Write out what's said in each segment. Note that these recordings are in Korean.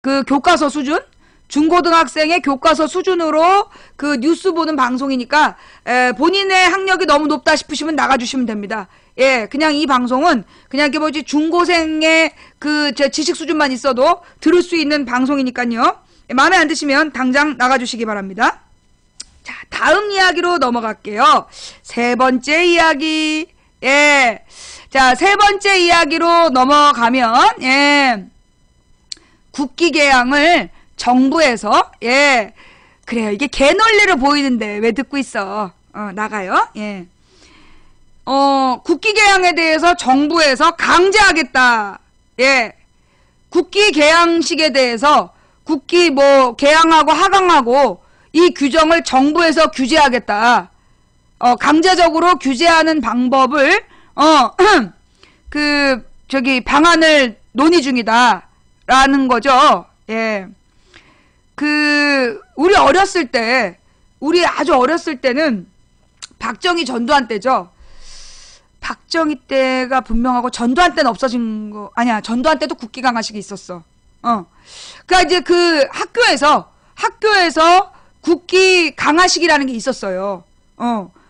그 교과서 수준? 중고등학생의 교과서 수준으로 그 뉴스 보는 방송이니까 본인의 학력이 너무 높다 싶으시면 나가주시면 됩니다. 예, 그냥 이 방송은 그냥 이렇게 뭐지 중고생의 그 지식 수준만 있어도 들을 수 있는 방송이니까요. 마음에 안 드시면 당장 나가주시기 바랍니다. 자, 다음 이야기로 넘어갈게요. 세 번째 이야기. 예. 자, 세 번째 이야기로 넘어가면, 예. 국기 개양을 정부에서, 예. 그래요. 이게 개논리로 보이는데 왜 듣고 있어? 나가요. 예. 국기 개양에 대해서 정부에서 강제하겠다. 예. 국기 개양식에 대해서 국기 뭐 개양하고 하강하고 이 규정을 정부에서 규제하겠다. 강제적으로 규제하는 방법을 방안을 논의 중이다. 라는 거죠. 예. 우리 아주 어렸을 때는 박정희 전두환 때죠. 박정희 때가 분명하고 전두환 때는 없어진 거, 아니야. 전두환 때도 국기 강화식이 있었어. 그니까 이제 그 학교에서 국기 강화식이라는 게 있었어요.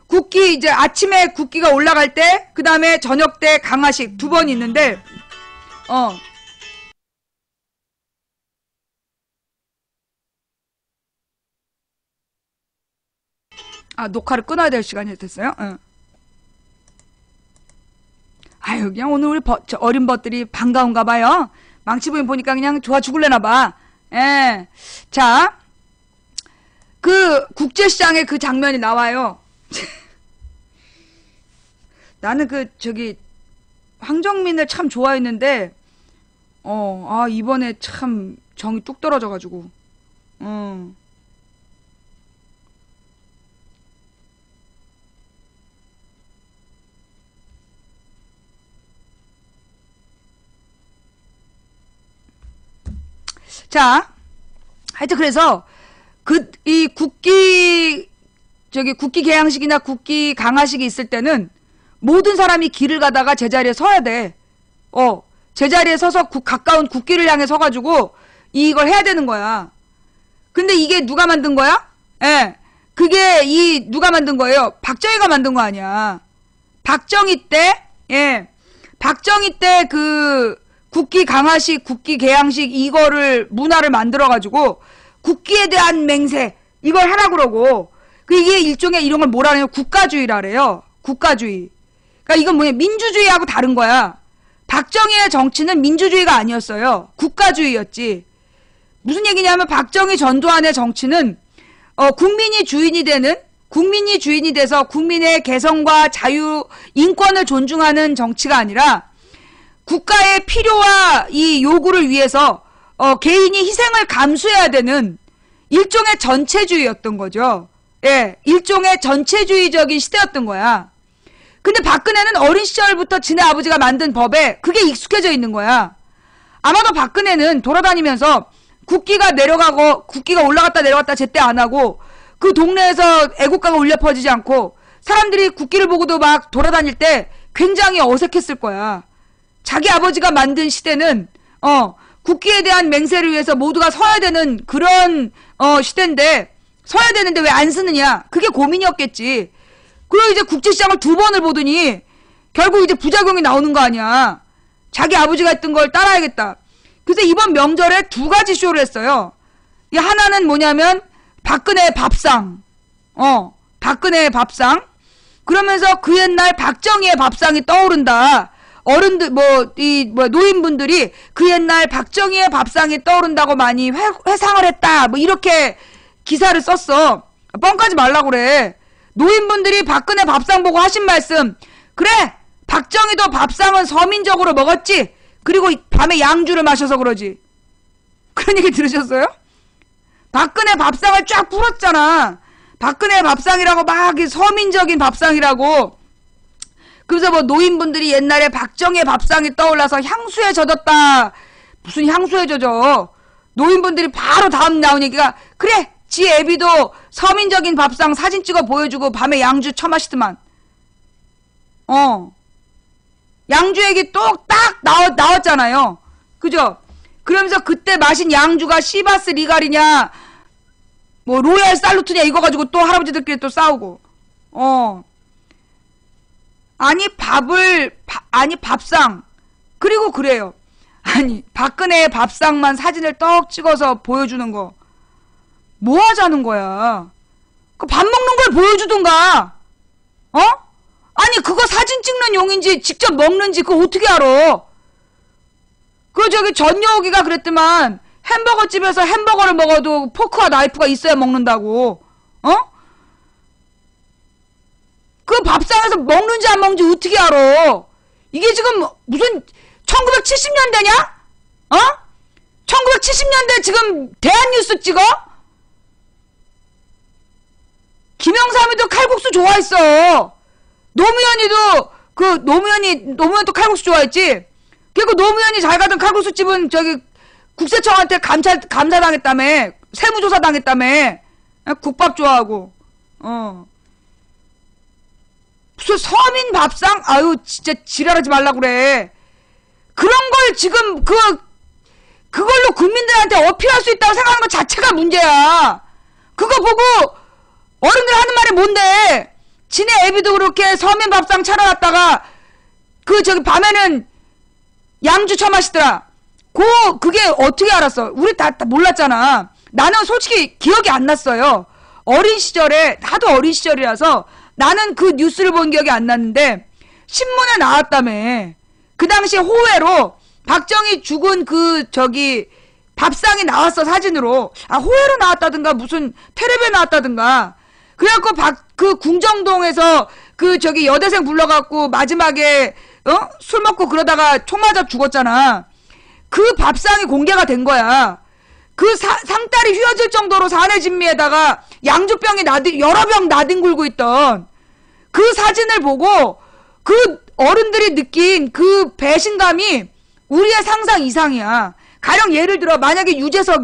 국기 이제 아침에 국기가 올라갈 때, 그 다음에 저녁 때 강화식 두 번 있는데, 녹화를 끊어야 될 시간이 됐어요. 아유, 그냥 오늘 우리 어린 벗들이 반가운가 봐요. 망치부인 보니까 그냥 좋아 죽을래나 봐. 예. 자, 그 국제시장에 그 장면이 나와요. 나는 황정민을 참 좋아했는데, 이번에 참 정이 뚝 떨어져가지고, 자, 하여튼 그래서 이 국기 개양식이나 국기 강화식이 있을 때는 모든 사람이 길을 가다가 제자리에 서야 돼. 제자리에 서서 가까운 국기를 향해 서가지고 이걸 해야 되는 거야. 근데 이게 누가 만든 거야? 예. 그게 누가 만든 거예요? 박정희가 만든 거 아니야. 박정희 때 국기 강화식, 국기 개양식 이거를 문화를 만들어가지고 국기에 대한 맹세 이걸 하라 그러고 이게 일종의 이런 걸 뭐라 해요? 국가주의라래요. 국가주의. 그러니까 이건 뭐냐? 민주주의하고 다른 거야. 박정희의 정치는 민주주의가 아니었어요. 국가주의였지. 무슨 얘기냐면 박정희 전두환의 정치는 국민이 주인이 돼서 국민의 개성과 자유, 인권을 존중하는 정치가 아니라 국가의 필요와 이 요구를 위해서 개인이 희생을 감수해야 되는 일종의 전체주의였던 거죠. 예, 일종의 전체주의적인 시대였던 거야. 근데 박근혜는 어린 시절부터 지네 아버지가 만든 법에 그게 익숙해져 있는 거야. 아마도 박근혜는 돌아다니면서 국기가 올라갔다 내려갔다 제때 안 하고 그 동네에서 애국가가 울려 퍼지지 않고 사람들이 국기를 보고도 막 돌아다닐 때 굉장히 어색했을 거야. 자기 아버지가 만든 시대는 국기에 대한 맹세를 위해서 모두가 서야 되는 그런 시대인데 서야 되는데 왜 안 쓰느냐? 그게 고민이었겠지. 그리고 이제 국제시장을 두 번을 보더니 결국 이제 부작용이 나오는 거 아니야. 자기 아버지가 했던 걸 따라야겠다. 그래서 이번 명절에 두 가지 쇼를 했어요. 이 하나는 뭐냐면 박근혜의 밥상. 박근혜의 밥상. 그러면서 그 옛날 박정희의 밥상이 떠오른다. 어른들 노인분들이 그 옛날 박정희의 밥상이 떠오른다고 많이 회상을 했다. 뭐 이렇게 기사를 썼어. 뻥까지 말라고 그래. 노인분들이 박근혜 밥상 보고 하신 말씀. 그래. 박정희도 밥상은 서민적으로 먹었지. 그리고 밤에 양주를 마셔서 그러지. 그런 얘기 들으셨어요? 박근혜 밥상을 쫙 풀었잖아. 박근혜 밥상이라고 막 서민적인 밥상이라고. 그래서 뭐 노인분들이 옛날에 박정희의 밥상이 떠올라서 향수에 젖었다. 무슨 향수에 젖어. 노인분들이 바로 다음 나온 얘기가 그래 지 애비도 서민적인 밥상 사진 찍어 보여주고 밤에 양주 처마시더만. 양주 얘기 또 딱 나왔잖아요. 그죠? 그러면서 그때 마신 양주가 시바스 리갈이냐 뭐 로얄 살루트냐 이거 가지고 또 할아버지들끼리 또 싸우고. 아니 아니 밥상. 그리고 그래요. 아니 박근혜의 밥상만 사진을 떡 찍어서 보여주는 거 뭐 하자는 거야. 그 밥 먹는 걸 보여주든가. 아니 그거 사진 찍는 용인지 직접 먹는지 그거 어떻게 알아. 그 저기 전여기가 그랬더만 햄버거 집에서 햄버거를 먹어도 포크와 나이프가 있어야 먹는다고. 그 밥상에서 먹는지 안 먹는지 어떻게 알아. 이게 지금 무슨 1970년대냐? 1970년대 지금 대한뉴스 찍어? 김영삼이도 칼국수 좋아했어. 노무현도 칼국수 좋아했지. 그리고 노무현이 잘 가던 칼국수집은 저기 국세청한테 감사당했다며. 세무조사 당했다며. 국밥 좋아하고. 무슨 서민 밥상? 아유 진짜 지랄하지 말라 그래. 그런 걸 지금 그걸로 국민들한테 어필할 수 있다고 생각하는 것 자체가 문제야. 그거 보고 어른들 하는 말이 뭔데? 지네 애비도 그렇게 서민 밥상 차려놨다가 저기 밤에는 양주 처마시더라. 그게 어떻게 알았어? 우리 다 몰랐잖아. 나는 솔직히 기억이 안 났어요. 어린 시절에, 나도 어린 시절이라서 나는 그 뉴스를 본 기억이 안 났는데 신문에 나왔다며. 그 당시에 호외로 박정희 죽은 밥상이 나왔어, 사진으로. 호외로 나왔다든가 무슨 텔레비에 나왔다든가. 그래갖고 궁정동에서 여대생 불러갖고 마지막에 술 먹고 그러다가 총 맞아 죽었잖아. 그 밥상이 공개가 된 거야. 그 상다리 휘어질 정도로 사내진미에다가 양주병이 여러 병 나뒹굴고 있던 그 사진을 보고 그 어른들이 느낀 그 배신감이 우리의 상상 이상이야. 가령 예를 들어 만약에 유재석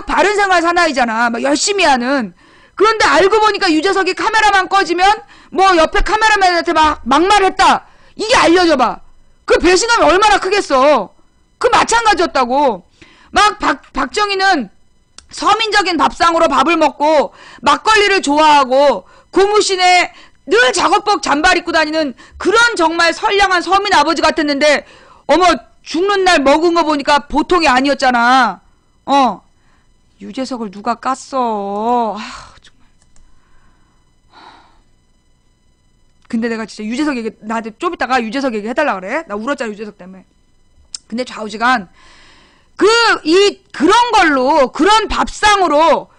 바른생활 사나이잖아. 막 열심히 하는. 그런데 알고 보니까 유재석이 카메라만 꺼지면 뭐 옆에 카메라맨한테 막 막말했다. 이게 알려져봐. 그 배신감이 얼마나 크겠어. 그 마찬가지였다고. 막 박정희는 서민적인 밥상으로 밥을 먹고 막걸리를 좋아하고 고무신에 늘 작업복 잠바 입고 다니는 그런 정말 선량한 서민 아버지 같았는데 어머 죽는 날 먹은 거 보니까 보통이 아니었잖아. 유재석을 누가 깠어. 정말. 근데 내가 진짜 유재석 얘기 나한테 좀 이따가 유재석 얘기 해달라 그래. 나 울었잖아 유재석 때문에. 근데 좌우지간 그런 걸로 그런 밥상으로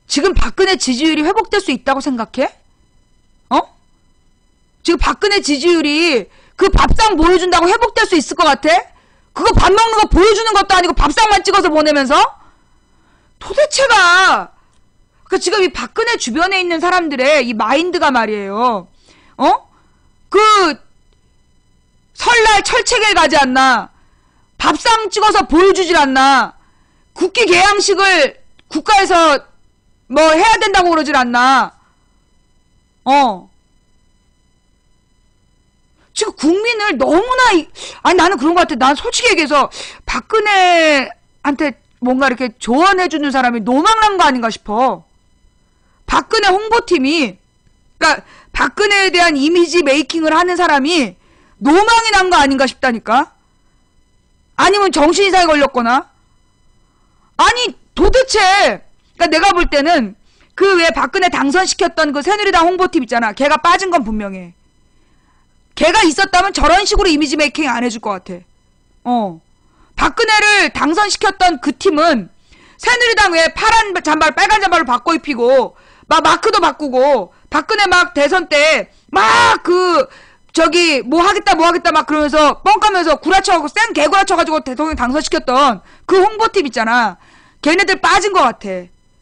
지금 박근혜 지지율이 회복될 수 있다고 생각해? 지금 박근혜 지지율이 그 밥상 보여준다고 회복될 수 있을 것 같아? 그거 밥 먹는 거 보여주는 것도 아니고 밥상만 찍어서 보내면서? 도대체가 지금 이 박근혜 주변에 있는 사람들의 이 마인드가 말이에요. 설날 철책에 가지 않나? 밥상 찍어서 보여주질 않나? 국기 개양식을 국가에서 뭐 해야 된다고 그러질 않나? 지금 국민을 너무나 나는 그런 것 같아. 난 솔직히 얘기해서 박근혜한테 뭔가 이렇게 조언해주는 사람이 노망난 거 아닌가 싶어. 박근혜 홍보팀이 그러니까 박근혜에 대한 이미지 메이킹을 하는 사람이 노망이 난 거 아닌가 싶다니까. 아니면 정신이상에 걸렸거나. 아니 도대체 그러니까 내가 볼 때는 왜 박근혜 당선시켰던 그 새누리당 홍보팀 있잖아. 걔가 빠진 건 분명해. 걔가 있었다면 저런 식으로 이미지 메이킹 안 해줄 것 같아. 박근혜를 당선시켰던 그 팀은 새누리당 왜 파란 잠발 빨간 잠발로 바꿔 입히고 막 마크도 바꾸고 박근혜 막 대선 때 막 뭐 하겠다 막 그러면서 뻥까면서 구라쳐가지고 센 개구라쳐가지고 대통령 당선시켰던 그 홍보팀 있잖아. 걔네들 빠진 것 같아.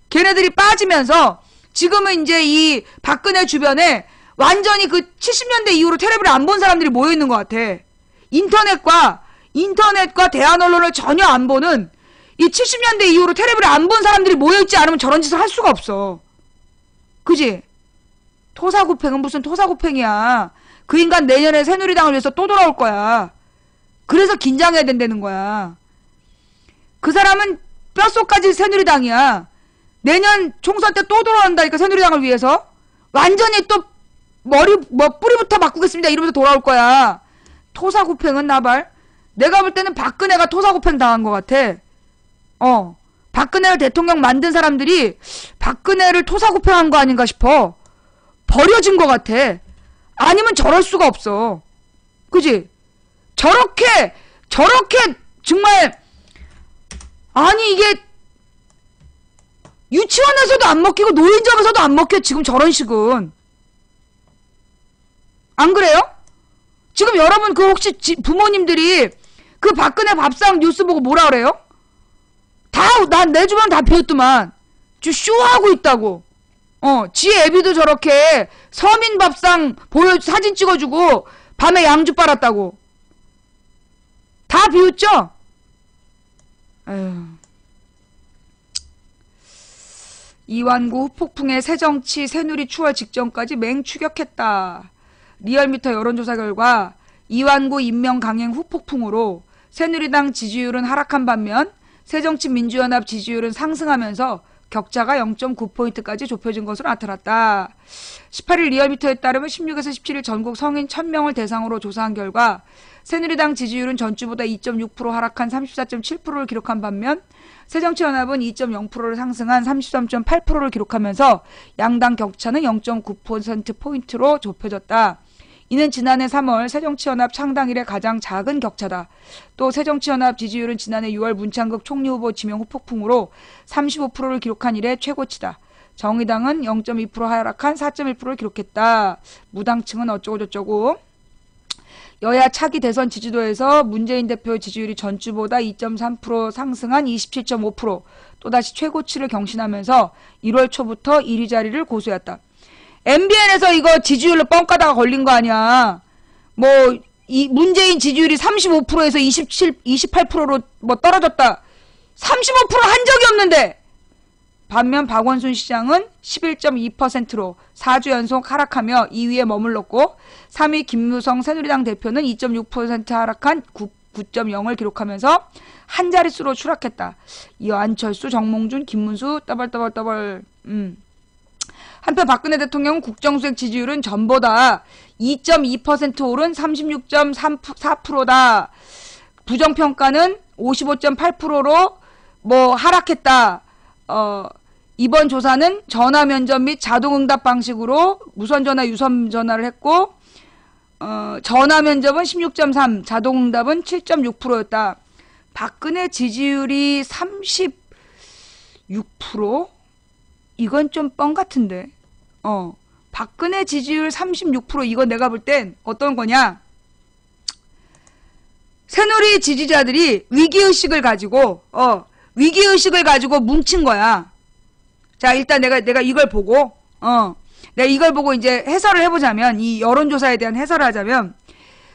걔네들이 빠지면서 지금은 이제 이 박근혜 주변에 완전히 70년대 이후로 텔레비를 안 본 사람들이 모여있는 것 같아. 인터넷과 대한 언론을 전혀 안 보는 이 70년대 이후로 텔레비를 안 본 사람들이 모여있지 않으면 저런 짓을 할 수가 없어. 그지? 토사구팽은 무슨 토사구팽이야. 그 인간 내년에 새누리당을 위해서 또 돌아올 거야. 그래서 긴장해야 된다는 거야. 그 사람은 뼛속까지 새누리당이야. 내년 총선 때 또 돌아온다니까, 새누리당을 위해서. 완전히 또 뿌리부터 바꾸겠습니다 이러면서 돌아올 거야. 토사구팽은 나발. 내가 볼 때는 박근혜가 토사구팽 당한 것 같아. 박근혜를 대통령 만든 사람들이 박근혜를 토사구팽한 거 아닌가 싶어. 버려진 것 같아. 아니면 저럴 수가 없어. 그지? 저렇게 정말, 아니 이게 유치원에서도 안 먹히고 노인정에서도 안 먹혀. 지금 저런 식은 안 그래요? 지금 여러분 그 혹시 부모님들이 그 박근혜 밥상 뉴스 보고 뭐라 그래요? 난 내 주변 다 비었더만. 저 쇼하고 있다고. 지 애비도 저렇게 서민 밥상 사진 찍어주고 밤에 양주 빨았다고. 다 비웃죠? 에휴. 이완구 후폭풍의 새정치 새누리 추월 직전까지 맹추격했다. 리얼미터 여론조사 결과 이완구 임명 강행 후폭풍으로 새누리당 지지율은 하락한 반면 새정치민주연합 지지율은 상승하면서 격차가 0.9포인트까지 좁혀진 것으로 나타났다. 18일 리얼미터에 따르면 16에서 17일 전국 성인 1000명을 대상으로 조사한 결과 새누리당 지지율은 전주보다 2.6% 하락한 34.7%를 기록한 반면 새정치연합은 2.0%를 상승한 33.8%를 기록하면서 양당 격차는 0.9%포인트로 좁혀졌다. 이는 지난해 3월 새정치연합 창당 이래 가장 작은 격차다. 또 새정치연합 지지율은 지난해 6월 문창극 총리후보 지명 후폭풍으로 35%를 기록한 이래 최고치다. 정의당은 0.2% 하락한 4.1%를 기록했다. 무당층은 어쩌고저쩌고. 여야 차기 대선 지지도에서 문재인 대표 지지율이 전주보다 2.3% 상승한 27.5%, 또다시 최고치를 경신하면서 1월 초부터 1위 자리를 고수했다. MBN에서 이거 지지율로 뻥까다가 걸린 거 아니야. 문재인 지지율이 35%에서 28%로 떨어졌다. 35%한 적이 없는데! 반면 박원순 시장은 11.2%로 4주 연속 하락하며 2위에 머물렀고 3위 김무성 새누리당 대표는 2.6% 하락한 9.0을 기록하면서 한 자릿수로 추락했다. 이어 안철수, 정몽준, 김문수 더블. 한편 박근혜 대통령 국정수행 지지율은 전보다 2.2% 오른 36.4%다. 부정평가는 55.8%로 하락했다. 이번 조사는 전화 면접 및 자동응답 방식으로 무선전화, 유선전화를 했고 전화 면접은 16.3, 자동응답은 7.6%였다. 박근혜 지지율이 36%? 이건 좀 뻥 같은데. 박근혜 지지율 36%, 이건 내가 볼 땐 어떤 거냐? 새누리 지지자들이 위기의식을 가지고 뭉친 거야. 자, 일단 내가 이걸 보고, 내가 이걸 보고 이제 해설을 해보자면, 이 여론조사에 대한 해설을 하자면,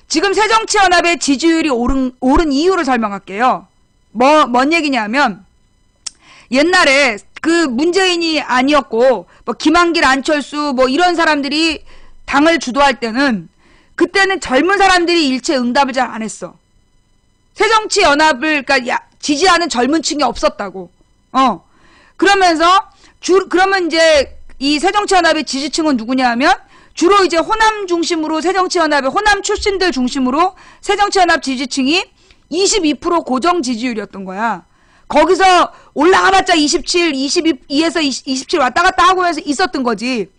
지금 새정치연합의 지지율이 오른 이유를 설명할게요. 뭔 얘기냐면, 옛날에 그 문재인이 아니었고, 김한길, 안철수, 이런 사람들이 당을 주도할 때는, 그때는 젊은 사람들이 일체 응답을 잘 안 했어. 새정치연합을, 지지하는 젊은 층이 없었다고. 그러면 이제 이 새정치연합의 지지층은 누구냐 하면 주로 이제 호남 중심으로 새정치연합의 호남 출신들 중심으로 새정치연합 지지층이 22% 고정 지지율이었던 거야. 거기서 올라가봤자 27, 22에서 27 왔다 갔다 하고면서 있었던 거지.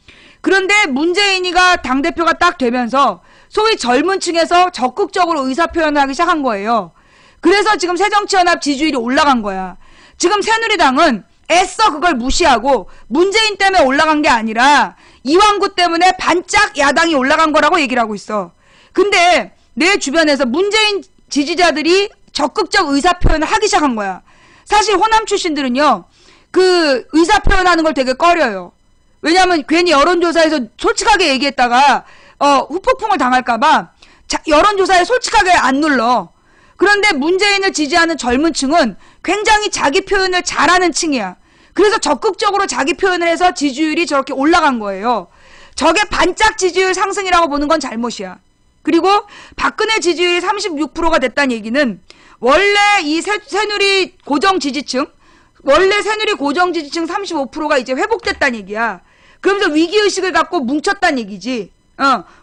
그런데 문재인이가 당대표가 딱 되면서 소위 젊은 층에서 적극적으로 의사표현을 하기 시작한 거예요. 그래서 지금 새정치연합 지지율이 올라간 거야. 지금 새누리당은 애써 그걸 무시하고 문재인 때문에 올라간 게 아니라 이완구 때문에 반짝 야당이 올라간 거라고 얘기를 하고 있어. 근데 내 주변에서 문재인 지지자들이 적극적 의사표현을 하기 시작한 거야. 사실 호남 출신들은요, 그 의사표현하는 걸 되게 꺼려요. 왜냐면 괜히 여론조사에서 솔직하게 얘기했다가 후폭풍을 당할까봐 여론조사에 솔직하게 안 눌러. 그런데 문재인을 지지하는 젊은 층은 굉장히 자기 표현을 잘하는 층이야. 그래서 적극적으로 자기 표현을 해서 지지율이 저렇게 올라간 거예요. 저게 반짝 지지율 상승이라고 보는 건 잘못이야. 그리고 박근혜 지지율이 36%가 됐다는 얘기는 원래 이 새누리 고정 지지층, 원래 새누리 고정 지지층 35%가 이제 회복됐다는 얘기야. 그러면서 위기의식을 갖고 뭉쳤다는 얘기지.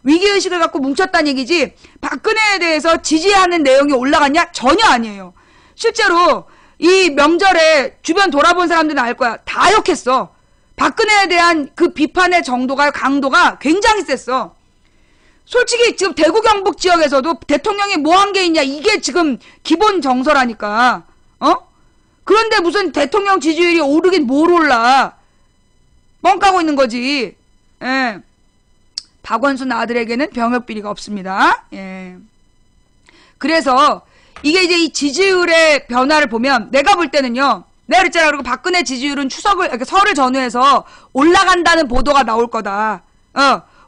위기의식을 갖고 뭉쳤다는 얘기지. 박근혜에 대해서 지지하는 내용이 올라갔냐? 전혀 아니에요. 실제로 이 명절에 주변 돌아본 사람들은 알 거야. 다 욕했어. 박근혜에 대한 그 비판의 정도가, 강도가 굉장히 셌어. 솔직히 지금 대구 경북 지역에서도 대통령이 뭐 한 게 있냐, 이게 지금 기본 정서라니까. 그런데 무슨 대통령 지지율이 오르긴 뭘 올라. 뻥 까고 있는 거지. 예. 박원순 아들에게는 병역비리가 없습니다. 예. 그래서 이게 이제 이 지지율의 변화를 보면 내가 볼 때는요. 내가 그랬잖아. 그리고 박근혜 지지율은 설을 전후해서 올라간다는 보도가 나올 거다.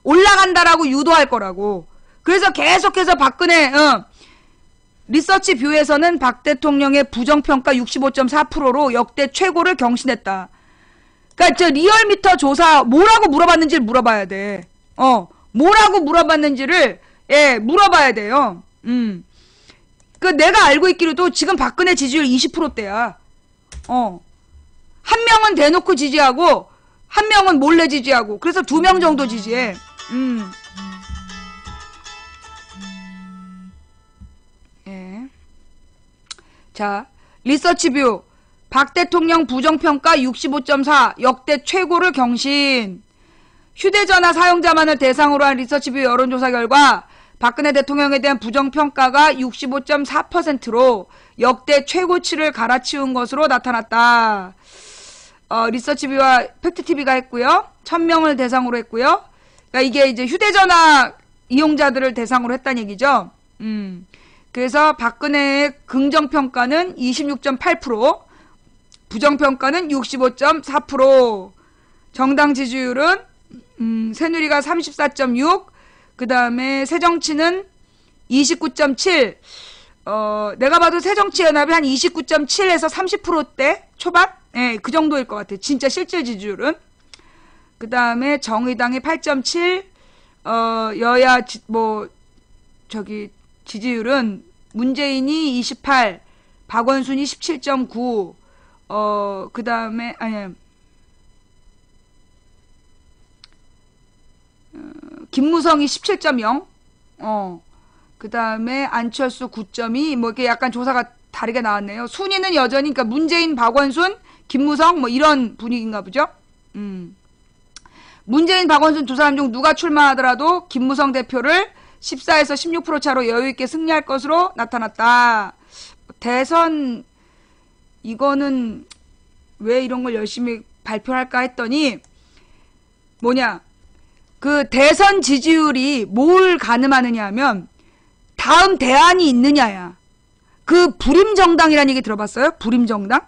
올라간다라고 유도할 거라고. 그래서 계속해서 박근혜 리서치 뷰에서는 박 대통령의 부정평가 65.4%로 역대 최고를 경신했다. 그러니까 저 리얼미터 조사 뭐라고 물어봤는지를 물어봐야 돼. 뭐라고 물어봤는지를 물어봐야 돼요. 그 내가 알고 있기로도 지금 박근혜 지지율 20%대야. 한 명은 대놓고 지지하고 한 명은 몰래 지지하고 그래서 2명 정도 지지해. 예. 자, 리서치뷰 박 대통령 부정평가 65.4 역대 최고를 경신. 휴대전화 사용자만을 대상으로 한 리서치뷰 여론조사 결과 박근혜 대통령에 대한 부정평가가 65.4%로 역대 최고치를 갈아치운 것으로 나타났다. 리서치뷰와 팩트TV가 했고요. 1000명을 대상으로 했고요. 그러니까 이게 이제 휴대전화 이용자들을 대상으로 했다는 얘기죠. 그래서 박근혜의 긍정평가는 26.8%, 부정평가는 65.4%, 정당 지지율은 새누리가 34.6, 그 다음에 새정치는 29.7, 내가 봐도 새정치연합이 한 29.7에서 30%대 초반? 예, 그 정도일 것 같아. 진짜 실질 지지율은. 그 다음에 정의당이 8.7, 여야, 지지율은 문재인이 28, 박원순이 17.9, 그 다음에, 김무성이 17.0, 그 다음에 안철수 9.2, 뭐 이렇게 약간 조사가 다르게 나왔네요. 순위는 여전히, 그러니까 문재인, 박원순, 김무성, 뭐 이런 분위기인가 보죠? 문재인, 박원순 두 사람 중 누가 출마하더라도 김무성 대표를 14에서 16% 차로 여유있게 승리할 것으로 나타났다. 대선, 이거는 왜 이런 걸 열심히 발표할까 했더니, 그 대선 지지율이 뭘 가늠하느냐 하면, 다음 대안이 있느냐야. 그 불임정당이라는 얘기 들어봤어요? 불임정당?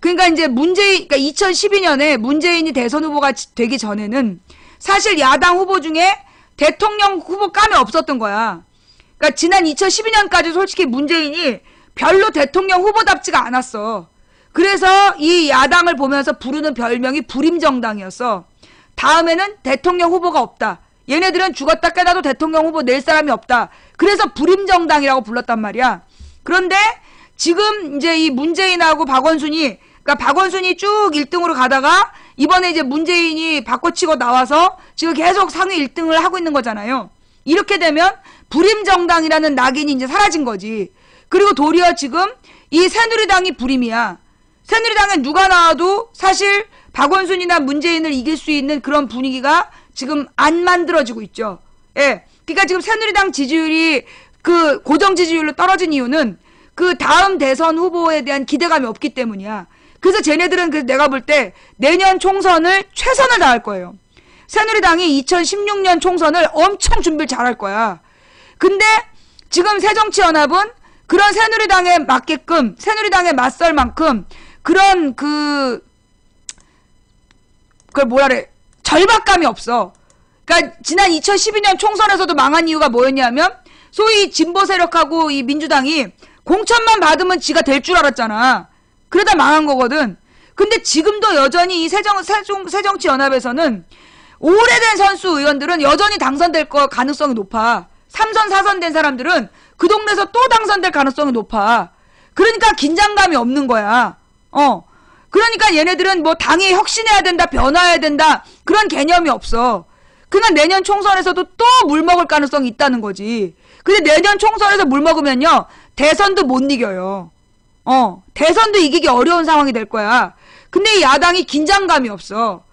그러니까 이제 그러니까 2012년에 문재인이 대선 후보가 되기 전에는 사실 야당 후보 중에 대통령 후보감이 없었던 거야. 그러니까 지난 2012년까지 솔직히 문재인이 별로 대통령 후보답지가 않았어. 그래서 이 야당을 보면서 부르는 별명이 불임정당이었어. 다음에는 대통령 후보가 없다. 얘네들은 죽었다 깨나도 대통령 후보 낼 사람이 없다. 그래서 불임정당이라고 불렀단 말이야. 그런데 지금 이제 이 문재인하고 박원순이, 그러니까 박원순이 쭉 1등으로 가다가 이번에 이제 문재인이 바꿔치고 나와서 지금 계속 상위 1등을 하고 있는 거잖아요. 이렇게 되면 불임정당이라는 낙인이 이제 사라진 거지. 그리고 도리어 지금 이 새누리당이 불임이야. 새누리당에 누가 나와도 사실 박원순이나 문재인을 이길 수 있는 그런 분위기가 지금 안 만들어지고 있죠. 예. 그러니까 지금 새누리당 지지율이 그 고정 지지율로 떨어진 이유는 그 다음 대선 후보에 대한 기대감이 없기 때문이야. 그래서 쟤네들은 내가 볼 때 내년 총선을 최선을 다할 거예요. 새누리당이 2016년 총선을 엄청 준비를 잘할 거야. 근데 지금 새정치연합은 그런 새누리당에 맞게끔, 새누리당에 맞설 만큼 그런 그걸 뭐라 그래, 절박감이 없어. 그러니까 지난 2012년 총선에서도 망한 이유가 뭐였냐면 소위 진보 세력하고 이 민주당이 공천만 받으면 지가 될 줄 알았잖아. 그러다 망한 거거든. 근데 지금도 여전히 이 새정치연합에서는 오래된 선수 의원들은 여전히 당선될 거 가능성이 높아. 3선, 4선 된 사람들은 그 동네에서 또 당선될 가능성이 높아. 그러니까 긴장감이 없는 거야. 그러니까 얘네들은 뭐 당이 혁신해야 된다, 변화해야 된다, 그런 개념이 없어. 그러니까 내년 총선에서도 또 물먹을 가능성이 있다는 거지. 근데 내년 총선에서 물먹으면요, 대선도 못 이겨요. 대선도 이기기 어려운 상황이 될 거야. 근데 이 야당이 긴장감이 없어.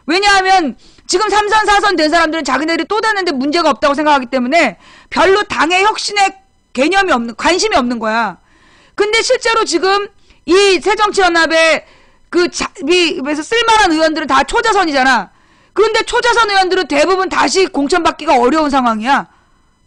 왜냐하면 지금 3선, 4선 된 사람들은 자기네들이 또 되는데 문제가 없다고 생각하기 때문에 별로 당의 혁신에 개념이 없는, 관심이 없는 거야. 근데 실제로 지금 이 새정치연합의 그에서 쓸만한 의원들은 다 초자선이잖아. 그런데 초자선 의원들은 대부분 다시 공천받기가 어려운 상황이야.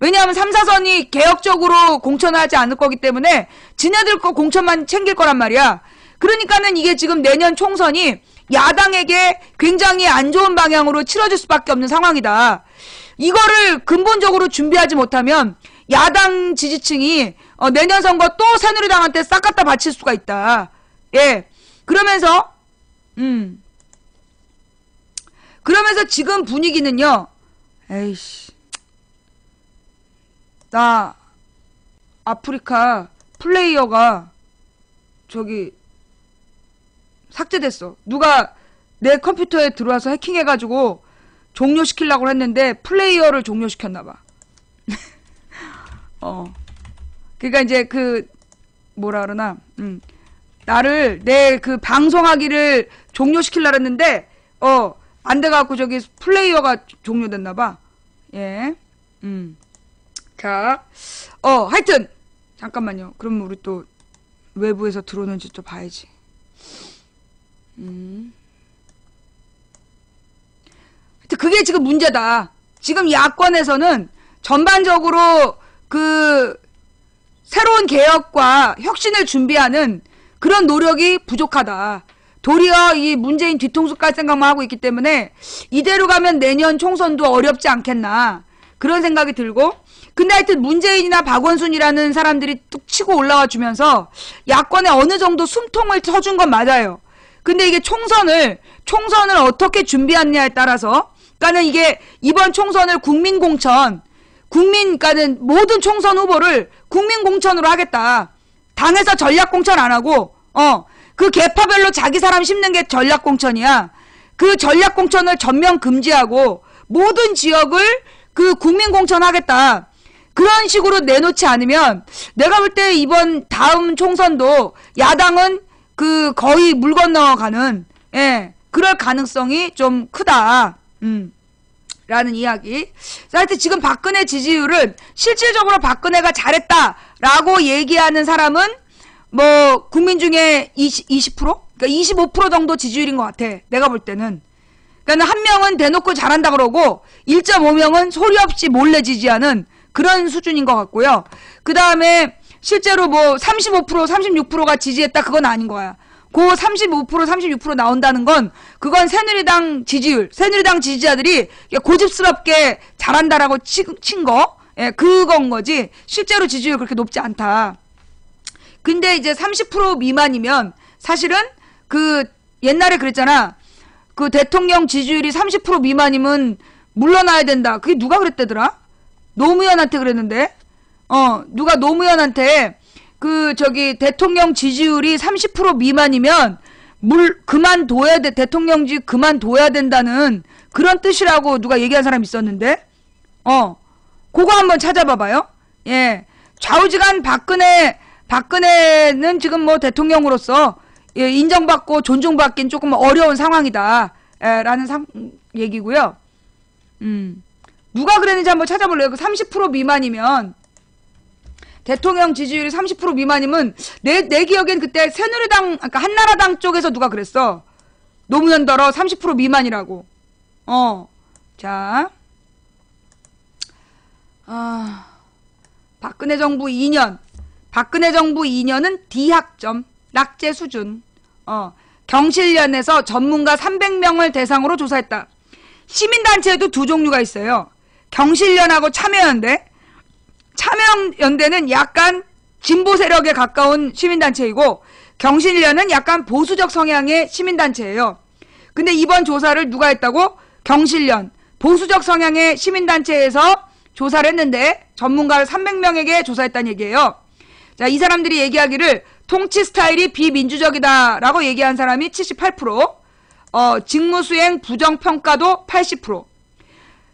왜냐하면 3, 4선이 개혁적으로 공천을 하지 않을 거기 때문에 지네들 거 공천만 챙길 거란 말이야. 그러니까는 이게 지금 내년 총선이 야당에게 굉장히 안 좋은 방향으로 치러질 수밖에 없는 상황이다. 이거를 근본적으로 준비하지 못하면 야당 지지층이 내년 선거 또 새누리당한테 싹 갖다 바칠 수가 있다. 예. 그러면서 지금 분위기는요. 에이씨. 나 아프리카 플레이어가 저기 삭제됐어. 누가 내 컴퓨터에 들어와서 해킹해가지고 종료시키려고 했는데 플레이어를 종료시켰나봐. 그니까 이제 뭐라 그러나, 나를 내 방송하기를 종료시키려고 했는데, 안 돼갖고 저기 플레이어가 종료됐나봐. 예. 자, 하여튼, 잠깐만요. 그럼 우리 또 외부에서 들어오는지 또 봐야지. 그게 지금 문제다. 지금 야권에서는 전반적으로 새로운 개혁과 혁신을 준비하는 그런 노력이 부족하다. 도리어 이 문재인 뒤통수 깔 생각만 하고 있기 때문에 이대로 가면 내년 총선도 어렵지 않겠나. 그런 생각이 들고, 근데 하여튼 문재인이나 박원순이라는 사람들이 뚝 치고 올라와 주면서 야권에 어느 정도 숨통을 터준 건 맞아요. 근데 이게 총선을 어떻게 준비하느냐에 따라서, 그러니까는 이게 이번 총선을 그러니까는 모든 총선 후보를 국민공천으로 하겠다. 당에서 전략공천 안 하고, 그 계파별로 자기 사람 심는 게 전략공천이야. 그 전략공천을 전면 금지하고 모든 지역을 국민공천 하겠다. 그런 식으로 내놓지 않으면 내가 볼 때 다음 총선도 야당은 거의 물 건너가는, 예, 그럴 가능성이 좀 크다. 라는 이야기. 하여튼 지금 박근혜 지지율은 실질적으로 박근혜가 잘했다라고 얘기하는 사람은 뭐 국민 중에 20%? 그러니까 25% 정도 지지율인 것 같아. 내가 볼 때는. 그러니까 한 명은 대놓고 잘한다 그러고 1.5명은 소리 없이 몰래 지지하는 그런 수준인 것 같고요. 그 다음에 실제로 뭐 35%, 36%가 지지했다, 그건 아닌 거야. 그 35%, 36% 나온다는 건 그건 새누리당 지지자들이 고집스럽게 잘한다라고 친 거, 예, 그건 거지. 실제로 지지율 그렇게 높지 않다. 근데 이제 30% 미만이면 사실은 옛날에 그랬잖아. 대통령 지지율이 30% 미만이면 물러나야 된다. 그게 누가 그랬대더라? 노무현한테 그랬는데, 누가 노무현한테 대통령 지지율이 30% 미만이면 그만둬야 돼. 대통령직 그만둬야 된다는 그런 뜻이라고 누가 얘기한 사람 있었는데, 그거 한번 찾아봐봐요. 예. 좌우지간 박근혜는 지금 뭐 대통령으로서, 예, 인정받고 존중받긴 조금 어려운 상황이다. 라는 얘기고요. 누가 그랬는지 한번 찾아볼래요? 30% 미만이면, 대통령 지지율이 30% 미만이면, 내 기억엔 그때 새누리당, 그러니까 한나라당 쪽에서 누가 그랬어. 노무현더러 30% 미만이라고. 자. 박근혜 정부 2년. 박근혜 정부 2년은 D학점, 낙제 수준. 경실련에서 전문가 300명을 대상으로 조사했다. 시민단체에도 두 종류가 있어요. 경실련하고 참여연대. 참여연대는 약간 진보 세력에 가까운 시민단체이고, 경실련은 약간 보수적 성향의 시민단체예요. 근데 이번 조사를 누가 했다고? 경실련. 보수적 성향의 시민단체에서 조사를 했는데 전문가 300명에게 조사했다는 얘기예요. 자, 이 사람들이 얘기하기를 통치 스타일이 비민주적이다라고 얘기한 사람이 78%, 직무수행 부정평가도 80%.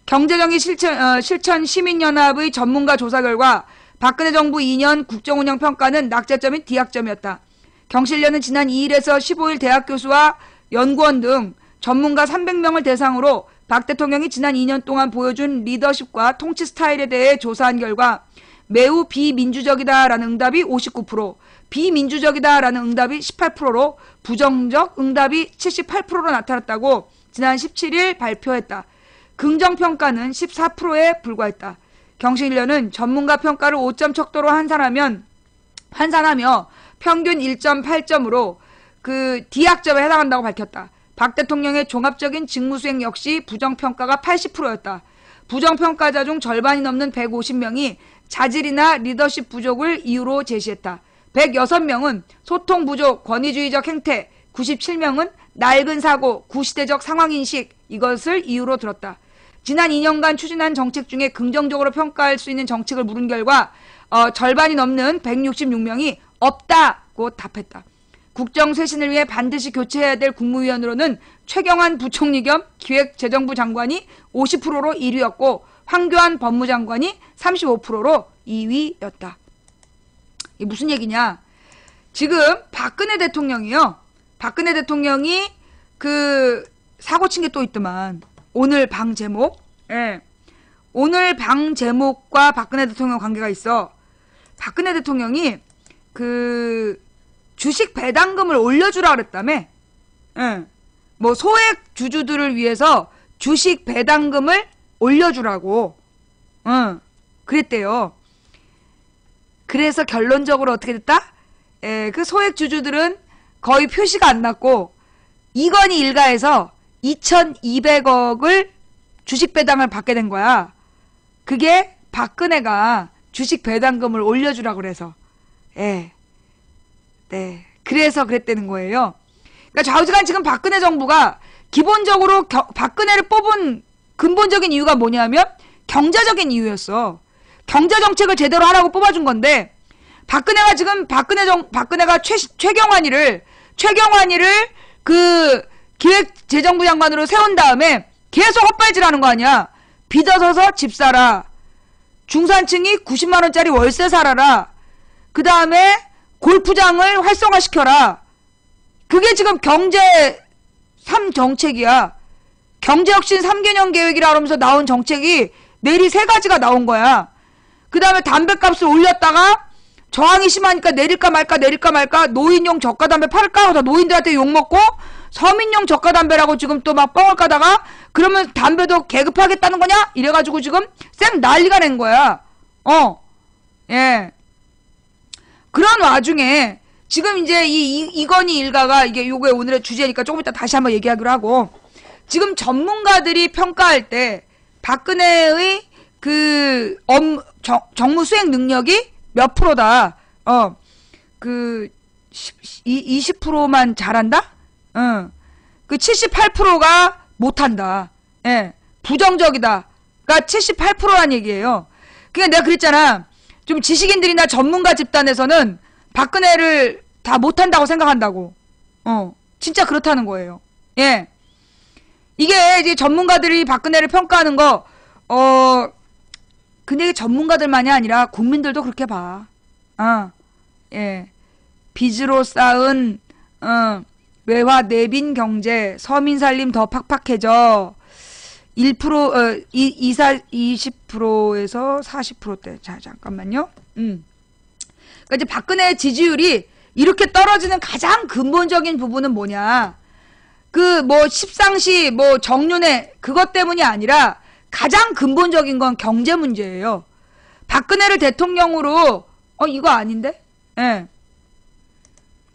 경제정의 실천 시민연합의 전문가 조사 결과 박근혜 정부 2년 국정운영 평가는 낙제점인 D학점이었다. 경실련은 지난 2일에서 15일 대학 교수와 연구원 등 전문가 300명을 대상으로 박 대통령이 지난 2년 동안 보여준 리더십과 통치 스타일에 대해 조사한 결과 매우 비민주적이다라는 응답이 59%, 비민주적이다라는 응답이 18%로 부정적 응답이 78%로 나타났다고 지난 17일 발표했다. 긍정평가는 14%에 불과했다. 경실련은 전문가 평가를 5점 척도로 환산하며 평균 1.8점으로 그 D학점에 해당한다고 밝혔다. 박 대통령의 종합적인 직무수행 역시 부정평가가 80%였다. 부정평가자 중 절반이 넘는 150명이 자질이나 리더십 부족을 이유로 제시했다. 106명은 소통 부족, 권위주의적 행태, 97명은 낡은 사고, 구시대적 상황인식 이것을 이유로 들었다. 지난 2년간 추진한 정책 중에 긍정적으로 평가할 수 있는 정책을 물은 결과 절반이 넘는 166명이 없다고 답했다. 국정 쇄신을 위해 반드시 교체해야 될 국무위원으로는 최경환 부총리 겸 기획재정부 장관이 50%로 1위였고 황교안 법무장관이 35%로 2위였다. 이게 무슨 얘기냐? 지금 박근혜 대통령이요. 박근혜 대통령이 그 사고 친 게 또 있더만. 오늘 방 제목. 예. 오늘 방 제목과 박근혜 대통령 관계가 있어. 박근혜 대통령이 그 주식 배당금을 올려주라 그랬다며. 예. 뭐 소액 주주들을 위해서 주식 배당금을 올려주라고. 그랬대요. 그래서 결론적으로 어떻게 됐다? 그 소액 주주들은 거의 표시가 안 났고 이건희 일가에서 2,200억을 주식 배당을 받게 된 거야. 그게 박근혜가 주식 배당금을 올려주라고 그래서. 네. 그래서 그랬다는 거예요. 그러니까 좌우지간 지금 박근혜 정부가 기본적으로 박근혜를 뽑은 근본적인 이유가 뭐냐면 경제적인 이유였어. 경제 정책을 제대로 하라고 뽑아준 건데 박근혜가 지금 박근혜가 최경환이를 그 기획재정부 장관으로 세운 다음에 계속 헛발질하는 거 아니야. 빚어서서 집 사라. 중산층이 90만 원짜리 월세 살아라. 그 다음에 골프장을 활성화시켜라. 그게 지금 경제 3정책이야. 경제혁신 3개년 계획이라 그러면서 나온 정책이 내리 3가지가 나온 거야. 그 다음에 담배값을 올렸다가 저항이 심하니까 내릴까 말까 노인용 저가담배 팔을까 하고 노인들한테 욕먹고 서민용 저가담배라고 지금 또 막 뻥을 까다가 그러면 담배도 계급하겠다는 거냐? 이래가지고 지금 쌩 난리가 낸 거야. 예. 그런 와중에 지금 이제 이건희 일가가 이게 요게 오늘의 주제니까 조금 이따 다시 한번 얘기하기로 하고 지금 전문가들이 평가할 때 박근혜의 그 정무 수행 능력이 몇 프로다. 그 20%만 잘한다? 그 78%가 못한다. 예. 부정적이다. 그러니까 78%란 얘기예요. 그러니까 내가 그랬잖아. 좀 지식인들이나 전문가 집단에서는 박근혜를 다 못한다고 생각한다고. 진짜 그렇다는 거예요. 예. 이게 이제 전문가들이 박근혜를 평가하는 거, 근데 이게 전문가들만이 아니라 국민들도 그렇게 봐. 예. 빚으로 쌓은, 외화 내빈 경제, 서민 살림 더 팍팍해져. 20%에서 40%대. 자, 잠깐만요. 그러니까 이제 박근혜 지지율이 이렇게 떨어지는 가장 근본적인 부분은 뭐냐. 그 뭐 십상시 뭐 정윤회 그것 때문이 아니라 가장 근본적인 건 경제 문제예요. 박근혜를 대통령으로 이거 아닌데? 예.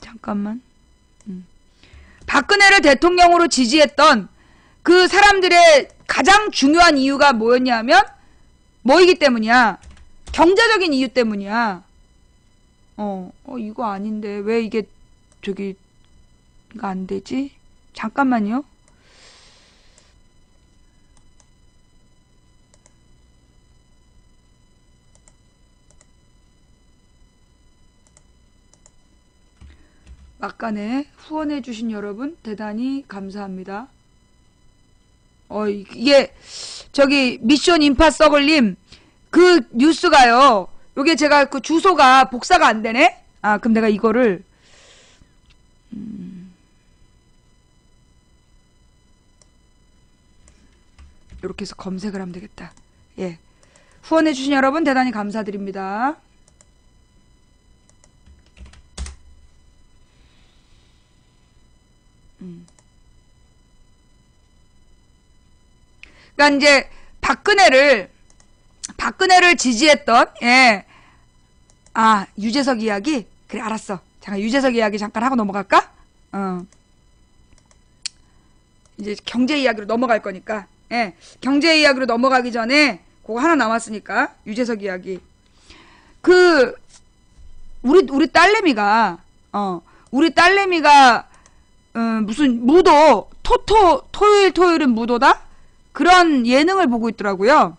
잠깐만. 박근혜를 대통령으로 지지했던 그 사람들의 가장 중요한 이유가 뭐였냐면 뭐이기 때문이야? 경제적인 이유 때문이야. 이거 아닌데 왜 이게 저기가 안 되지? 잠깐만요. 아까네 후원해주신 여러분 대단히 감사합니다. 이게 저기 미션 임파서글님 그 뉴스가요. 요게 제가 그 주소가 복사가 안 되네. 아 그럼 내가 이거를 이렇게 해서 검색을 하면 되겠다. 예, 후원해주신 여러분 대단히 감사드립니다. 그러니까 이제 박근혜를 지지했던 유재석 이야기 그래 알았어. 잠깐 유재석 이야기 잠깐 하고 넘어갈까? 이제 경제 이야기로 넘어갈 거니까 경제 이야기로 넘어가기 전에 그거 하나 남았으니까 유재석 이야기. 그 우리 딸내미가 무슨 무도 토요일은 무도다? 그런 예능을 보고 있더라고요.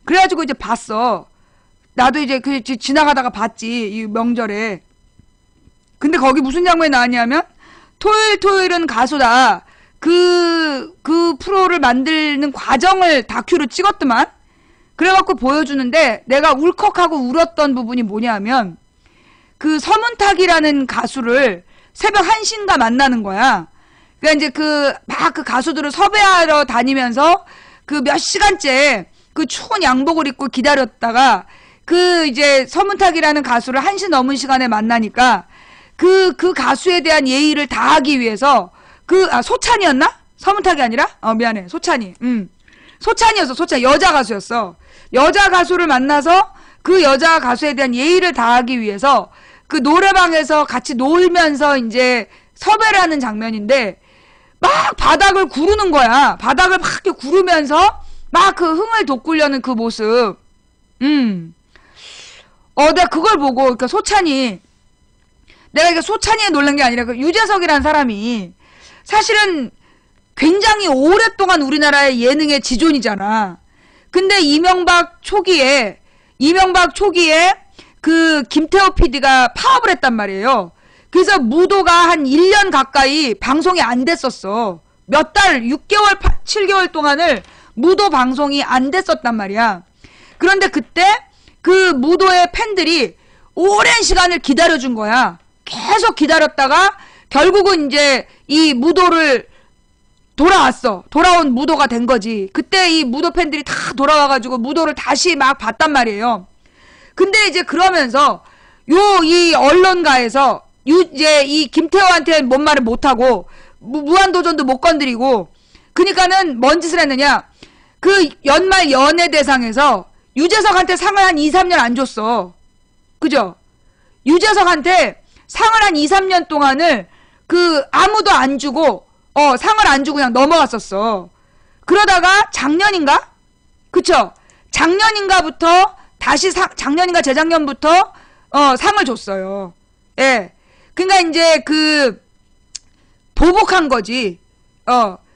그래가지고 이제 봤어. 나도 이제 지나가다가 봤지. 이 명절에. 근데 거기 무슨 장면이 나왔냐면 토요일은 가수다. 그 프로를 만드는 과정을 다큐로 찍었더만. 그래갖고 보여주는데 내가 울컥하고 울었던 부분이 뭐냐면 그 서문탁이라는 가수를 새벽 1시인가 만나는 거야. 그러니까 이제 그 가수들을 섭외하러 다니면서 그 몇 시간째 그 추운 양복을 입고 기다렸다가 그 이제 서문탁이라는 가수를 1시 넘은 시간에 만나니까 그 가수에 대한 예의를 다하기 위해서 소찬이었나? 서문탁이 아니라? 미안해. 소찬이. 소찬이었어. 소찬. 여자 가수였어. 여자 가수를 만나서 그 여자 가수에 대한 예의를 다하기 위해서 그 노래방에서 같이 놀면서 이제 섭외를 하는 장면인데 막 바닥을 구르는 거야. 바닥을 막 이렇게 구르면서 막 그 흥을 돋구려는 그 모습. 내가 그걸 보고, 그러니까 내가 이게 소찬이에 놀란 게 아니라 그 유재석이라는 사람이 사실은 굉장히 오랫동안 우리나라의 예능의 지존이잖아. 근데 이명박 초기에 그 김태호 PD가 파업을 했단 말이에요. 그래서 무도가 한 1년 가까이 방송이 안 됐었어. 몇 달, 6개월, 7개월 동안을 무도 방송이 안 됐었단 말이야. 그런데 그때 그 무도의 팬들이 오랜 시간을 기다려준 거야. 계속 기다렸다가 결국은 이제 이 무도를 돌아온 무도가 된 거지. 그때 이 무도 팬들이 다 돌아와가지고 무도를 다시 막 봤단 말이에요. 근데 이제 그러면서 이 언론가에서 이제 이 김태호한테 뭔 말을 못하고 무한도전도 못 건드리고 그니까는 뭔 짓을 했느냐. 그 연말 연예대상에서 유재석한테 상을 한 2, 3년 안 줬어. 그죠? 유재석한테 상을 한 2, 3년 동안을 아무도 안 주고 상을 안 주고 그냥 넘어갔었어. 그러다가 작년인가? 그쵸? 작년인가부터 다시 작년인가 재작년부터 상을 줬어요. 예. 그러니까 이제 보복한 거지.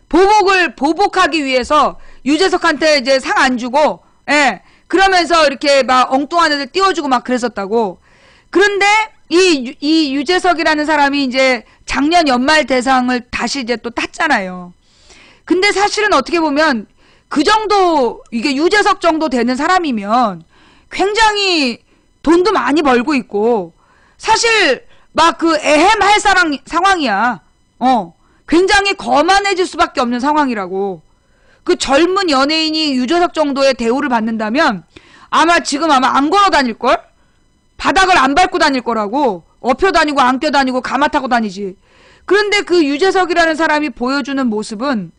보복하기 위해서 유재석한테 이제 상 안 주고, 예. 그러면서 이렇게 막 엉뚱한 애들 띄워주고 막 그랬었다고. 그런데 이 유재석이라는 사람이 이제 작년 연말 대상을 다시 이제 또 땄잖아요. 근데 사실은 어떻게 보면 그 정도, 이게 유재석 정도 되는 사람이면 굉장히 돈도 많이 벌고 있고, 사실 막 애헴할 상황이야. 굉장히 거만해질 수밖에 없는 상황이라고. 그 젊은 연예인이 유재석 정도의 대우를 받는다면 지금 안 걸어 다닐걸? 바닥을 안 밟고 다닐 거라고. 업혀 다니고 안 껴 다니고 가마 타고 다니지. 그런데 그 유재석이라는 사람이 보여주는 모습은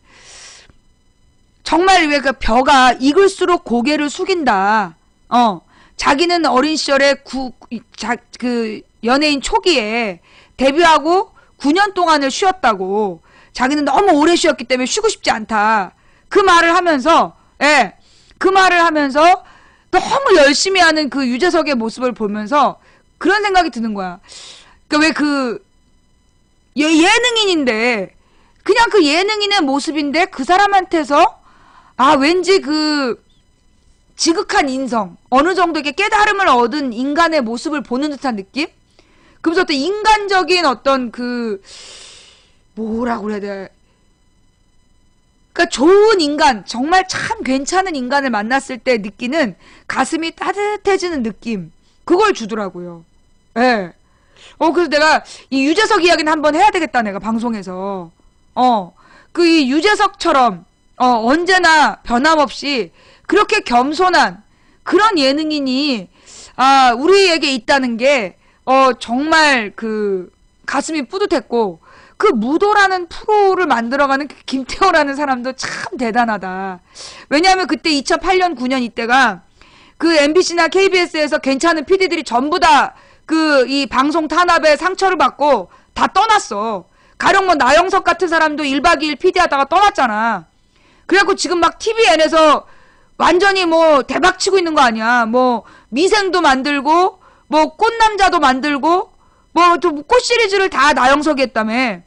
정말 왜 그 벼가 익을수록 고개를 숙인다. 자기는 어린 시절에 연예인 초기에 데뷔하고 9년 동안을 쉬었다고. 자기는 너무 오래 쉬었기 때문에 쉬고 싶지 않다. 그 말을 하면서 너무 열심히 하는 그 유재석의 모습을 보면서 그런 생각이 드는 거야. 그러니까 예능인인데 그냥 그 예능인의 모습인데 그 사람한테서 왠지 지극한 인성, 어느 정도 이렇게 깨달음을 얻은 인간의 모습을 보는 듯한 느낌? 그러면서 어떤 인간적인 어떤 그 뭐라고 그래야 돼? 그러니까 좋은 인간, 정말 참 괜찮은 인간을 만났을 때 느끼는 가슴이 따뜻해지는 느낌, 그걸 주더라고요. 예. 그래서 내가 이 유재석 이야기는 한번 해야 되겠다, 내가 방송에서. 그 이 유재석처럼 언제나 변함없이 그렇게 겸손한 그런 예능인이 우리에게 있다는 게 정말 그 가슴이 뿌듯했고, 그 무도라는 프로를 만들어가는 김태호라는 사람도 참 대단하다. 왜냐하면 그때 2008년 9년 이때가 그 MBC나 KBS에서 괜찮은 PD들이 전부 다 그 이 방송 탄압에 상처를 받고 다 떠났어. 가령 뭐 나영석 같은 사람도 1박 2일 PD 하다가 떠났잖아. 그래갖고 지금 막 TVN에서 완전히 뭐 대박 치고 있는 거 아니야. 뭐 미생도 만들고 뭐 꽃남자도 만들고 뭐 또 꽃 시리즈를 다 나영석이 했다며.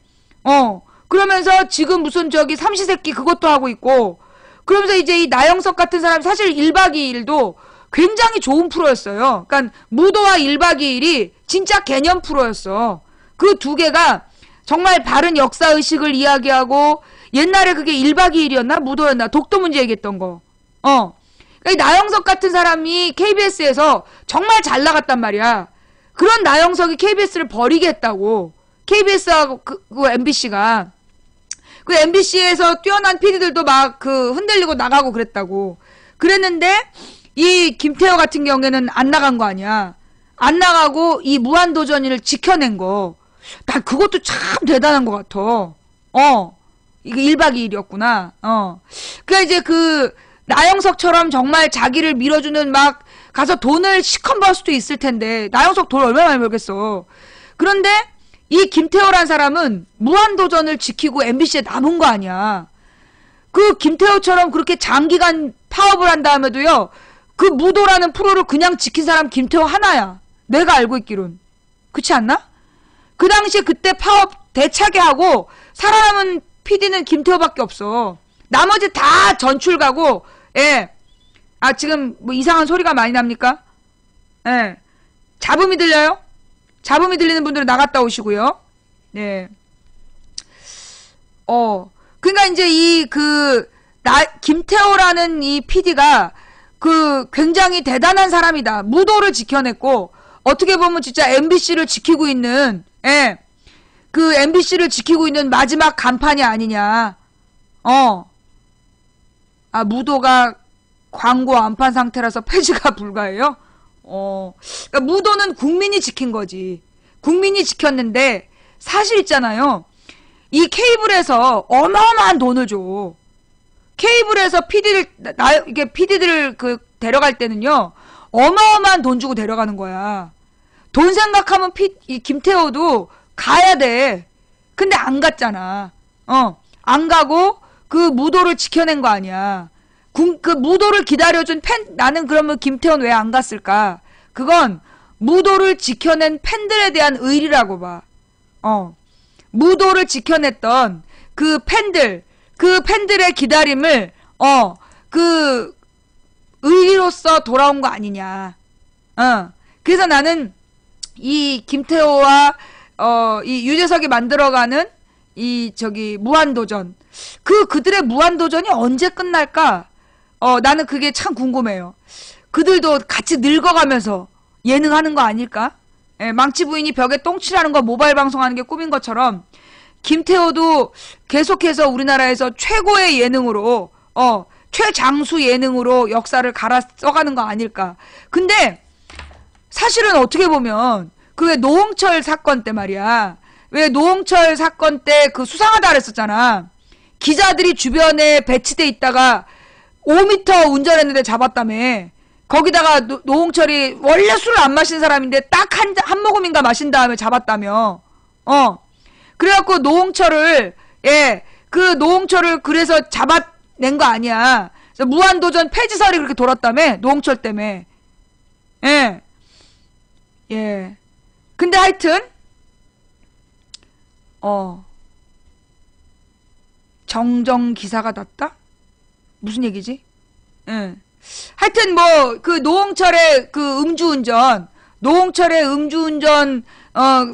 그러면서 지금 무슨 저기 삼시세끼 그것도 하고 있고, 그러면서 이제 이 나영석 같은 사람 사실 1박 2일도 굉장히 좋은 프로였어요. 그러니까 무도와 1박 2일이 진짜 개념 프로였어. 그 두 개가 정말 바른 역사의식을 이야기하고, 옛날에 그게 1박 2일이었나? 무도였나? 독도 문제 얘기했던 거. 그러니까 나영석 같은 사람이 KBS에서 정말 잘 나갔단 말이야. 그런 나영석이 KBS를 버리게 했다고. KBS하고 그 MBC가. 그 MBC에서 뛰어난 PD들도 막 그 흔들리고 나가고 그랬다고. 그랬는데 이 김태호 같은 경우에는 안 나간 거 아니야. 안 나가고 이 무한도전을 지켜낸 거. 난 그것도 참 대단한 것 같아. 이게 1박 2일이었구나. 그러니까 이제 그 나영석처럼 정말 자기를 밀어주는 막 가서 돈을 시컨 벌 수도 있을 텐데, 나영석 돈 얼마나 많이 벌겠어. 그런데 이 김태호란 사람은 무한도전을 지키고 MBC에 남은 거 아니야. 그 김태호처럼 그렇게 장기간 파업을 한 다음에도요, 그 무도라는 프로를 그냥 지킨 사람 김태호 하나야. 내가 알고 있기론. 그렇지 않나? 그 당시에 그때 파업 대차게 하고 살아남은 PD는 김태호밖에 없어. 나머지 다 전출 가고. 예. 지금 뭐 이상한 소리가 많이 납니까? 예. 잡음이 들려요? 잡음이 들리는 분들은 나갔다 오시고요. 네. 그러니까 이제 김태호라는 이 PD가 그 굉장히 대단한 사람이다. 무도를 지켜냈고, 어떻게 보면 진짜 MBC를 지키고 있는, 예. 그 MBC를 지키고 있는 마지막 간판이 아니냐. 무도가 광고 안판 상태라서 폐지가 불가해요? 그러니까 무도는 국민이 지킨 거지. 국민이 지켰는데, 사실 있잖아요. 이 케이블에서 어마어마한 돈을 줘. 케이블에서 PD들을 데려갈 때는요, 어마어마한 돈 주고 데려가는 거야. 돈 생각하면 이 김태호도 가야 돼. 근데 안 갔잖아. 안 가고 그 무도를 지켜낸 거 아니야. 그 무도를 기다려준 나는 그러면 김태호는 왜 안 갔을까? 그건 무도를 지켜낸 팬들에 대한 의리라고 봐. 무도를 지켜냈던 그 팬들의 기다림을, 그 의리로서 돌아온 거 아니냐. 그래서 나는 이 김태호와, 이 유재석이 만들어가는 무한도전. 그들의 무한도전이 언제 끝날까? 나는 그게 참 궁금해요. 그들도 같이 늙어가면서 예능하는 거 아닐까? 예, 망치 부인이 벽에 똥칠하는 거 모바일 방송하는 게 꿈인 것처럼, 김태호도 계속해서 우리나라에서 최고의 예능으로, 최장수 예능으로 역사를 갈아 써가는 거 아닐까? 근데 사실은 어떻게 보면 그 왜 노홍철 사건 때 말이야. 왜 노홍철 사건 때 그 수상하다 그랬었잖아. 기자들이 주변에 배치돼 있다가 5m 운전했는데 잡았다며. 거기다가 노홍철이 원래 술을 안 마시는 사람인데 딱 한 모금인가 마신 다음에 잡았다며. 그래갖고 노홍철을 그래서 잡아낸 거 아니야. 그래서 무한도전 폐지설이 그렇게 돌았다며. 노홍철 때문에. 예. 근데 하여튼 정정 기사가 났다? 무슨 얘기지? 하여튼 뭐 그 노홍철의 음주운전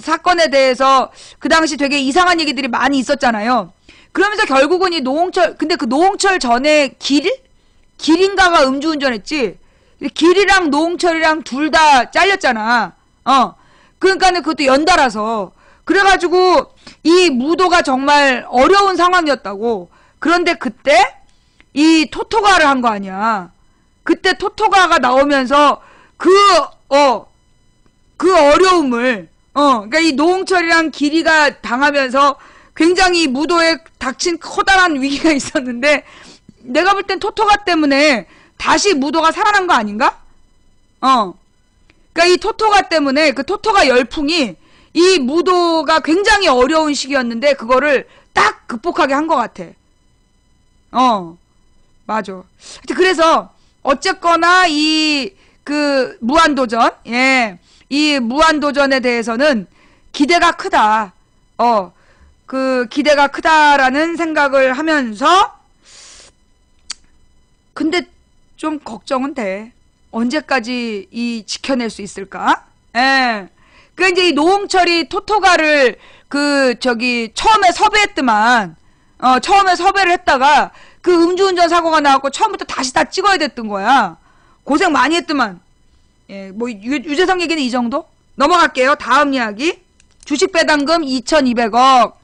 사건에 대해서 그 당시 되게 이상한 얘기들이 많이 있었잖아요. 그러면서 결국은 이 노홍철, 근데 그 노홍철 전에 길인가가 음주운전했지. 길이랑 노홍철이랑 둘 다 잘렸잖아. 그러니까는 그것도 연달아서. 그래가지고 이 무도가 정말 어려운 상황이었다고. 그런데 그때 이 토토가를 한 거 아니야. 그때 토토가가 나오면서 그 어려움을, 그러니까 이 노홍철이랑 길이가 당하면서 굉장히 무도에 닥친 커다란 위기가 있었는데, 내가 볼 땐 토토가 때문에 다시 무도가 살아난 거 아닌가? 그러니까 이 토토가 때문에 그 토토가 열풍이 이 무도가 굉장히 어려운 시기였는데 그거를 딱 극복하게 한 것 같아. 맞아. 그래서 어쨌거나 이 그 무한도전, 이 무한도전에 대해서는 기대가 크다. 그 기대가 크다라는 생각을 하면서, 근데 좀 걱정은 돼. 언제까지 이 지켜낼 수 있을까? 그 이제 이 노홍철이 토토가를 처음에 섭외했더만, 처음에 섭외를 했다가 그 음주운전 사고가 나왔고 처음부터 다시 다 찍어야 됐던 거야. 고생 많이 했더만. 뭐 유재석 얘기는 이 정도? 넘어갈게요. 다음 이야기. 주식 배당금 2,200억.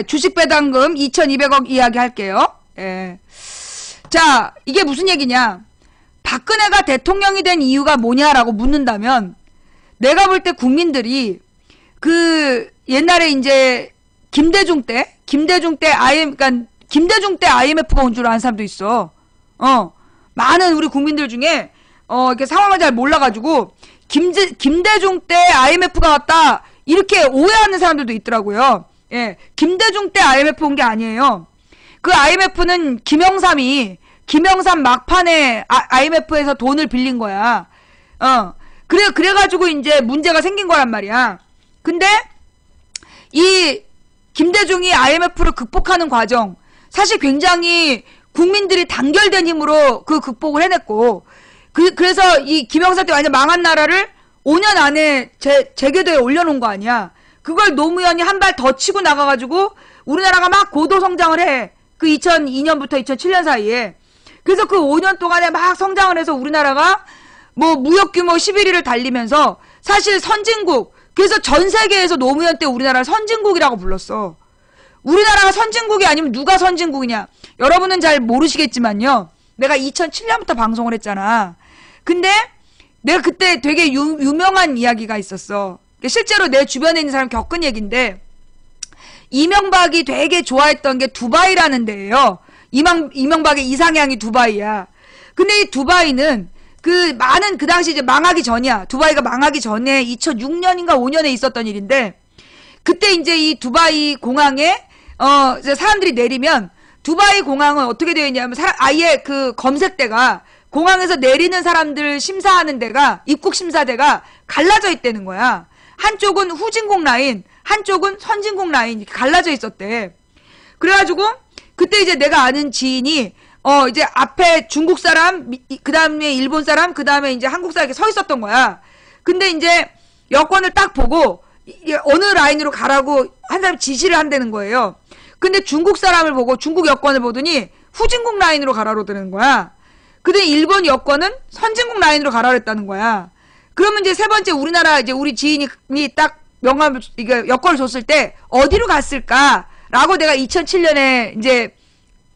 주식 배당금 2,200억 이야기 할게요. 자, 이게 무슨 얘기냐? 박근혜가 대통령이 된 이유가 뭐냐라고 묻는다면, 내가 볼 때 국민들이 그 옛날에 이제 김대중 때 IMF가 온 줄 아는 사람도 있어. 많은 우리 국민들 중에 이렇게 상황을 잘 몰라가지고 김대중 때 IMF가 왔다 이렇게 오해하는 사람들도 있더라고요. 김대중 때 IMF 온 게 아니에요. 그 IMF는 김영삼 막판에 IMF에서 돈을 빌린 거야. 그래가지고 이제 문제가 생긴 거란 말이야. 근데 이 김대중이 IMF를 극복하는 과정, 사실 굉장히 국민들이 단결된 힘으로 그 극복을 해냈고, 그래서 이 김영삼 때 완전 망한 나라를 5년 안에 재궤도에 올려놓은 거 아니야. 그걸 노무현이 한 발 더 치고 나가가지고 우리나라가 막 고도 성장을 해. 그 2002년부터 2007년 사이에. 그래서 그 5년 동안에 막 성장을 해서 우리나라가 뭐 무역 규모 11위를 달리면서 사실 선진국, 그래서 전 세계에서 노무현 때 우리나라를 선진국이라고 불렀어. 우리나라가 선진국이 아니면 누가 선진국이냐? 여러분은 잘 모르시겠지만요. 내가 2007년부터 방송을 했잖아. 근데 내가 그때 되게 유명한 이야기가 있었어. 실제로 내 주변에 있는 사람 겪은 얘기인데, 이명박이 되게 좋아했던 게 두바이라는 데예요. 이명박의 이상향이 두바이야. 근데 이 두바이는 그 당시 이제 망하기 전이야. 두바이가 망하기 전에 2006년인가 5년에 있었던 일인데, 그때 이제 이 두바이 공항에 이제 사람들이 내리면, 두바이 공항은 어떻게 되어 있냐면 아예 그 검색대가, 공항에서 내리는 사람들 심사하는 데가, 입국 심사대가 갈라져 있다는 거야. 한쪽은 후진국 라인, 한쪽은 선진국 라인 이렇게 갈라져 있었대. 그래가지고 그때 이제 내가 아는 지인이 이제 앞에 중국 사람, 그 다음에 일본 사람, 그 다음에 이제 한국 사람 이렇게 서 있었던 거야. 근데 이제 여권을 딱 보고 어느 라인으로 가라고 한 사람이 지시를 한다는 거예요. 근데 중국 사람을 보고 중국 여권을 보더니 후진국 라인으로 가라고 되는 거야. 근데 일본 여권은 선진국 라인으로 가라 그랬다는 거야. 그러면 이제 세 번째 우리나라 이제 우리 지인이 딱 명함, 이게 여권을 줬을 때 어디로 갔을까라고 내가 2007년에 이제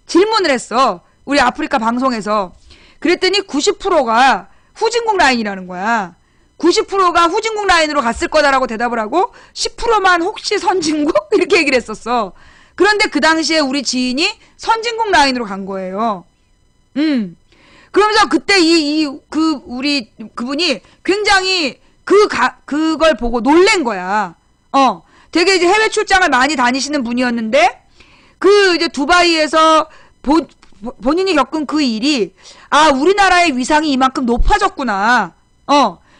질문을 했어. 우리 아프리카 방송에서. 그랬더니 90%가 후진국 라인이라는 거야. 90%가 후진국 라인으로 갔을 거다라고 대답을 하고 10%만 혹시 선진국? 이렇게 얘기를 했었어. 그런데 그 당시에 우리 지인이 선진국 라인으로 간 거예요. 그러면서 그때 우리 그분이 굉장히 그걸 보고 놀란 거야. 되게 이제 해외 출장을 많이 다니시는 분이었는데, 이제 두바이에서 본인이 겪은 그 일이, 우리나라의 위상이 이만큼 높아졌구나.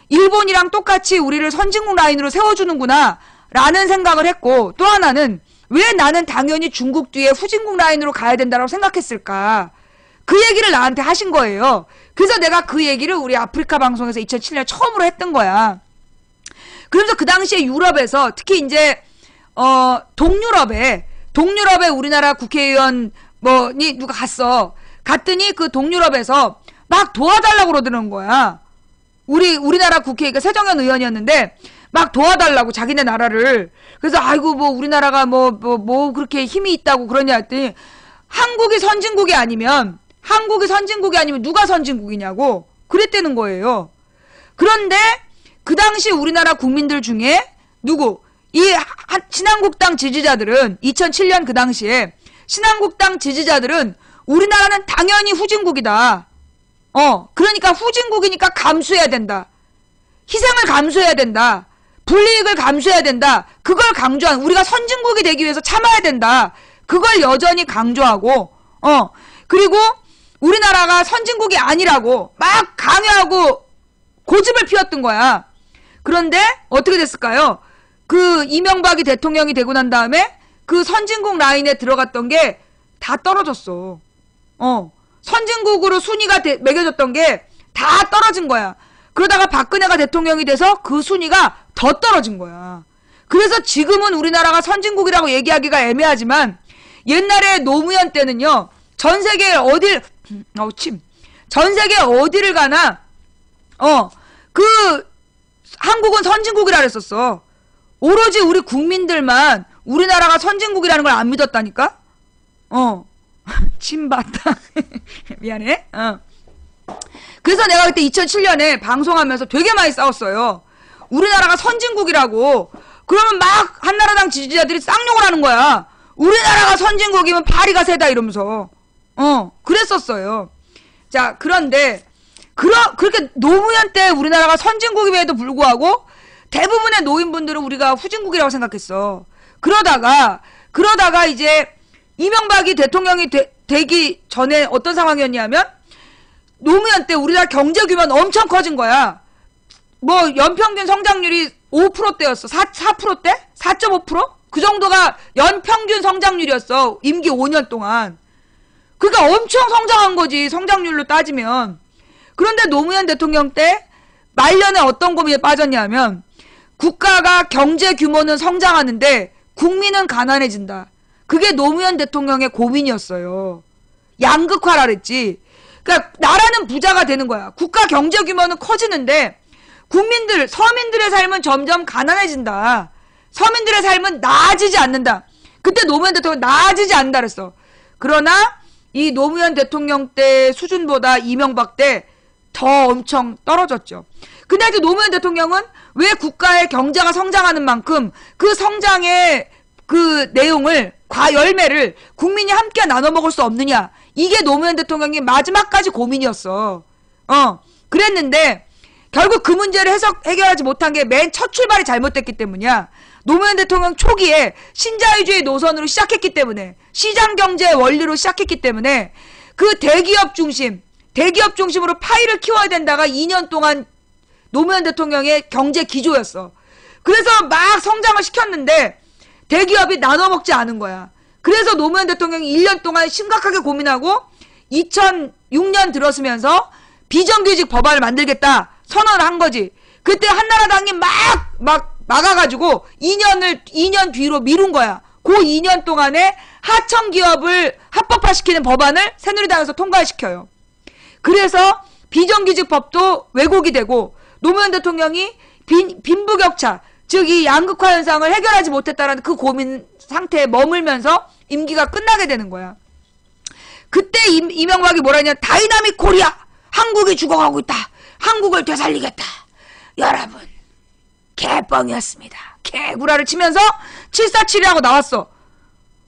일본이랑 똑같이 우리를 선진국 라인으로 세워주는구나. 라는 생각을 했고, 또 하나는, 왜 나는 당연히 중국 뒤에 후진국 라인으로 가야 된다고 생각했을까? 그 얘기를 나한테 하신 거예요. 그래서 내가 그 얘기를 우리 아프리카 방송에서 2007년 처음으로 했던 거야. 그러면서 그 당시에 유럽에서 특히 이제 동유럽에 우리나라 국회의원 뭐니 누가 갔더니 그 동유럽에서 막 도와달라고 그러더는 거야. 우리나라 국회의원 새정연 의원이었는데 막 도와달라고 자기네 나라를. 그래서 아이고 뭐 우리나라가 뭐 그렇게 힘이 있다고 그러냐 했더니 한국이 선진국이 아니면 누가 선진국이냐고 그랬다는 거예요. 그런데 그 당시 우리나라 국민들 중에 신한국당 지지자들은 2007년 그 당시에 신한국당 지지자들은 우리나라는 당연히 후진국이다. 그러니까 후진국이니까 감수해야 된다. 희생을 감수해야 된다. 불이익을 감수해야 된다. 그걸 강조한 우리가 선진국이 되기 위해서 참아야 된다. 그걸 여전히 강조하고 그리고 우리나라가 선진국이 아니라고 막 강요하고 고집을 피웠던 거야. 그런데 어떻게 됐을까요? 그 이명박이 대통령이 되고 난 다음에 그 선진국 라인에 들어갔던 게 다 떨어졌어. 선진국으로 순위가 매겨졌던 게 다 떨어진 거야. 그러다가 박근혜가 대통령이 돼서 그 순위가 더 떨어진 거야. 그래서 지금은 우리나라가 선진국이라고 얘기하기가 애매하지만 옛날에 노무현 때는요. 전 세계 어디를 가나 그 한국은 선진국이라 그랬었어. 오로지 우리 국민들만 우리나라가 선진국이라는 걸 안 믿었다니까? 침봤다. 미안해. 그래서 내가 그때 2007년에 방송하면서 되게 많이 싸웠어요. 우리나라가 선진국이라고. 그러면 막 한나라당 지지자들이 쌍욕을 하는 거야. 우리나라가 선진국이면 파리가 세다 이러면서. 그랬었어요. 자, 그런데 그렇게 노무현 때 우리나라가 선진국임에도 불구하고 대부분의 노인분들은 우리가 후진국이라고 생각했어. 그러다가 이제 이명박이 대통령이 되기 전에 어떤 상황이었냐면 노무현 때 우리나라 경제 규모는 엄청 커진 거야. 뭐 연평균 성장률이 5%대였어. 4%대? 4.5%? 그 정도가 연평균 성장률이었어. 임기 5년 동안. 그러니까 엄청 성장한 거지. 성장률로 따지면. 그런데 노무현 대통령 때 말년에 어떤 고민에 빠졌냐면 국가가 경제 규모는 성장하는데 국민은 가난해진다. 그게 노무현 대통령의 고민이었어요. 양극화라 그랬지. 그러니까 나라는 부자가 되는 거야. 국가 경제 규모는 커지는데 서민들의 삶은 점점 가난해진다. 서민들의 삶은 나아지지 않는다. 그때 노무현 대통령 나아지지 않는다 그랬어. 그러나 이 노무현 대통령 때 수준보다 이명박 때 더 엄청 떨어졌죠. 근데 이제 노무현 대통령은 왜 국가의 경제가 성장하는 만큼 그 성장의 그 내용을 열매를 국민이 함께 나눠 먹을 수 없느냐. 이게 노무현 대통령이 마지막까지 고민이었어. 그랬는데 결국 그 문제를 해결하지 못한 게 맨 첫 출발이 잘못됐기 때문이야. 노무현 대통령 초기에 신자유주의 노선으로 시작했기 때문에 시장경제 원리로 시작했기 때문에 그 대기업 중심으로 파이를 키워야 된다가 2년 동안 노무현 대통령의 경제 기조였어. 그래서 막 성장을 시켰는데 대기업이 나눠 먹지 않은 거야. 그래서 노무현 대통령이 1년 동안 심각하게 고민하고 2006년 들어서면서 비정규직 법안을 만들겠다 선언을 한 거지. 그때 한나라당이 막 막아가지고 2년 뒤로 미룬 거야. 그 2년 동안에 하청기업을 합법화시키는 법안을 새누리당에서 통과시켜요. 그래서 비정규직 법도 왜곡이 되고 노무현 대통령이 빈부격차, 즉 이 양극화 현상을 해결하지 못했다라는 그 고민 상태에 머물면서 임기가 끝나게 되는 거야. 그때 이명박이 뭐라 했냐. 다이나믹 코리아! 한국이 죽어가고 있다. 한국을 되살리겠다. 여러분, 개뻥이었습니다. 개구라를 치면서 747이라고 나왔어.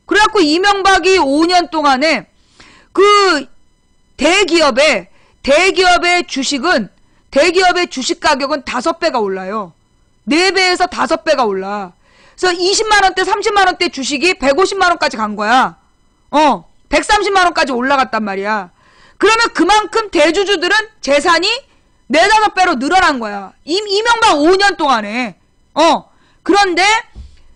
그래갖고 이명박이 5년 동안에 그 대기업의 주식 가격은 5배가 올라요. 4배에서 5배가 올라. 그래서 20만원대, 30만원대 주식이 150만원까지 간 거야. 130만원까지 올라갔단 말이야. 그러면 그만큼 대주주들은 재산이 4-5배로 늘어난 거야. 이명박 5년 동안에. 그런데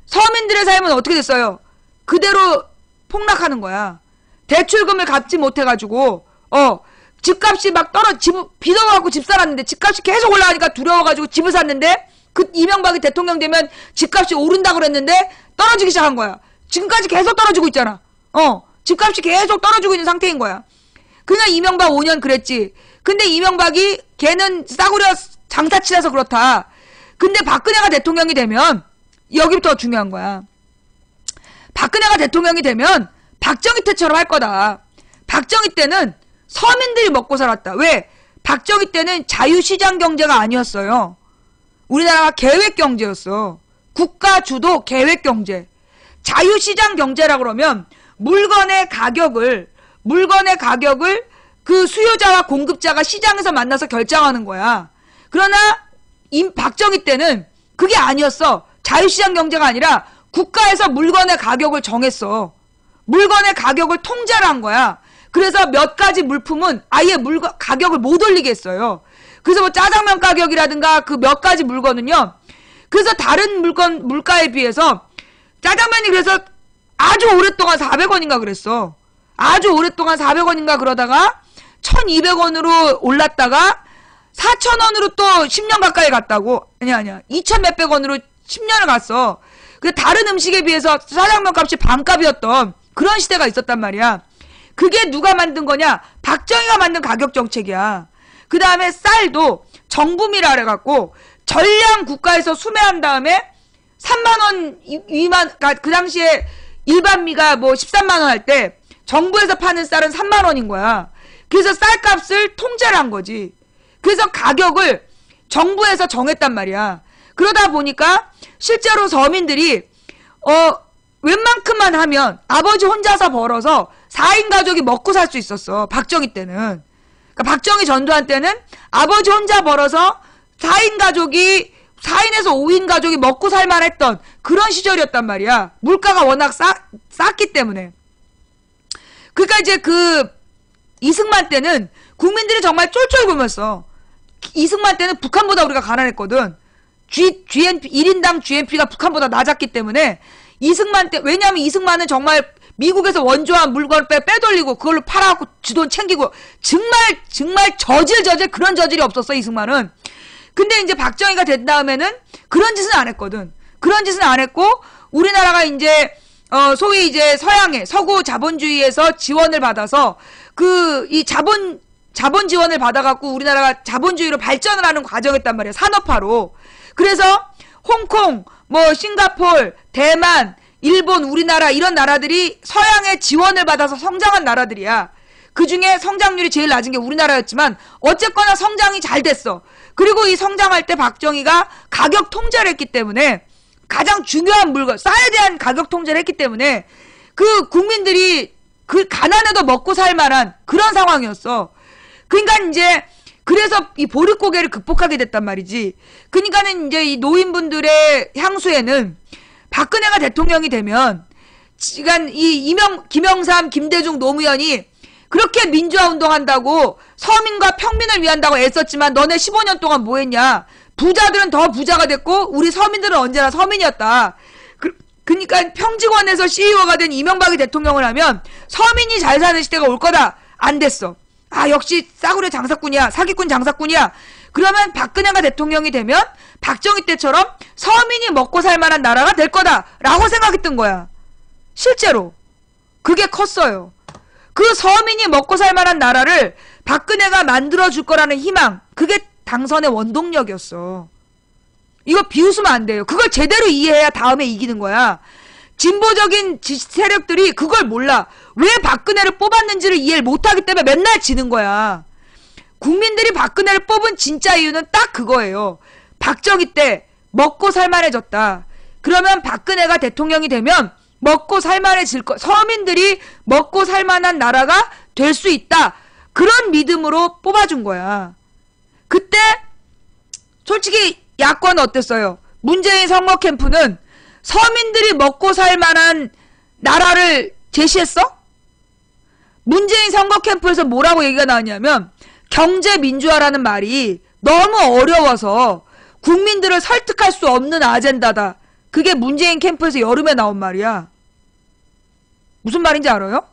서민들의 삶은 어떻게 됐어요? 그대로 폭락하는 거야. 대출금을 갚지 못해가지고, 집값이 막 빚어갖고 집 살았는데 집값이 계속 올라가니까 두려워가지고 집을 샀는데 그 이명박이 대통령 되면 집값이 오른다 그랬는데 떨어지기 시작한 거야. 지금까지 계속 떨어지고 있잖아. 집값이 계속 떨어지고 있는 상태인 거야. 그냥 이명박 5년 그랬지. 근데 이명박이 걔는 싸구려 장사치라서 그렇다. 근데 박근혜가 대통령이 되면 여기부터 중요한 거야. 박근혜가 대통령이 되면 박정희 때처럼 할 거다. 박정희 때는 서민들이 먹고 살았다. 왜? 박정희 때는 자유시장 경제가 아니었어요. 우리나라가 계획경제였어. 국가 주도 계획경제. 자유시장 경제라 그러면 물건의 가격을 그 수요자와 공급자가 시장에서 만나서 결정하는 거야. 그러나 박정희 때는 그게 아니었어. 자유시장 경제가 아니라 국가에서 물건의 가격을 정했어. 물건의 가격을 통제를 한 거야. 그래서 몇 가지 물품은 아예 가격을 못 올리게 했어요. 그래서 뭐 짜장면 가격이라든가 그 몇 가지 물건은요. 그래서 다른 물가에 비해서 짜장면이 그래서 아주 오랫동안 400원인가 그랬어. 아주 오랫동안 400원인가 그러다가 1200원으로 올랐다가 4000원으로 또 10년 가까이 갔다고. 아니야. 2000 몇백 원으로 10년을 갔어. 그 다른 음식에 비해서 짜장면 값이 반값이었던 그런 시대가 있었단 말이야. 그게 누가 만든 거냐? 박정희가 만든 가격 정책이야. 그 다음에 쌀도 정부미라 그래갖고 전량 국가에서 수매한 다음에 3만원 위만, 그 당시에 일반미가 뭐 13만원 할 때 정부에서 파는 쌀은 3만원인 거야. 그래서 쌀값을 통제를 한 거지. 그래서 가격을 정부에서 정했단 말이야. 그러다 보니까 실제로 서민들이 웬만큼만 하면 아버지 혼자서 벌어서 4인 가족이 먹고 살 수 있었어. 박정희 때는. 그러니까 박정희 전두환 때는 아버지 혼자 벌어서 4인에서 5인 가족이 먹고 살만 했던 그런 시절이었단 말이야. 물가가 워낙 쌌기 때문에. 그러니까 이제 그 이승만 때는 국민들이 정말 쫄쫄 굶었어. 이승만 때는 북한보다 우리가 가난했거든. GNP 1인당 GNP가 북한보다 낮았기 때문에 이승만 때, 왜냐하면 이승만은 정말 미국에서 원조한 물건을 빼돌리고 그걸로 팔아갖고 지 돈 챙기고 정말 저질 그런 저질이 없었어 이승만은. 근데 이제 박정희가 된 다음에는 그런 짓은 안 했거든. 그런 짓은 안 했고 우리나라가 이제 소위 이제 서구 자본주의에서 지원을 받아서 이 자본 지원을 받아갖고 우리나라가 자본주의로 발전을 하는 과정이었단 말이야. 산업화로. 그래서 홍콩, 뭐 싱가폴, 대만, 일본, 우리나라 이런 나라들이 서양의 지원을 받아서 성장한 나라들이야. 그 중에 성장률이 제일 낮은 게 우리나라였지만 어쨌거나 성장이 잘 됐어. 그리고 이 성장할 때 박정희가 가격 통제를 했기 때문에 가장 중요한 물건, 쌀에 대한 가격 통제를 했기 때문에 그 국민들이 그 가난해도 먹고 살 만한 그런 상황이었어. 그러니까 이제 그래서 이 보릿고개를 극복하게 됐단 말이지. 그러니까는 이제 이 노인분들의 향수에는 박근혜가 대통령이 되면 지금 김영삼, 김대중 노무현이 그렇게 민주화 운동한다고 서민과 평민을 위한다고 애썼지만 너네 15년 동안 뭐 했냐? 부자들은 더 부자가 됐고 우리 서민들은 언제나 서민이었다. 그러니까 평직원에서 CEO가 된 이명박이 대통령을 하면 서민이 잘 사는 시대가 올 거다. 안 됐어. 아 역시 싸구려 장사꾼이야. 사기꾼 장사꾼이야. 그러면 박근혜가 대통령이 되면 박정희 때처럼 서민이 먹고 살 만한 나라가 될 거다라고 생각했던 거야. 실제로 그게 컸어요. 그 서민이 먹고 살 만한 나라를 박근혜가 만들어줄 거라는 희망, 그게 당선의 원동력이었어. 이거 비웃으면 안 돼요. 그걸 제대로 이해해야 다음에 이기는 거야. 진보적인 세력들이 그걸 몰라. 왜 박근혜를 뽑았는지를 이해를 못하기 때문에 맨날 지는 거야. 국민들이 박근혜를 뽑은 진짜 이유는 딱 그거예요. 박정희 때 먹고 살만해졌다. 그러면 박근혜가 대통령이 되면 먹고 살만해질 서민들이 먹고 살만한 나라가 될 수 있다. 그런 믿음으로 뽑아준 거야. 그때 솔직히 야권은 어땠어요? 문재인 선거 캠프는 서민들이 먹고 살만한 나라를 제시했어? 문재인 선거 캠프에서 뭐라고 얘기가 나왔냐면 경제민주화라는 말이 너무 어려워서 국민들을 설득할 수 없는 아젠다다. 그게 문재인 캠프에서 여름에 나온 말이야. 무슨 말인지 알아요?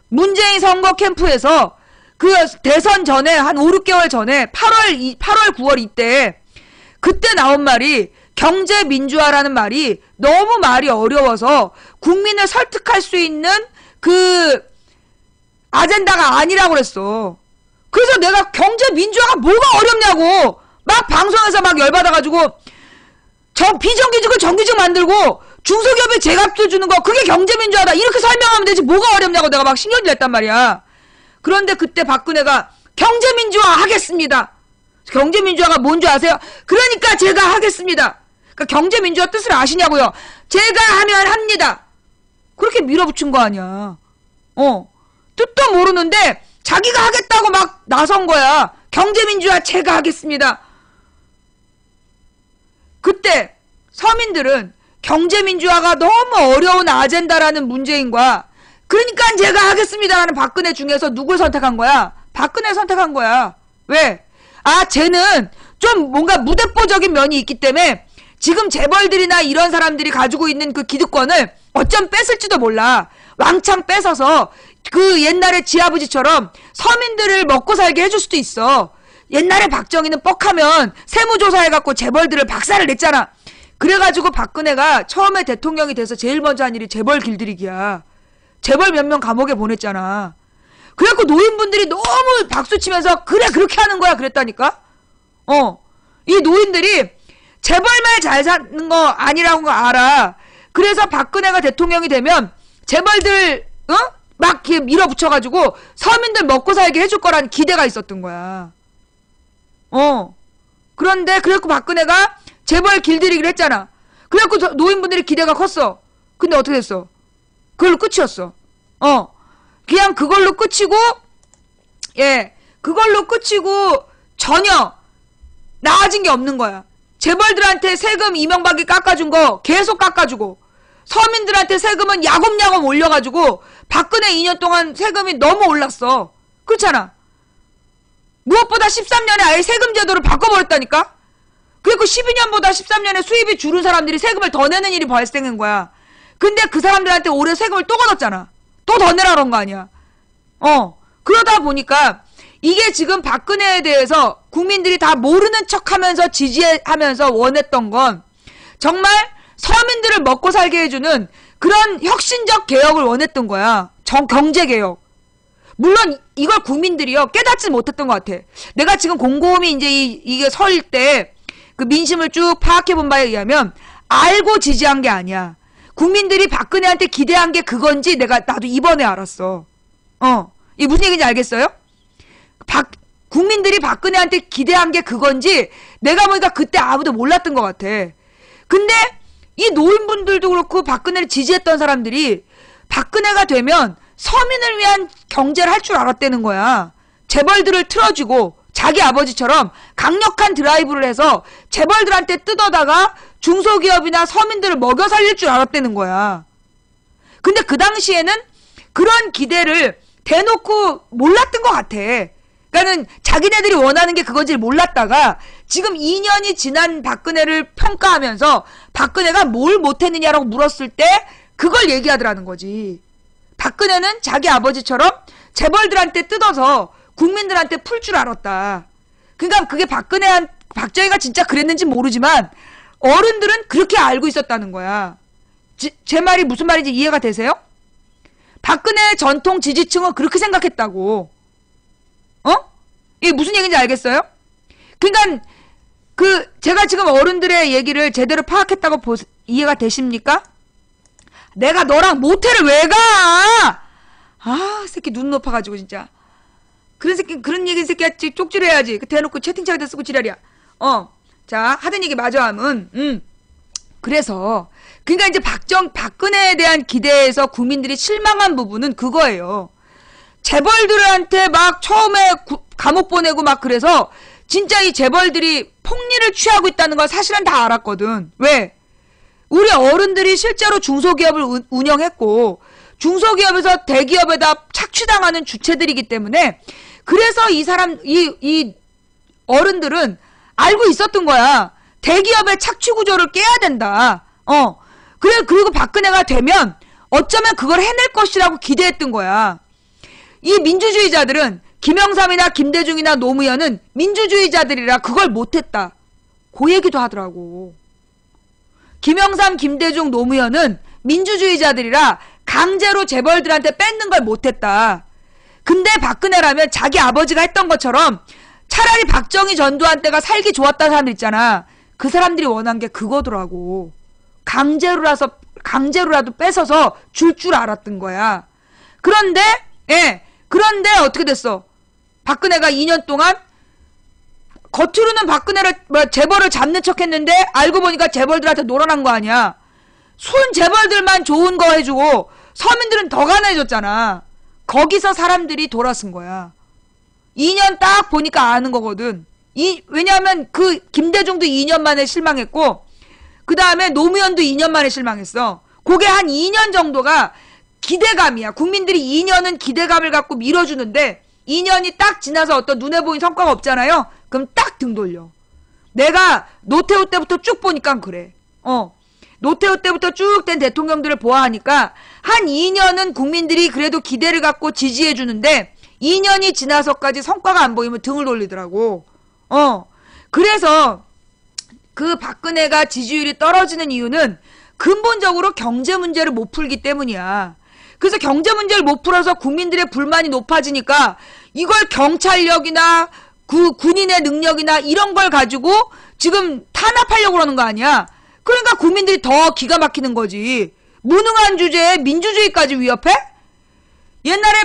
문재인 선거 캠프에서 그 대선 전에 한 5, 6개월 전에 8월, 9월 이때 그때 나온 말이 경제민주화라는 말이 너무 말이 어려워서 국민을 설득할 수 있는 그 아젠다가 아니라고 그랬어. 그래서 내가 경제민주화가 뭐가 어렵냐고 막 방송에서 막 열받아가지고 비정규직을 정규직 만들고 중소기업에 제값도 주는 거 그게 경제민주화다 이렇게 설명하면 되지 뭐가 어렵냐고 내가 막 신경질 냈단 말이야. 그런데 그때 박근혜가 경제민주화 하겠습니다. 경제민주화가 뭔지 아세요? 그러니까 제가 하겠습니다. 그러니까 경제민주화 뜻을 아시냐고요? 제가 하면 합니다. 그렇게 밀어붙인 거 아니야. 뜻도 모르는데 자기가 하겠다고 막 나선 거야. 경제민주화 제가 하겠습니다. 그때 서민들은 경제민주화가 너무 어려운 아젠다라는 문재인과 그러니까 제가 하겠습니다라는 박근혜 중에서 누굴 선택한 거야? 박근혜 선택한 거야. 왜? 쟤는 좀 뭔가 무대뽀적인 면이 있기 때문에 지금 재벌들이나 이런 사람들이 가지고 있는 그 기득권을 어쩜 뺏을지도 몰라. 왕창 뺏어서 그 옛날에 지아버지처럼 서민들을 먹고 살게 해줄 수도 있어. 옛날에 박정희는 뻑하면 세무조사해갖고 재벌들을 박살을 냈잖아. 그래가지고 박근혜가 처음에 대통령이 돼서 제일 먼저 한 일이 재벌 길들이기야. 재벌 몇 명 감옥에 보냈잖아. 그래갖고 노인분들이 너무 박수치면서 그래 그렇게 하는 거야 그랬다니까. 이 노인들이 재벌만 잘 사는 거 아니라는 거 알아. 그래서 박근혜가 대통령이 되면 재벌들 막 이렇게 밀어붙여가지고 서민들 먹고 살게 해줄 거라는 기대가 있었던 거야. 그런데 그래갖고 박근혜가 재벌 길들이기를 했잖아. 그래갖고 노인분들이 기대가 컸어. 근데 어떻게 됐어? 그걸로 끝이었어. 그냥 그걸로 끝이고, 그걸로 끝이고 전혀 나아진 게 없는 거야. 재벌들한테 세금 이명박이 깎아준 거 계속 깎아주고, 서민들한테 세금은 야곱야곱 올려가지고 박근혜 2년 동안 세금이 너무 올랐어. 그렇잖아. 무엇보다 13년에 아예 세금 제도를 바꿔버렸다니까? 그리고 12년보다 13년에 수입이 줄은 사람들이 세금을 더 내는 일이 발생한 거야. 근데 그 사람들한테 올해 세금을 또 걷었잖아. 또 더 내라 그런 거 아니야. 그러다 보니까 이게 지금 박근혜에 대해서 국민들이 다 모르는 척하면서 지지하면서 원했던 건 정말 서민들을 먹고 살게 해주는 그런 혁신적 개혁을 원했던 거야. 경제개혁. 물론 이걸 국민들이요 깨닫지 못했던 것 같아. 내가 지금 곰곰이 이제 이게 설 때 그 민심을 쭉 파악해 본 바에 의하면 알고 지지한 게 아니야. 국민들이 박근혜한테 기대한 게 그건지 나도 이번에 알았어. 이게 무슨 얘기인지 알겠어요? 국민들이 박근혜한테 기대한 게 그건지 내가 보니까 그때 아무도 몰랐던 것 같아. 근데 이 노인분들도 그렇고 박근혜를 지지했던 사람들이 박근혜가 되면 서민을 위한 경제를 할 줄 알았다는 거야. 재벌들을 틀어주고 자기 아버지처럼 강력한 드라이브를 해서 재벌들한테 뜯어다가 중소기업이나 서민들을 먹여 살릴 줄 알았다는 거야. 근데 그 당시에는 그런 기대를 대놓고 몰랐던 것 같아. 그러니까는 자기네들이 원하는 게 그건지 몰랐다가 지금 2년이 지난 박근혜를 평가하면서 박근혜가 뭘 못했느냐라고 물었을 때 그걸 얘기하더라는 거지. 박근혜는 자기 아버지처럼 재벌들한테 뜯어서 국민들한테 풀 줄 알았다. 그러니까 그게 박정희가 진짜 그랬는지 모르지만 어른들은 그렇게 알고 있었다는 거야. 제 말이 무슨 말인지 이해가 되세요? 박근혜 전통 지지층은 그렇게 생각했다고. 이게 무슨 얘기인지 알겠어요? 그러니까 제가 지금 어른들의 얘기를 제대로 파악했다고 이해가 되십니까? 내가 너랑 모텔을 왜 가? 새끼 눈 높아가지고 진짜. 그런 얘기 새끼야 쪽지해야지. 대놓고 채팅창에다 쓰고 지랄이야. 자 하던 얘기 마저 하면 그래서 그러니까 이제 박근혜에 대한 기대에서 국민들이 실망한 부분은 그거예요. 재벌들한테 막 처음에 감옥 보내고 막 그래서 진짜 이 재벌들이 폭리를 취하고 있다는 걸 사실은 다 알았거든. 왜? 우리 어른들이 실제로 중소기업을 운영했고 중소기업에서 대기업에다 착취당하는 주체들이기 때문에 그래서 이 어른들은 알고 있었던 거야. 대기업의 착취 구조를 깨야 된다. 그리고 박근혜가 되면 어쩌면 그걸 해낼 것이라고 기대했던 거야. 이 민주주의자들은 김영삼이나 김대중이나 노무현은 민주주의자들이라 그걸 못했다. 그 얘기도 하더라고. 김영삼, 김대중, 노무현은 민주주의자들이라 강제로 재벌들한테 뺏는 걸 못했다. 근데 박근혜라면 자기 아버지가 했던 것처럼 차라리 박정희, 전두환 때가 살기 좋았다는 사람들 있잖아. 그 사람들이 원한 게 그거더라고. 강제로라도 뺏어서 줄 줄 알았던 거야. 그런데 어떻게 됐어? 박근혜가 2년 동안 겉으로는 박근혜를 재벌을 잡는 척 했는데 알고 보니까 재벌들한테 놀아난 거 아니야. 손 재벌들만 좋은 거 해주고 서민들은 더 가난해졌잖아. 거기서 사람들이 돌아선 거야. 2년 딱 보니까 아는 거거든. 왜냐하면 그 김대중도 2년 만에 실망했고 그 다음에 노무현도 2년 만에 실망했어. 그게 한 2년 정도가 기대감이야. 국민들이 2년은 기대감을 갖고 밀어주는데 2년이 딱 지나서 어떤 눈에 보이는 성과가 없잖아요. 그럼 딱 등 돌려. 내가 노태우 때부터 쭉 보니까 그래. 노태우 때부터 쭉 된 대통령들을 보아하니까 한 2년은 국민들이 그래도 기대를 갖고 지지해주는데 2년이 지나서까지 성과가 안 보이면 등을 돌리더라고. 그래서 그 박근혜가 지지율이 떨어지는 이유는 근본적으로 경제 문제를 못 풀기 때문이야. 그래서 경제 문제를 못 풀어서 국민들의 불만이 높아지니까 이걸 경찰력이나 군인의 능력이나 이런 걸 가지고 지금 탄압하려고 그러는 거 아니야. 그러니까 국민들이 더 기가 막히는 거지. 무능한 주제에 민주주의까지 위협해? 옛날에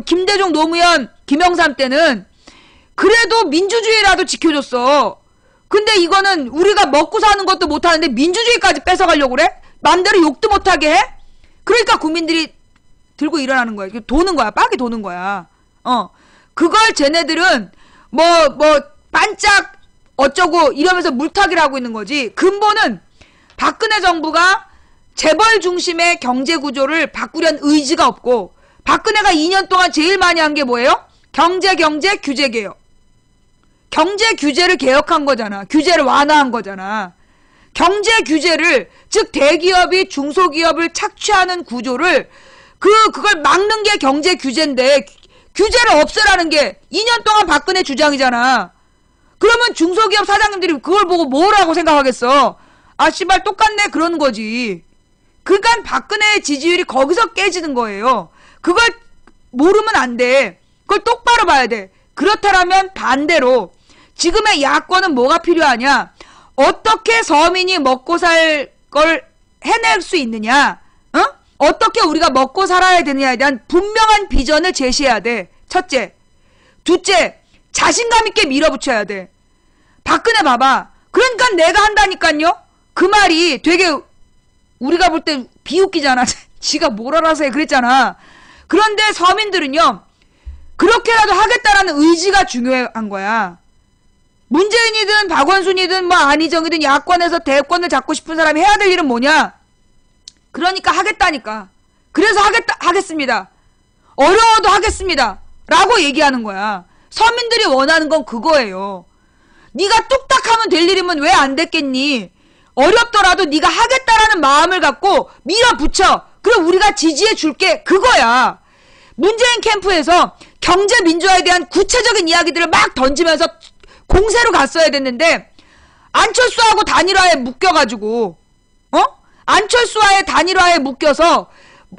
김대중, 노무현, 김영삼 때는 그래도 민주주의라도 지켜줬어. 근데 이거는 우리가 먹고 사는 것도 못하는데 민주주의까지 뺏어가려고 그래? 맘대로 욕도 못하게 해? 그러니까 국민들이 들고 일어나는 거야. 도는 거야. 빡이 도는 거야. 그걸 쟤네들은 반짝 어쩌고 이러면서 물타기를 하고 있는 거지. 근본은 박근혜 정부가 재벌 중심의 경제 구조를 바꾸려는 의지가 없고 박근혜가 2년 동안 제일 많이 한 게 뭐예요? 경제 규제 개혁. 경제 규제를 개혁한 거잖아. 규제를 완화한 거잖아. 경제 규제를 즉 대기업이 중소기업을 착취하는 구조를 그걸 막는 게 경제 규제인데 규제를 없애라는 게 2년 동안 박근혜 주장이잖아. 그러면 중소기업 사장님들이 그걸 보고 뭐라고 생각하겠어? 아 씨발 똑같네 그러는 거지. 그러니까 박근혜의 지지율이 거기서 깨지는 거예요. 그걸 모르면 안 돼. 그걸 똑바로 봐야 돼. 그렇다면 반대로 지금의 야권은 뭐가 필요하냐? 어떻게 서민이 먹고 살 걸 해낼 수 있느냐? 어떻게 우리가 먹고 살아야 되느냐에 대한 분명한 비전을 제시해야 돼. 첫째. 둘째, 자신감 있게 밀어붙여야 돼. 박근혜 봐봐. 그러니까 내가 한다니까요. 그 말이 되게 우리가 볼 때 비웃기잖아. 지가 뭘 알아서 해 그랬잖아. 그런데 서민들은요. 그렇게라도 하겠다라는 의지가 중요한 거야. 문재인이든 박원순이든 안희정이든 야권에서 대권을 잡고 싶은 사람이 해야 될 일은 뭐냐? 그러니까 하겠다니까. 그래서 하겠습니다. 어려워도 하겠습니다. 라고 얘기하는 거야. 서민들이 원하는 건 그거예요. 네가 뚝딱하면 될 일이면 왜 안 됐겠니? 어렵더라도 네가 하겠다라는 마음을 갖고 밀어붙여. 그럼 우리가 지지해 줄게. 그거야. 문재인 캠프에서 경제 민주화에 대한 구체적인 이야기들을 막 던지면서 공세로 갔어야 됐는데 안철수하고 단일화에 묶여가지고 안철수와의 단일화에 묶여서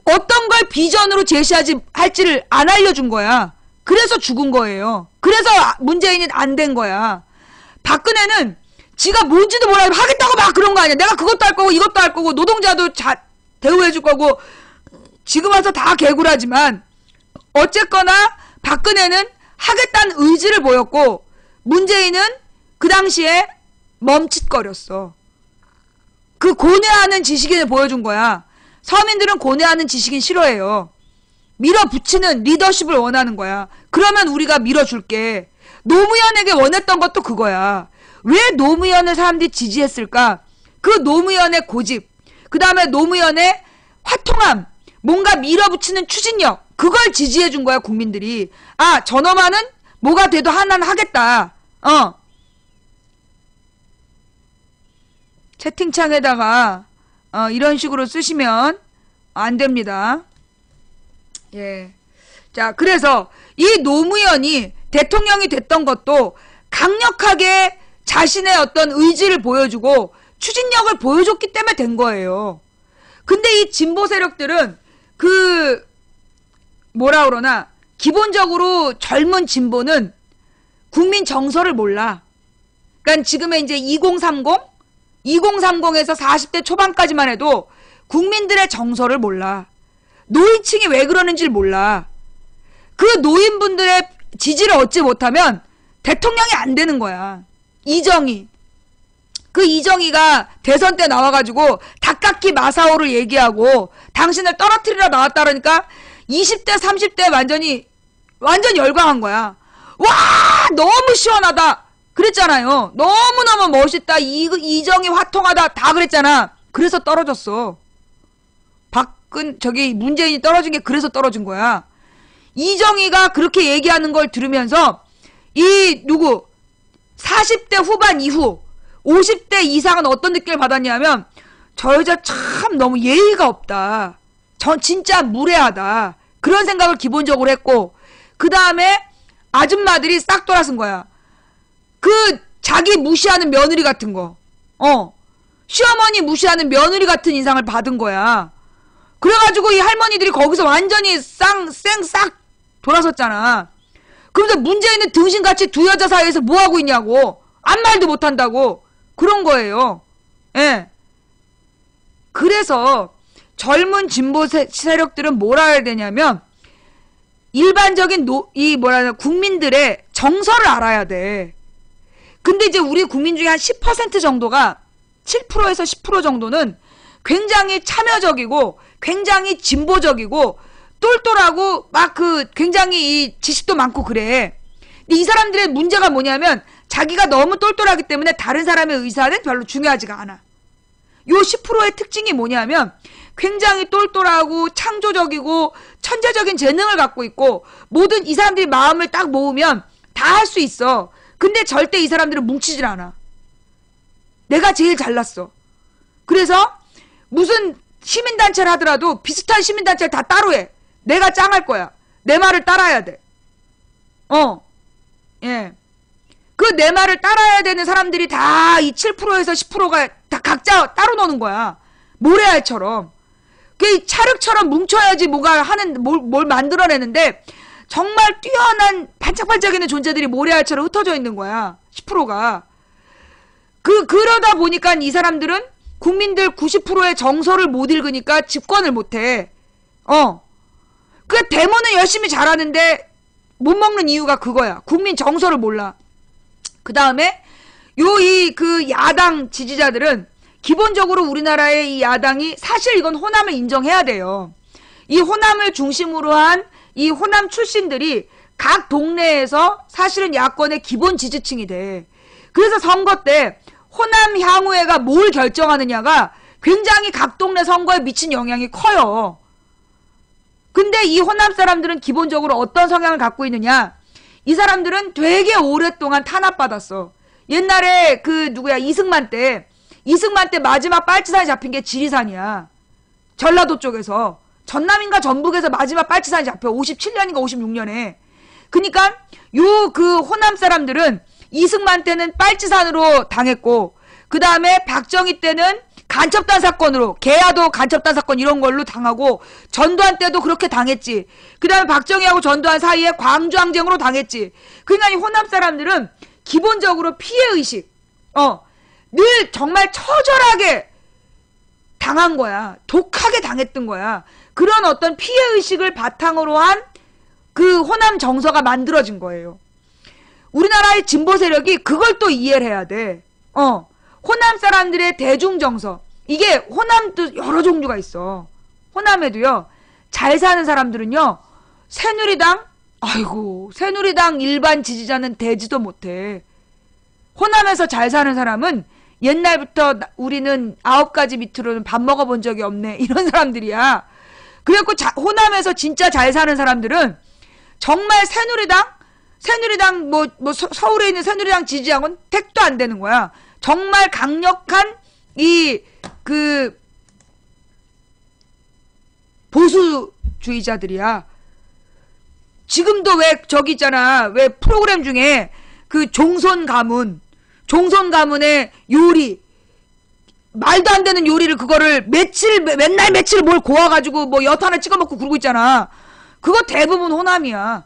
어떤 걸 비전으로 할지를 안 알려준 거야. 그래서 죽은 거예요. 그래서 문재인이 안 된 거야. 박근혜는 지가 뭔지도 몰라도 하겠다고 막 그런 거 아니야. 내가 그것도 할 거고 이것도 할 거고 노동자도 대우해 줄 거고 지금 와서 다 개구라지만 어쨌거나 박근혜는 하겠다는 의지를 보였고 문재인은 그 당시에 멈칫거렸어. 그 고뇌하는 지식인을 보여준 거야. 서민들은 고뇌하는 지식인 싫어해요. 밀어붙이는 리더십을 원하는 거야. 그러면 우리가 밀어줄게. 노무현에게 원했던 것도 그거야. 왜 노무현을 사람들이 지지했을까? 그 노무현의 고집, 그 다음에 노무현의 화통함, 뭔가 밀어붙이는 추진력, 그걸 지지해준 거야 국민들이. 아 저놈아는 뭐가 돼도 하나는 하겠다. 채팅창에다가 이런 식으로 쓰시면 안 됩니다. 예. 자, 그래서 이 노무현이 대통령이 됐던 것도 강력하게 자신의 어떤 의지를 보여주고 추진력을 보여줬기 때문에 된 거예요. 근데 이 진보 세력들은 뭐라 그러나 기본적으로 젊은 진보는 국민 정서를 몰라. 그러니까 지금의 이제 2030에서 40대 초반까지만 해도 국민들의 정서를 몰라. 노인층이 왜 그러는지를 몰라. 그 노인분들의 지지를 얻지 못하면 대통령이 안 되는 거야. 이정희. 그 이정희가 대선 때 나와가지고 닭깎기 마사오를 얘기하고 당신을 떨어뜨리러 나왔다 그러니까 20대 30대 완전 열광한 거야. 와 너무 시원하다 그랬잖아요. 너무너무 멋있다. 이정희 화통하다 다 그랬잖아. 그래서 떨어졌어. 문재인이 떨어진 게 그래서 떨어진 거야. 이정희가 그렇게 얘기하는 걸 들으면서 40대 후반 이후 50대 이상은 어떤 느낌을 받았냐면 저 여자 참 너무 예의가 없다. 진짜 무례하다. 그런 생각을 기본적으로 했고 그 다음에 아줌마들이 싹 돌아선 거야. 자기 무시하는 며느리 같은 거. 시어머니 무시하는 며느리 같은 인상을 받은 거야. 그래가지고 이 할머니들이 거기서 완전히 싹 돌아섰잖아. 그러면서 문재인은 등신같이 두 여자 사이에서 뭐하고 있냐고. 아무 말도 못한다고. 그런 거예요. 예. 그래서 젊은 진보 세력들은 뭘 알아야 되냐면 일반적인 국민들의 정서를 알아야 돼. 근데 이제 우리 국민 중에 한 10% 정도가 7%에서 10% 정도는 굉장히 참여적이고 굉장히 진보적이고 똘똘하고 굉장히 이 지식도 많고 그래. 근데 이 사람들의 문제가 뭐냐면 자기가 너무 똘똘하기 때문에 다른 사람의 의사는 별로 중요하지가 않아. 요 10%의 특징이 뭐냐면 굉장히 똘똘하고 창조적이고 천재적인 재능을 갖고 있고 모든 이 사람들이 마음을 딱 모으면 다 할 수 있어. 근데 절대 이 사람들은 뭉치질 않아. 내가 제일 잘났어. 그래서 무슨 시민단체를 하더라도 비슷한 시민단체를 다 따로 해. 내가 짱할 거야. 내 말을 따라야 돼. 예. 내 말을 따라야 되는 사람들이 다 이 7%에서 10%가 다 각자 따로 노는 거야. 모래알처럼. 찰흙처럼 뭉쳐야지 뭘 만들어내는데 정말 뛰어난 반짝반짝이는 존재들이 모래알처럼 흩어져 있는 거야. 10%가. 그러다 보니까 이 사람들은 국민들 90%의 정서를 못 읽으니까 집권을 못 해. 데모는 열심히 잘하는데 못 먹는 이유가 그거야. 국민 정서를 몰라. 그 다음에 야당 지지자들은 기본적으로 우리나라의 이 야당이 사실 이건 호남을 인정해야 돼요. 이 호남을 중심으로 한 이 호남 출신들이 각 동네에서 사실은 야권의 기본 지지층이 돼. 그래서 선거 때 호남 향후회가 뭘 결정하느냐가 굉장히 각 동네 선거에 미친 영향이 커요. 근데 이 호남 사람들은 기본적으로 어떤 성향을 갖고 있느냐. 이 사람들은 되게 오랫동안 탄압받았어. 옛날에 이승만 때 마지막 빨치산이 잡힌 게 지리산이야. 전라도 쪽에서. 전남인가 전북에서 마지막 빨치산이 잡혀. 57년인가 56년에. 그러니까 호남 사람들은 이승만 때는 빨치산으로 당했고 그 다음에 박정희 때는 간첩단 사건으로 개야도 간첩단 사건 이런 걸로 당하고 전두환 때도 그렇게 당했지. 그 다음에 박정희하고 전두환 사이에 광주항쟁으로 당했지. 그러니까 이 호남 사람들은 기본적으로 피해의식 늘 정말 처절하게 당한 거야. 독하게 당했던 거야. 그런 어떤 피해의식을 바탕으로 한 호남 정서가 만들어진 거예요. 우리나라의 진보 세력이 그걸 또 이해를 해야 돼. 호남 사람들의 대중정서. 이게 호남도 여러 종류가 있어. 호남에도요. 잘 사는 사람들은요. 새누리당 일반 지지자는 되지도 못해. 호남에서 잘 사는 사람은 옛날부터 우리는 9가지 밑으로는 밥 먹어본 적이 없네. 이런 사람들이야. 그래갖고 호남에서 진짜 잘 사는 사람들은 정말 새누리당 서울에 있는 새누리당 지지하고는 택도 안 되는 거야. 정말 강력한 보수주의자들이야. 지금도 왜 프로그램 중에 종손 가문의 요리 말도 안 되는 요리를 그거를 맨날 며칠 뭘 고와가지고 뭐 엿 하나 찍어 먹고 그러고 있잖아. 그거 대부분 호남이야.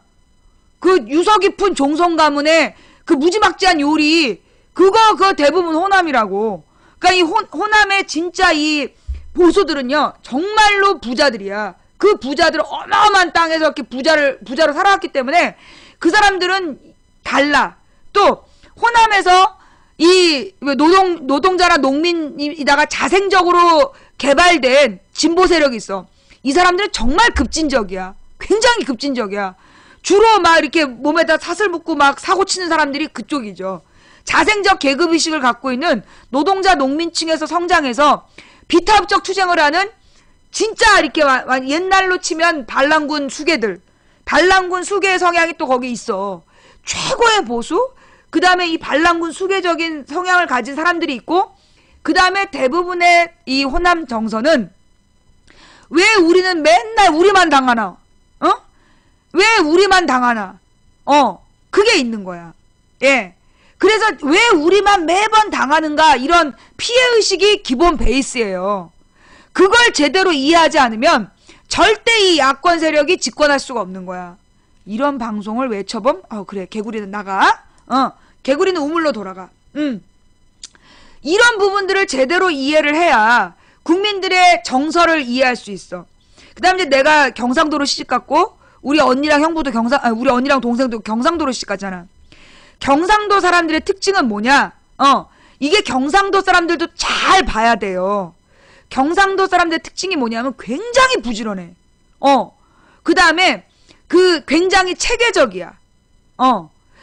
그 유서 깊은 종성 가문의 그 무지막지한 요리, 그거 대부분 호남이라고. 그러니까 이 호남의 진짜 이 보수들은요, 정말로 부자들이야. 그 부자들은 어마어마한 땅에서 이렇게 부자로 살아왔기 때문에 그 사람들은 달라. 또 호남에서 이 노동자나 농민이다가 자생적으로 개발된 진보 세력이 있어. 이 사람들은 정말 급진적이야. 굉장히 급진적이야. 주로 막 이렇게 몸에다 사슬 묶고 막 사고 치는 사람들이 그쪽이죠. 자생적 계급의식을 갖고 있는 노동자 농민층에서 성장해서 비타협적 투쟁을 하는 진짜 이렇게 옛날로 치면 반란군 수괴들. 반란군 수괴 성향이 또 거기 있어. 최고의 보수? 그 다음에 이 반란군 수괴적인 성향을 가진 사람들이 있고, 그 다음에 대부분의 이 호남 정서는 왜 우리는 맨날 우리만 당하나? 어? 왜 우리만 당하나? 그게 있는 거야. 예. 그래서 왜 우리만 매번 당하는가? 이런 피해의식이 기본 베이스예요. 그걸 제대로 이해하지 않으면 절대 이 야권 세력이 집권할 수가 없는 거야. 이런 방송을 외쳐봄? 그래. 개구리는 나가. 개구리는 우물로 돌아가. 이런 부분들을 제대로 이해를 해야 국민들의 정서를 이해할 수 있어. 그 다음에 내가 경상도로 시집갔고, 우리 언니랑 형부도 우리 언니랑 동생도 경상도로 시집갔잖아. 경상도 사람들의 특징은 뭐냐? 이게 경상도 사람들도 잘 봐야 돼요. 경상도 사람들의 특징이 뭐냐면 굉장히 부지런해. 그 다음에 굉장히 체계적이야.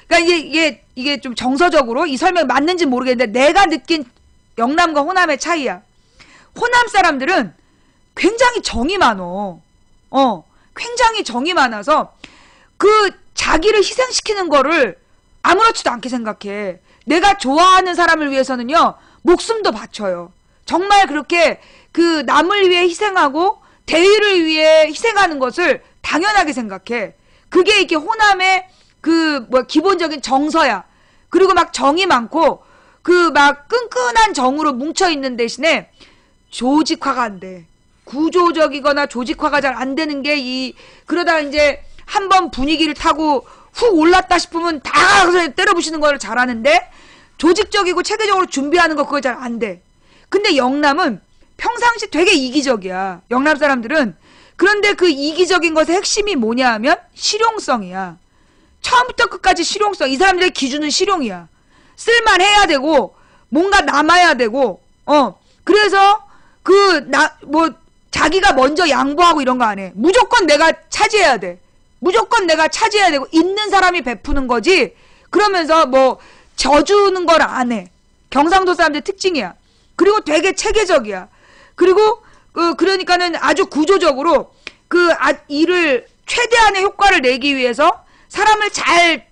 그러니까 이게 좀 정서적으로 이 설명이 맞는지 모르겠는데 내가 느낀 영남과 호남의 차이야. 호남 사람들은 굉장히 정이 많어. 굉장히 정이 많아서 그 자기를 희생시키는 거를 아무렇지도 않게 생각해. 내가 좋아하는 사람을 위해서는요, 목숨도 바쳐요. 정말 그렇게 그 남을 위해 희생하고 대의를 위해 희생하는 것을 당연하게 생각해. 그게 이렇게 호남의 기본적인 정서야. 그리고 막 정이 많고 그 막 끈끈한 정으로 뭉쳐있는 대신에 조직화가 안 돼. 구조적이거나 조직화가 잘 안 되는 게 그러다 이제 한번 분위기를 타고 훅 올랐다 싶으면 다 때려부시는 걸 잘하는데, 조직적이고 체계적으로 준비하는 거 그거 잘 안 돼. 근데 영남은 평상시 되게 이기적이야. 영남 사람들은. 그런데 그 이기적인 것의 핵심이 뭐냐 하면 실용성이야. 처음부터 끝까지 실용성. 이 사람들의 기준은 실용이야. 쓸만해야 되고 뭔가 남아야 되고 그래서 자기가 먼저 양보하고 이런 거 안 해. 무조건 내가 차지해야 돼. 무조건 내가 차지해야 되고 있는 사람이 베푸는 거지. 그러면서 져주는 걸 안 해. 경상도 사람들 특징이야. 그리고 되게 체계적이야. 그리고 그러니까는 아주 구조적으로 일을 최대한의 효과를 내기 위해서 사람을 잘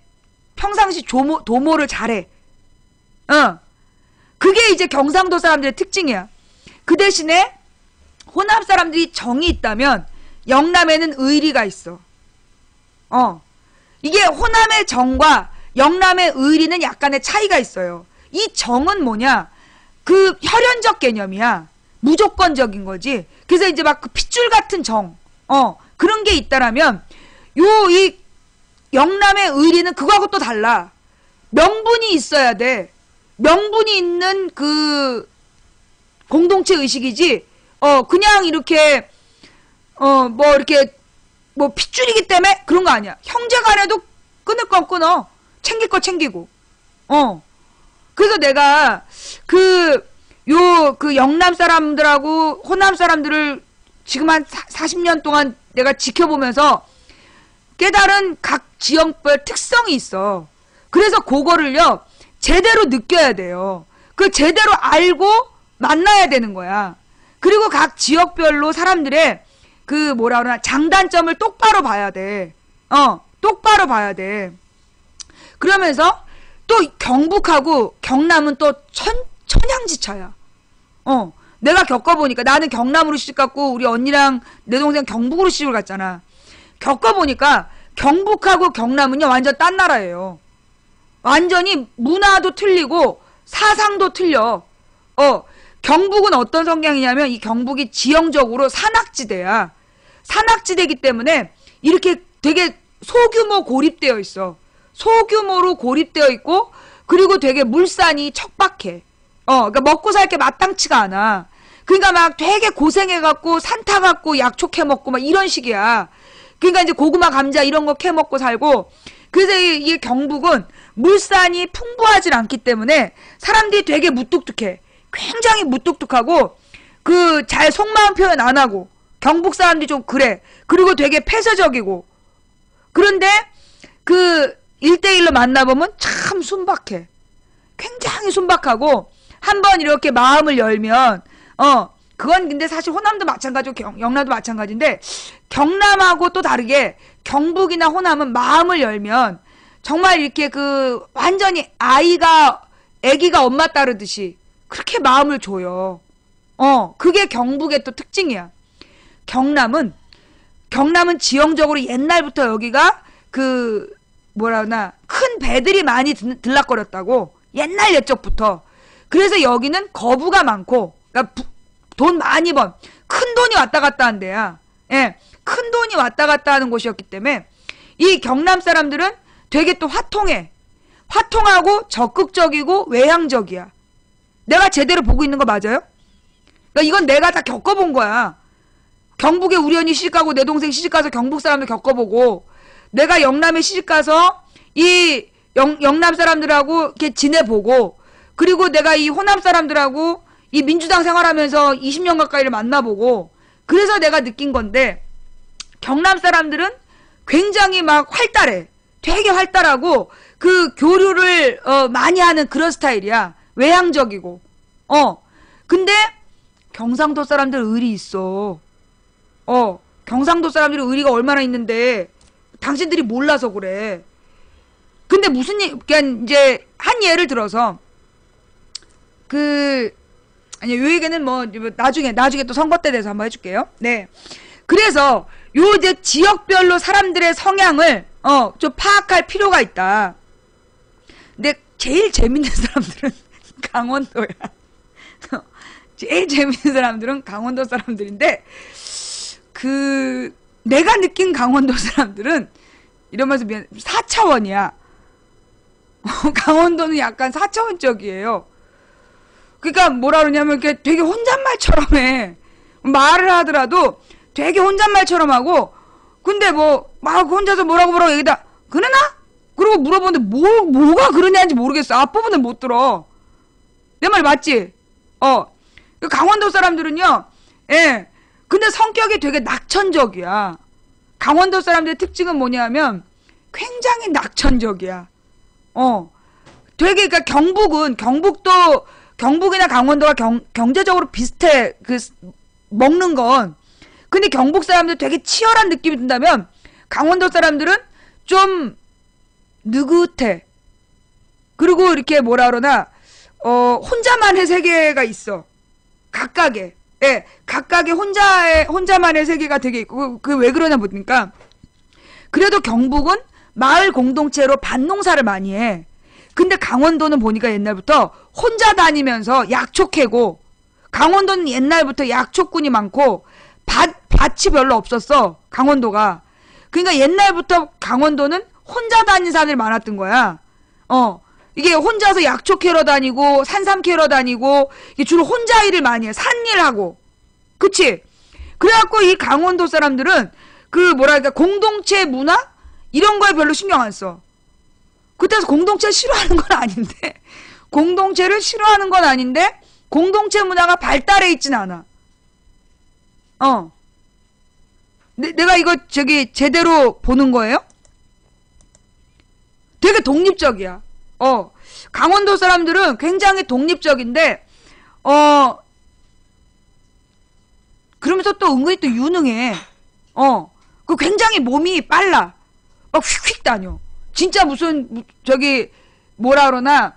평상시 도모를 잘해. 그게 이제 경상도 사람들의 특징이야. 그 대신에 호남 사람들이 정이 있다면 영남에는 의리가 있어. 이게 호남의 정과 영남의 의리는 약간의 차이가 있어요. 이 정은 뭐냐? 혈연적 개념이야. 무조건적인 거지. 그래서 이제 막 핏줄 같은 정, 그런 게 있다라면 이 영남의 의리는 그거하고 또 달라. 명분이 있어야 돼. 명분이 있는 공동체 의식이지. 그냥 이렇게 핏줄이기 때문에 그런 거 아니야. 형제간에도 끊을 건 끊어. 챙길 거 챙기고. 그래서 내가 영남 사람들하고 호남 사람들을 지금 한 40년 동안 내가 지켜보면서 깨달은 각 지역별 특성이 있어. 그래서 그거를요, 제대로 느껴야 돼요. 제대로 알고 만나야 되는 거야. 그리고 각 지역별로 사람들의 장단점을 똑바로 봐야 돼. 똑바로 봐야 돼. 그러면서 또 경북하고 경남은 또 천양지차야. 내가 겪어보니까, 나는 경남으로 시집갔고 우리 언니랑 내 동생 경북으로 시집을 갔잖아. 겪어보니까 경북하고 경남은요 완전 딴 나라예요. 완전히 문화도 틀리고 사상도 틀려. 경북은 어떤 성향이냐면 이 경북이 지형적으로 산악지대야. 산악지대이기 때문에 이렇게 되게 소규모 고립되어 있어. 소규모로 고립되어 있고 그리고 되게 물산이 척박해. 그러니까 먹고 살 게 마땅치가 않아. 그러니까 막 되게 고생해갖고 산 타갖고 약초 캐먹고 막 이런 식이야. 그러니까 이제 고구마 감자 이런 거 캐먹고 살고 그래서 이 경북은 물산이 풍부하지 않기 때문에 사람들이 되게 무뚝뚝해. 굉장히 무뚝뚝하고 그 잘 속마음 표현 안 하고 경북 사람들이 좀 그래. 그리고 되게 폐쇄적이고 그런데 그 1대1로 만나보면 참 순박해. 굉장히 순박하고 한번 이렇게 마음을 열면 그건 근데 사실 호남도 마찬가지고 영남도 마찬가지인데 경남하고 또 다르게 경북이나 호남은 마음을 열면 정말 이렇게 그 완전히 애기가 엄마 따르듯이 그렇게 마음을 줘요. 그게 경북의 또 특징이야. 경남은 지형적으로 옛날부터 여기가 그 뭐라 하나 큰 배들이 많이 들락거렸다고 옛날 옛적부터. 그래서 여기는 거부가 많고 그러니까 돈 많이 번 큰 돈이 왔다 갔다 한 데야. 예, 큰 돈이 왔다 갔다 하는 곳이었기 때문에 이 경남 사람들은 되게 또 화통하고 적극적이고 외향적이야. 내가 제대로 보고 있는 거 맞아요? 그러니까 이건 내가 다 겪어본 거야. 경북에 우리 언니 시집가고 내 동생 시집가서 경북 사람들 겪어보고 내가 영남에 시집가서 이 영남 사람들하고 이렇게 지내보고 그리고 내가 이 호남 사람들하고 이 민주당 생활하면서 20년 가까이를 만나보고 그래서 내가 느낀 건데 경남 사람들은 굉장히 막 활달해. 되게 활달하고 그 교류를 많이 하는 그런 스타일이야. 외향적이고. 근데 경상도 사람들 의리 있어. 경상도 사람들이 의리가 얼마나 있는데 당신들이 몰라서 그래. 근데 그냥 이제 한 예를 들어서 아니 요 얘기는 뭐 나중에 또 선거 때 돼서 한번 해줄게요. 네. 그래서 요 이제 지역별로 사람들의 성향을 좀 파악할 필요가 있다. 근데 제일 재밌는 사람들은 강원도야. 제일 재밌는 사람들은 강원도 사람들인데 내가 느낀 강원도 사람들은 이러면서 4차원이야. 강원도는 약간 4차원적이에요. 그러니까 뭐라 그러냐면 이렇게 되게 혼잣말처럼 해. 말을 하더라도 되게 혼잣말처럼 하고 근데 뭐 막 혼자서 뭐라고 얘기다 그러나? 그러고 물어보는데 뭐가 그러냐는지 모르겠어. 앞부분은 못 들어. 내 말 맞지? 강원도 사람들은요. 예. 근데 성격이 되게 낙천적이야. 강원도 사람들의 특징은 뭐냐면 굉장히 낙천적이야. 되게 그러니까 경북이나 강원도가 경제적으로 비슷해. 먹는 건. 근데 경북 사람들 되게 치열한 느낌이 든다면 강원도 사람들은 좀 느긋해. 그리고 이렇게 뭐라 그러나 혼자만의 세계가 있어. 각각의. 예, 각각의 혼자만의 세계가 되게 있고, 그게 왜 그러냐 보니까, 그래도 경북은 마을 공동체로 밭농사를 많이 해. 근데 강원도는 보니까 옛날부터 혼자 다니면서 약초 캐고, 강원도는 옛날부터 약초꾼이 많고, 밭이 별로 없었어, 강원도가. 그러니까 옛날부터 강원도는 혼자 다니는 사람들이 많았던 거야. 이게 혼자서 약초 캐러 다니고 산삼 캐러 다니고 이게 주로 혼자 일을 많이 해. 산일하고. 그치? 그래갖고 이 강원도 사람들은 뭐랄까 공동체 문화? 이런 거에 별로 신경 안 써. 그때서 공동체 싫어하는 건 아닌데 공동체를 싫어하는 건 아닌데 공동체 문화가 발달해 있진 않아. 내가 이거 제대로 보는 거예요? 되게 독립적이야. 강원도 사람들은 굉장히 독립적인데, 그러면서 또 은근히 또 유능해. 굉장히 몸이 빨라. 막 휙휙 다녀. 진짜 무슨, 뭐라 그러나,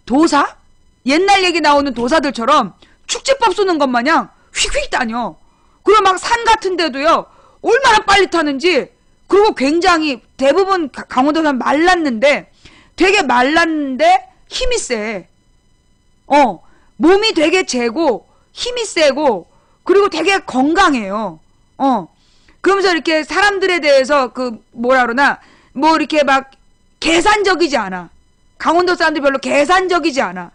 도사? 옛날 얘기 나오는 도사들처럼 축지법 쓰는 것 마냥 휙휙 다녀. 그리고 막 산 같은 데도요, 얼마나 빨리 타는지, 그리고 굉장히 대부분 강원도 사람 말랐는데, 되게 말랐는데 힘이 세. 몸이 되게 재고 힘이 세고 그리고 되게 건강해요. 그러면서 이렇게 사람들에 대해서 그 뭐라 그러나 뭐 이렇게 막 계산적이지 않아. 강원도 사람들 별로 계산적이지 않아.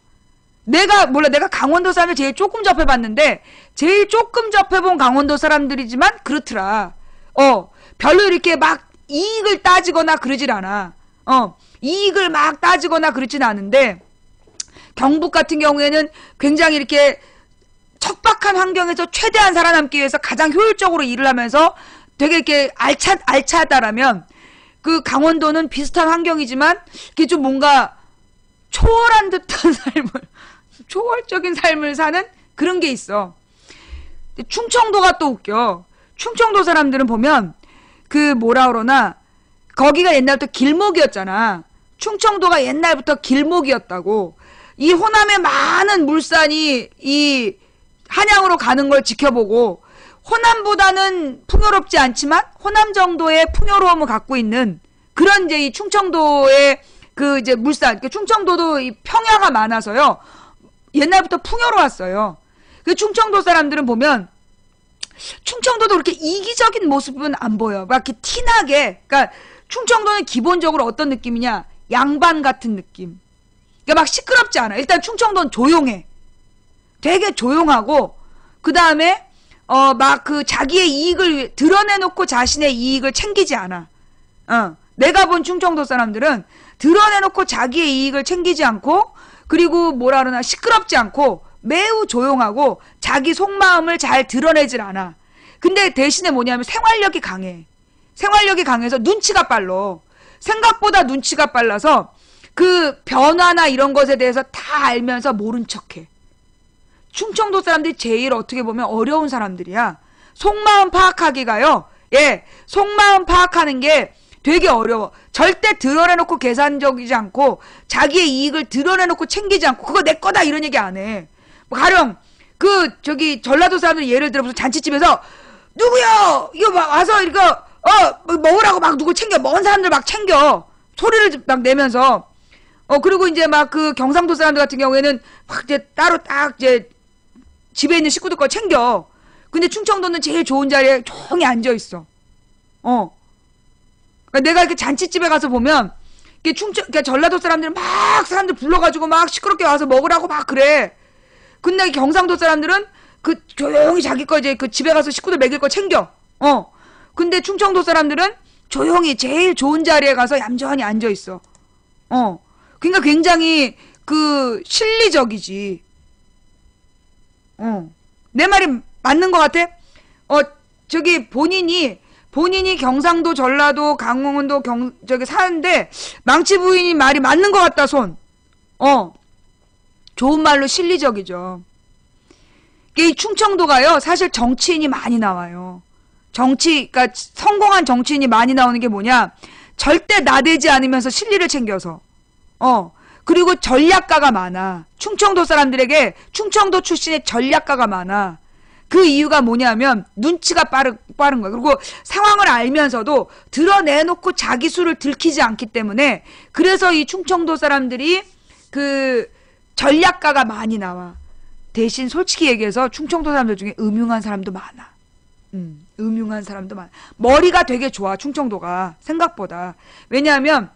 내가 강원도 사람들 제일 조금 접해봤는데 제일 조금 접해본 강원도 사람들이지만 그렇더라. 별로 이렇게 막 이익을 따지거나 그러질 않아. 이익을 막 따지거나 그러진 않은데 경북 같은 경우에는 굉장히 이렇게 척박한 환경에서 최대한 살아남기 위해서 가장 효율적으로 일을 하면서 되게 이렇게 알차다라면 그 강원도는 비슷한 환경이지만 이게 좀 뭔가 초월한 듯한 삶을 초월적인 삶을 사는 그런 게 있어. 충청도가 또 웃겨. 충청도 사람들은 보면 그 뭐라 그러나 거기가 옛날부터 길목이었잖아. 충청도가 옛날부터 길목이었다고. 이 호남의 많은 물산이 이 한양으로 가는 걸 지켜보고 호남보다는 풍요롭지 않지만 호남 정도의 풍요로움을 갖고 있는 그런 이제 이 충청도의 그 이제 물산, 충청도도 이 평야가 많아서요. 옛날부터 풍요로웠어요. 그 충청도 사람들은 보면 충청도도 그렇게 이기적인 모습은 안 보여. 막 이렇게 티나게. 그러니까 충청도는 기본적으로 어떤 느낌이냐? 양반 같은 느낌. 그러니까 막 시끄럽지 않아. 일단 충청도는 조용해. 되게 조용하고 그 다음에 막 그 자기의 이익을 드러내놓고 자신의 이익을 챙기지 않아. 내가 본 충청도 사람들은 드러내놓고 자기의 이익을 챙기지 않고 그리고 뭐라 그러나 시끄럽지 않고 매우 조용하고 자기 속마음을 잘 드러내질 않아. 근데 대신에 뭐냐면 생활력이 강해. 생활력이 강해서 눈치가 빨라. 생각보다 눈치가 빨라서 그 변화나 이런 것에 대해서 다 알면서 모른 척해. 충청도 사람들이 제일 어떻게 보면 어려운 사람들이야. 속마음 파악하기가요. 속마음 파악하는 게 되게 어려워. 절대 드러내놓고 계산적이지 않고 자기의 이익을 드러내놓고 챙기지 않고 그거 내 거다 이런 얘기 안 해. 뭐 가령 그 저기 전라도 사람들 예를 들어 무슨 잔치집에서 누구요? 이거 막 와서 이거 먹으라고 막 누구 챙겨. 먹은 사람들 막 챙겨. 소리를 막 내면서 그리고 이제 막 그 경상도 사람들 같은 경우에는 막 이제 따로 딱 이제 집에 있는 식구들 거 챙겨. 근데 충청도는 제일 좋은 자리에 조용히 앉아 있어. 그러니까 내가 이렇게 잔치집에 가서 보면 그러니까 전라도 사람들은 막 사람들 불러가지고 막 시끄럽게 와서 먹으라고 막 그래. 근데 경상도 사람들은 그 조용히 자기 거 이제 그 집에 가서 식구들 먹일 거 챙겨. 근데 충청도 사람들은 조용히 제일 좋은 자리에 가서 얌전히 앉아 있어. 그러니까 굉장히 그 실리적이지. 내 말이 맞는 것 같아? 저기 본인이 경상도, 전라도, 강원도 저기 사는데 망치 부인이 말이 맞는 것 같다 손. 좋은 말로 실리적이죠. 이 충청도가요 사실 정치인이 많이 나와요. 그러니까 성공한 정치인이 많이 나오는 게 뭐냐? 절대 나대지 않으면서 실리를 챙겨서. 그리고 전략가가 많아. 충청도 사람들에게 충청도 출신의 전략가가 많아. 그 이유가 뭐냐면 눈치가 빠른 거야. 그리고 상황을 알면서도 드러내놓고 자기 수를 들키지 않기 때문에 그래서 이 충청도 사람들이 그 전략가가 많이 나와. 대신 솔직히 얘기해서 충청도 사람들 중에 음흉한 사람도 많아. 음흉한 사람도 많아. 머리가 되게 좋아 충청도가 생각보다. 왜냐하면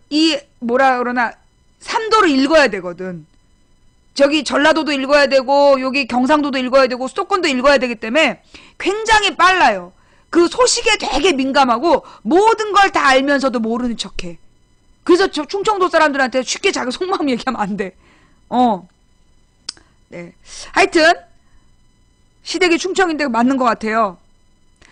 이 뭐라 그러나 삼도를 읽어야 되거든. 저기 전라도도 읽어야 되고 여기 경상도도 읽어야 되고 수도권도 읽어야 되기 때문에 굉장히 빨라요. 그 소식에 되게 민감하고 모든 걸 다 알면서도 모르는 척해. 그래서 저 충청도 사람들한테 쉽게 자기 속마음 얘기하면 안 돼. 네. 하여튼 시댁이 충청인데 맞는 것 같아요.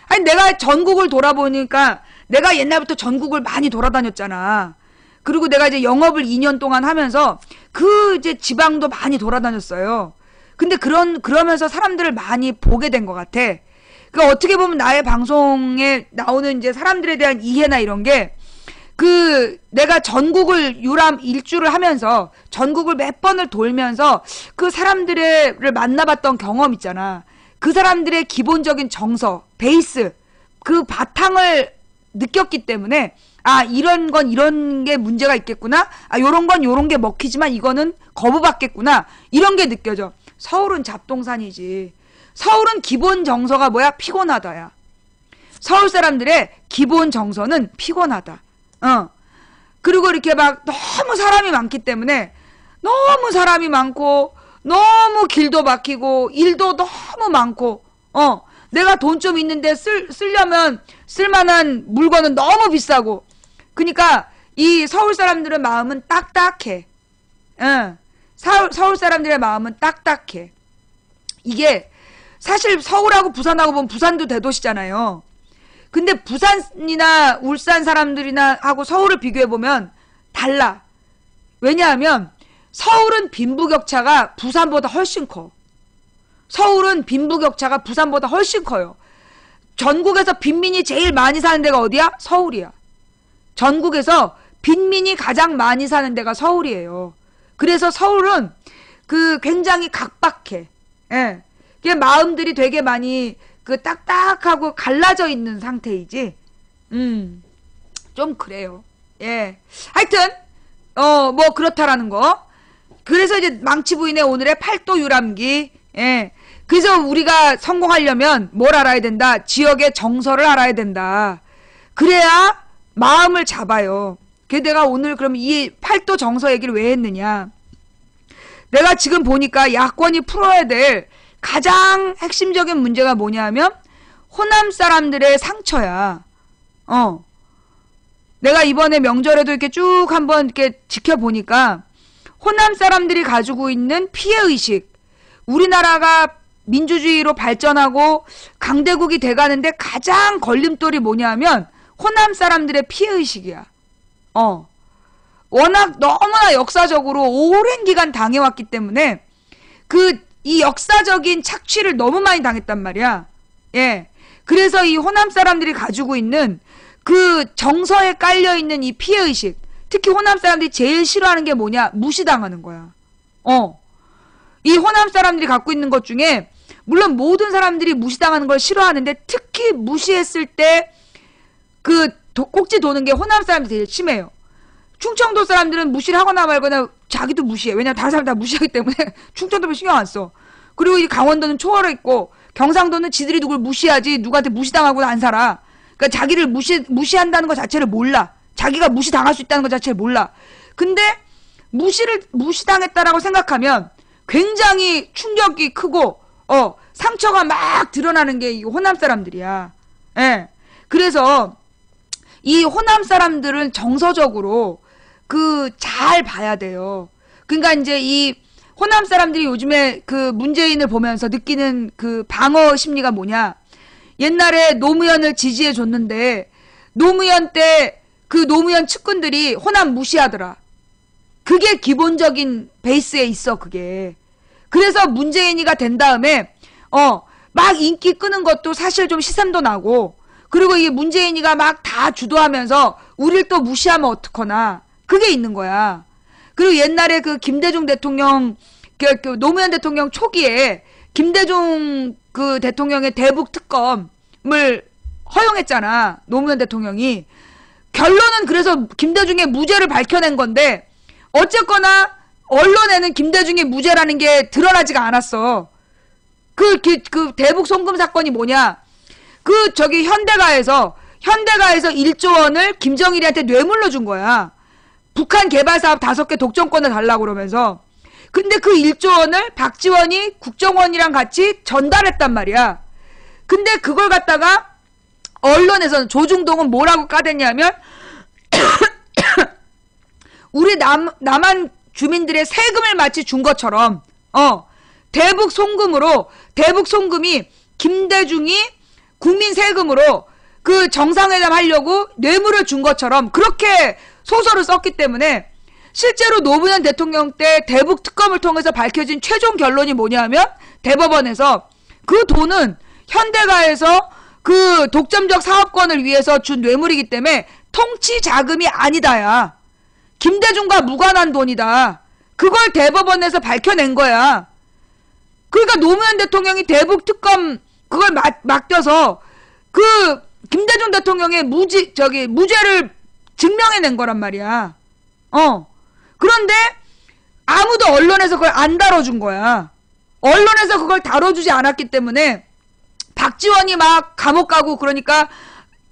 아니 내가 전국을 돌아보니까 내가 옛날부터 전국을 많이 돌아다녔잖아. 그리고 내가 이제 영업을 2년 동안 하면서 그 이제 지방도 많이 돌아다녔어요. 근데 그러면서 사람들을 많이 보게 된 것 같아. 그러니까 어떻게 보면 나의 방송에 나오는 이제 사람들에 대한 이해나 이런 게 내가 전국을 일주를 하면서 전국을 몇 번을 돌면서 그 사람들을 만나봤던 경험 있잖아. 그 사람들의 기본적인 정서, 베이스, 그 바탕을 느꼈기 때문에 아, 이런 건 이런 게 문제가 있겠구나. 아, 요런 건 요런 게 먹히지만 이거는 거부받겠구나. 이런 게 느껴져. 서울은 잡동산이지. 서울은 기본 정서가 뭐야? 피곤하다야. 서울 사람들의 기본 정서는 피곤하다. 그리고 이렇게 막 너무 사람이 많기 때문에 너무 사람이 많고 너무 길도 막히고 일도 너무 많고 내가 돈 좀 있는데 쓰려면 쓸만한 물건은 너무 비싸고 그러니까 이 서울 사람들의 마음은 딱딱해. 서울 사람들의 마음은 딱딱해. 이게 사실 서울하고 부산하고 보면 부산도 대도시잖아요. 근데 부산이나 울산 사람들이나 하고 서울을 비교해보면 달라. 왜냐하면 서울은 빈부격차가 부산보다 훨씬 커. 서울은 빈부격차가 부산보다 훨씬 커요. 전국에서 빈민이 제일 많이 사는 데가 어디야? 서울이야. 전국에서 빈민이 가장 많이 사는 데가 서울이에요. 그래서 서울은 굉장히 각박해. 예. 그게 마음들이 되게 많이 딱딱하고 갈라져 있는 상태이지. 좀 그래요. 예. 하여튼, 뭐 그렇다라는 거. 그래서 이제 망치 부인의 오늘의 팔도 유람기. 예. 그래서 우리가 성공하려면 뭘 알아야 된다? 지역의 정서를 알아야 된다. 그래야 마음을 잡아요. 그래서 내가 오늘 그럼 이 팔도 정서 얘기를 왜 했느냐? 내가 지금 보니까 야권이 풀어야 될 가장 핵심적인 문제가 뭐냐면 호남 사람들의 상처야. 내가 이번에 명절에도 이렇게 쭉 한번 이렇게 지켜보니까 호남 사람들이 가지고 있는 피해의식, 우리나라가 민주주의로 발전하고 강대국이 돼가는데 가장 걸림돌이 뭐냐면 호남 사람들의 피해의식이야. 워낙 너무나 역사적으로 오랜 기간 당해왔기 때문에 이 역사적인 착취를 너무 많이 당했단 말이야. 예. 그래서 이 호남 사람들이 가지고 있는 정서에 깔려있는 이 피해의식, 특히 호남 사람들이 제일 싫어하는 게 뭐냐? 무시당하는 거야. 이 호남 사람들이 갖고 있는 것 중에 물론 모든 사람들이 무시당하는 걸 싫어하는데 특히 무시했을 때 꼭지 도는 게 호남 사람들이 제일 심해요. 충청도 사람들은 무시를 하거나 말거나 자기도 무시해. 왜냐면 다른 사람 다 무시하기 때문에 충청도면 신경 안 써. 그리고 이 강원도는 초월해 있고 경상도는 지들이 누굴 무시하지 누구한테 무시당하고는 안 살아. 그러니까 자기를 무시한다는 것 자체를 몰라. 자기가 무시당할 수 있다는 것 자체를 몰라. 근데 무시당했다라고 생각하면 굉장히 충격이 크고 상처가 막 드러나는 게 이 호남 사람들이야. 예. 그래서 이 호남 사람들은 정서적으로 잘 봐야 돼요. 그러니까 이제 이 호남 사람들이 요즘에 문재인을 보면서 느끼는 방어 심리가 뭐냐? 옛날에 노무현을 지지해 줬는데 노무현 때 노무현 측근들이 호남 무시하더라. 그게 기본적인 베이스에 있어, 그게. 그래서 문재인이가 된 다음에 막 인기 끄는 것도 사실 좀 시샘도 나고 그리고 이 문재인이가 막 다 주도하면서 우릴 또 무시하면 어떡하나. 그게 있는 거야. 그리고 옛날에 김대중 대통령, 노무현 대통령 초기에 김대중 대통령의 대북 특검을 허용했잖아. 노무현 대통령이. 결론은 그래서 김대중의 무죄를 밝혀낸 건데 어쨌거나 언론에는 김대중의 무죄라는 게 드러나지가 않았어. 대북 송금 사건이 뭐냐? 현대가에서 1조 원을 김정일이한테 뇌물로 준 거야. 북한 개발 사업 5개 독점권을 달라고 그러면서. 근데 1조 원을 박지원이 국정원이랑 같이 전달했단 말이야. 근데 그걸 갖다가 언론에서는 조중동은 뭐라고 까댔냐면 우리 남한 주민들의 세금을 마치 준 것처럼 대북 송금이 김대중이 국민 세금으로 정상회담 하려고 뇌물을 준 것처럼 그렇게 소설을 썼기 때문에 실제로 노무현 대통령 때 대북 특검을 통해서 밝혀진 최종 결론이 뭐냐면 대법원에서 그 돈은 현대가에서 독점적 사업권을 위해서 준 뇌물이기 때문에 통치 자금이 아니다야. 김대중과 무관한 돈이다. 그걸 대법원에서 밝혀낸 거야. 그러니까 노무현 대통령이 대북 특검 맡겨서 김대중 대통령의 무죄를 증명해낸 거란 말이야. 그런데 아무도 언론에서 그걸 안 다뤄준 거야. 언론에서 그걸 다뤄주지 않았기 때문에 박지원이 막 감옥 가고 그러니까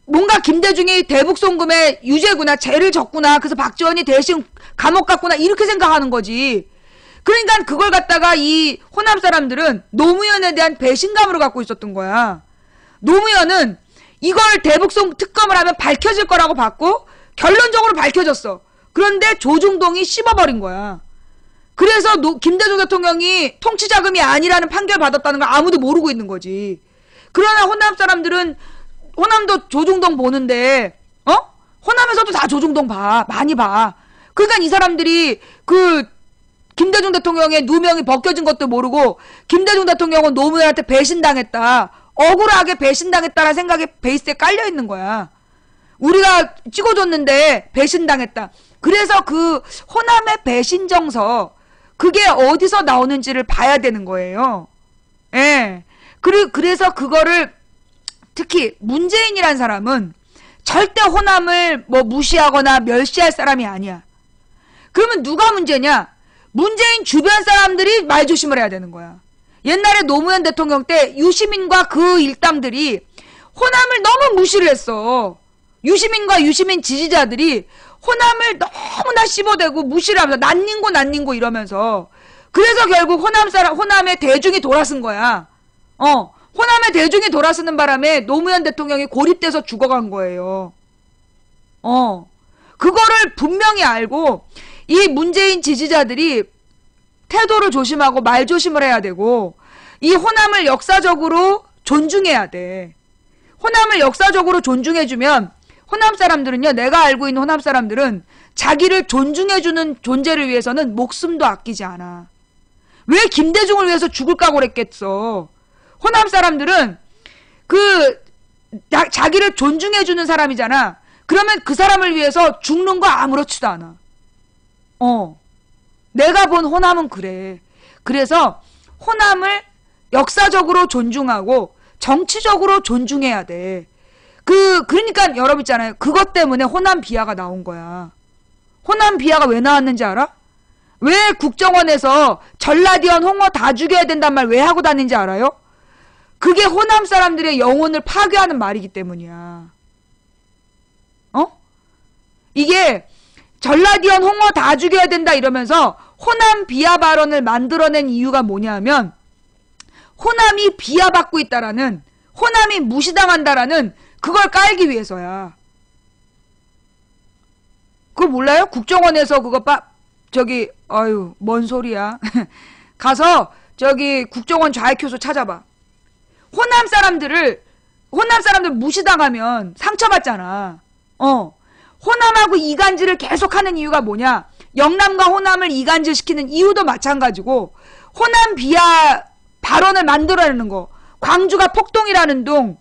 뭔가 김대중이 대북송금에 유죄구나, 죄를 졌구나, 그래서 박지원이 대신 감옥 갔구나 이렇게 생각하는 거지. 그러니까 그걸 갖다가 이 호남 사람들은 노무현에 대한 배신감으로 갖고 있었던 거야. 노무현은 이걸 대북송 특검을 하면 밝혀질 거라고 봤고 결론적으로 밝혀졌어. 그런데 조중동이 씹어버린 거야. 그래서 김대중 대통령이 통치자금이 아니라는 판결 받았다는 걸 아무도 모르고 있는 거지. 그러나 호남 사람들은 호남도 조중동 보는데 호남에서도 다 조중동 봐. 많이 봐. 그러니까 이 사람들이 김대중 대통령의 누명이 벗겨진 것도 모르고 김대중 대통령은 노무현한테 배신당했다. 억울하게 배신당했다라는 생각이 베이스에 깔려 있는 거야. 우리가 찍어줬는데 배신당했다. 그래서 그 호남의 배신 정서 그게 어디서 나오는지를 봐야 되는 거예요. 예. 그래서 그거를 특히 문재인이란 사람은 절대 호남을 뭐 무시하거나 멸시할 사람이 아니야. 그러면 누가 문제냐? 문재인 주변 사람들이 말조심을 해야 되는 거야. 옛날에 노무현 대통령 때 유시민과 그 일당들이 호남을 너무 무시를 했어. 유시민과 유시민 지지자들이 호남을 너무나 씹어대고 무시를 하면서 난닝고 이러면서 그래서 결국 호남의 대중이 돌아선 거야. 호남의 대중이 돌아서는 바람에 노무현 대통령이 고립돼서 죽어간 거예요. 그거를 분명히 알고 이 문재인 지지자들이 태도를 조심하고 말 조심을 해야 되고 이 호남을 역사적으로 존중해야 돼. 호남을 역사적으로 존중해주면 호남 사람들은요, 내가 알고 있는 호남 사람들은 자기를 존중해주는 존재를 위해서는 목숨도 아끼지 않아. 왜 김대중을 위해서 죽을 각오 했겠어. 호남 사람들은 자기를 존중해주는 사람이잖아. 그러면 그 사람을 위해서 죽는 거 아무렇지도 않아. 내가 본 호남은 그래. 그래서 호남을 역사적으로 존중하고 정치적으로 존중해야 돼. 그러니까 여러분 있잖아요. 그것 때문에 호남 비하가 나온 거야. 호남 비하가 왜 나왔는지 알아? 왜 국정원에서 전라디언 홍어 다 죽여야 된단 말 왜 하고 다니는지 알아요? 그게 호남 사람들의 영혼을 파괴하는 말이기 때문이야. 이게 전라디언 홍어 다 죽여야 된다 이러면서 호남 비하 발언을 만들어낸 이유가 뭐냐면 호남이 비하받고 있다라는, 호남이 무시당한다라는 그걸 깔기 위해서야. 그거 몰라요? 국정원에서 그거 뭔 소리야. 가서 국정원 좌익효소 찾아봐. 호남 사람들 무시당하면 상처받잖아. 호남하고 이간질을 계속하는 이유가 뭐냐? 영남과 호남을 이간질시키는 이유도 마찬가지고 호남 비하 발언을 만들어내는 거. 광주가 폭동이라는 동,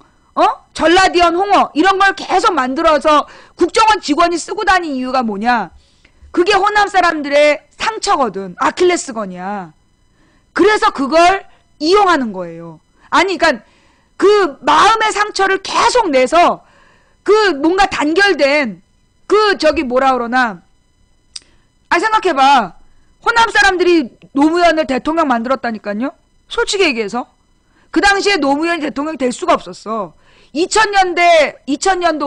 전라디언 홍어 이런 걸 계속 만들어서 국정원 직원이 쓰고 다닌 이유가 뭐냐? 그게 호남 사람들의 상처거든. 아킬레스건이야. 그래서 그걸 이용하는 거예요. 아니, 그러니까 그 마음의 상처를 계속 내서 뭔가 단결된 생각해봐. 호남 사람들이 노무현을 대통령 만들었다니까요? 솔직히 얘기해서. 그 당시에 노무현이 대통령이 될 수가 없었어. 2002년도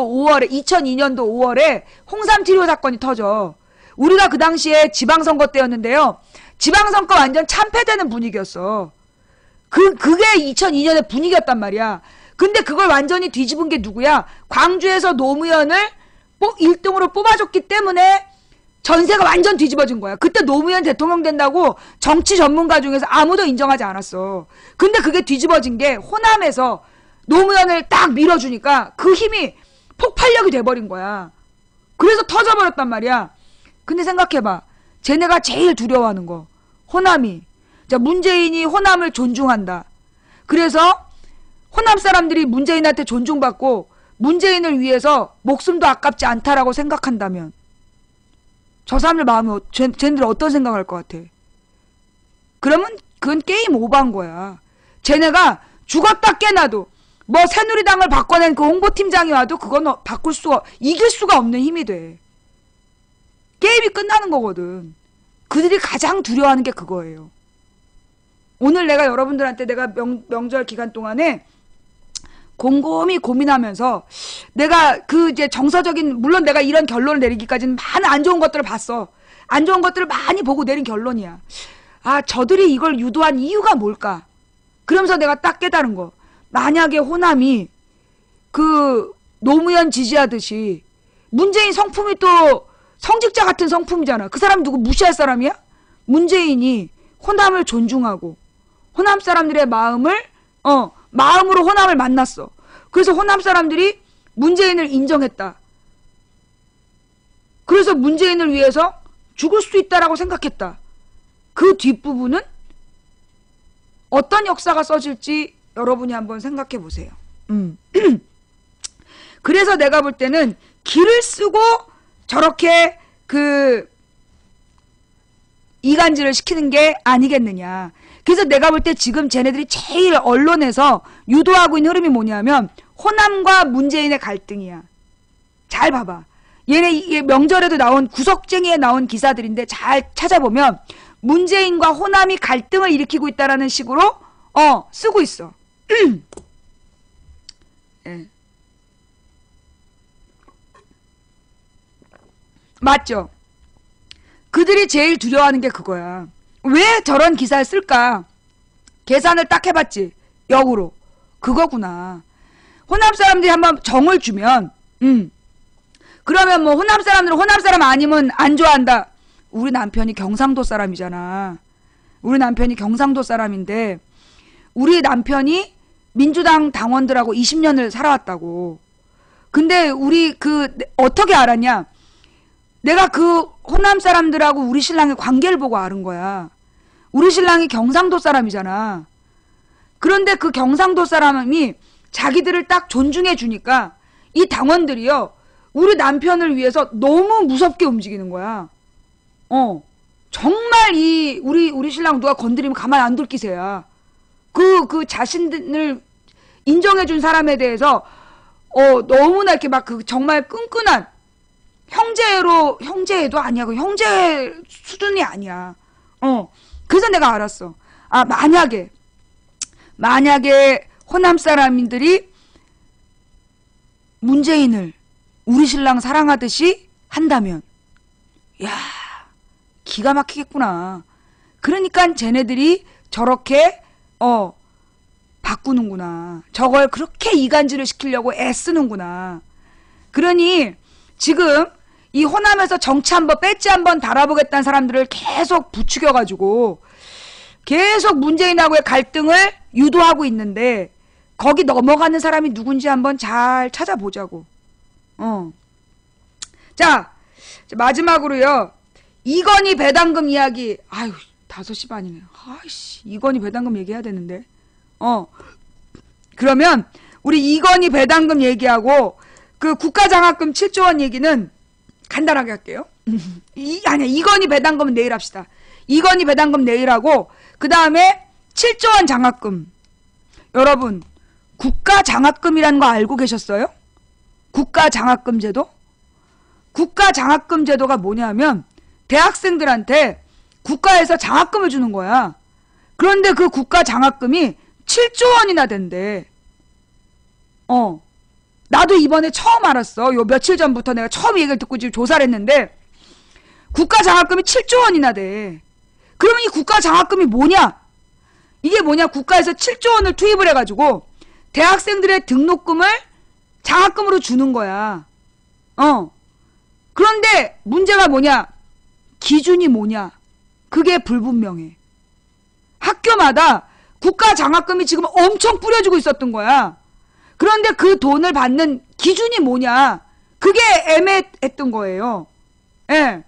5월에 홍삼 티리오 사건이 터져. 우리가 그 당시에 지방선거 때였는데요. 지방선거 완전 참패되는 분위기였어. 그게 2002년의 분위기였단 말이야. 근데 그걸 완전히 뒤집은 게 누구야? 광주에서 노무현을 1등으로 뽑아줬기 때문에 전세가 완전 뒤집어진 거야. 그때 노무현 대통령 된다고 정치 전문가 중에서 아무도 인정하지 않았어. 근데 그게 뒤집어진 게 호남에서 노무현을 딱 밀어주니까 그 힘이 폭발력이 돼버린 거야. 그래서 터져버렸단 말이야. 근데 생각해봐. 쟤네가 제일 두려워하는 거. 호남이. 자, 문재인이 호남을 존중한다. 그래서 호남 사람들이 문재인한테 존중받고 문재인을 위해서 목숨도 아깝지 않다라고 생각한다면 저 사람들 마음이 쟤네들 어떤 생각할 것 같아? 그러면 그건 게임 오버한 거야. 쟤네가 죽었다 깨나도 뭐 새누리당을 바꿔낸 그 홍보팀장이 와도 그건 이길 수가 없는 힘이 돼. 게임이 끝나는 거거든. 그들이 가장 두려워하는 게 그거예요. 오늘 내가 여러분들한테 내가 명절 기간 동안에 곰곰이 고민하면서 내가 그 이제 정서적인, 물론 내가 이런 결론을 내리기까지는 많은 안 좋은 것들을 봤어. 안 좋은 것들을 많이 보고 내린 결론이야. 아, 저들이 이걸 유도한 이유가 뭘까? 그러면서 내가 딱 깨달은 거. 만약에 호남이 그 노무현 지지하듯이 문재인 성품이 또 성직자 같은 성품이잖아. 그 사람 누구 무시할 사람이야? 문재인이 호남을 존중하고 호남 사람들의 마음으로 호남을 만났어. 그래서 호남 사람들이 문재인을 인정했다. 그래서 문재인을 위해서 죽을 수 있다라고 생각했다. 그 뒷부분은 어떤 역사가 써질지 여러분이 한번 생각해 보세요. 그래서 내가 볼 때는 기를 쓰고 저렇게 그 이간질을 시키는 게 아니겠느냐. 그래서 내가 볼 때 지금 쟤네들이 제일 언론에서 유도하고 있는 흐름이 뭐냐면 호남과 문재인의 갈등이야. 잘 봐봐. 얘네 명절에도 나온 구석쟁이에 나온 기사들인데 잘 찾아보면 문재인과 호남이 갈등을 일으키고 있다라는 식으로 쓰고 있어. 예. 맞죠? 그들이 제일 두려워하는 게 그거야. 왜 저런 기사를 쓸까? 계산을 딱 해봤지. 역으로. 그거구나. 호남 사람들이 한번 정을 주면 그러면 뭐 호남 사람들은 호남 사람 아니면 안 좋아한다. 우리 남편이 경상도 사람이잖아. 우리 남편이 경상도 사람인데 우리 남편이 민주당 당원들하고 20년을 살아왔다고. 근데 우리 어떻게 알았냐? 내가 그 호남 사람들하고 우리 신랑의 관계를 보고 아는 거야. 우리 신랑이 경상도 사람이잖아. 그런데 그 경상도 사람이 자기들을 딱 존중해 주니까 이 당원들이요. 우리 남편을 위해서 너무 무섭게 움직이는 거야. 정말 우리 신랑 누가 건드리면 가만 안 둘 기세야. 그 자신을 인정해 준 사람에 대해서 너무나 이렇게 막 정말 끈끈한 형제도 아니야. 그 형제 수준이 아니야. 그래서 내가 알았어. 아, 만약에 호남 사람들이 문재인을 우리 신랑 사랑하듯이 한다면, 야, 기가 막히겠구나. 그러니까 쟤네들이 저렇게 바꾸는구나. 저걸 그렇게 이간질을 시키려고 애쓰는구나. 그러니 지금 이 호남에서 정치 한번 배지 한번 달아보겠다는 사람들을 계속 부추겨가지고 계속 문재인하고의 갈등을 유도하고 있는데 거기 넘어가는 사람이 누군지 한번 잘 찾아보자고. 자, 마지막으로요. 이건희 배당금 이야기. 아유, 5시 반이네. 아이씨, 이건희 배당금 얘기해야 되는데. 그러면 우리 이건희 배당금 얘기하고 그 국가장학금 7조 원 얘기는 간단하게 할게요. 아니야, 이건희 배당금은 내일 합시다. 이건희 배당금 내일 하고 그 다음에 7조 원 장학금. 여러분, 국가장학금이라는 거 알고 계셨어요? 국가장학금 제도? 국가장학금 제도가 뭐냐면 대학생들한테 국가에서 장학금을 주는 거야. 그런데 그 국가장학금이 7조 원이나 된대. 나도 이번에 처음 알았어. 요 며칠 전부터 내가 처음 얘기를 듣고 지금 조사를 했는데 국가장학금이 7조 원이나 돼. 그러면 이 국가장학금이 뭐냐? 이게 뭐냐? 국가에서 7조 원을 투입을 해가지고 대학생들의 등록금을 장학금으로 주는 거야. 그런데 문제가 뭐냐? 기준이 뭐냐? 그게 불분명해. 학교마다 국가장학금이 지금 엄청 뿌려주고 있었던 거야. 그런데 그 돈을 받는 기준이 뭐냐? 그게 애매했던 거예요. 예.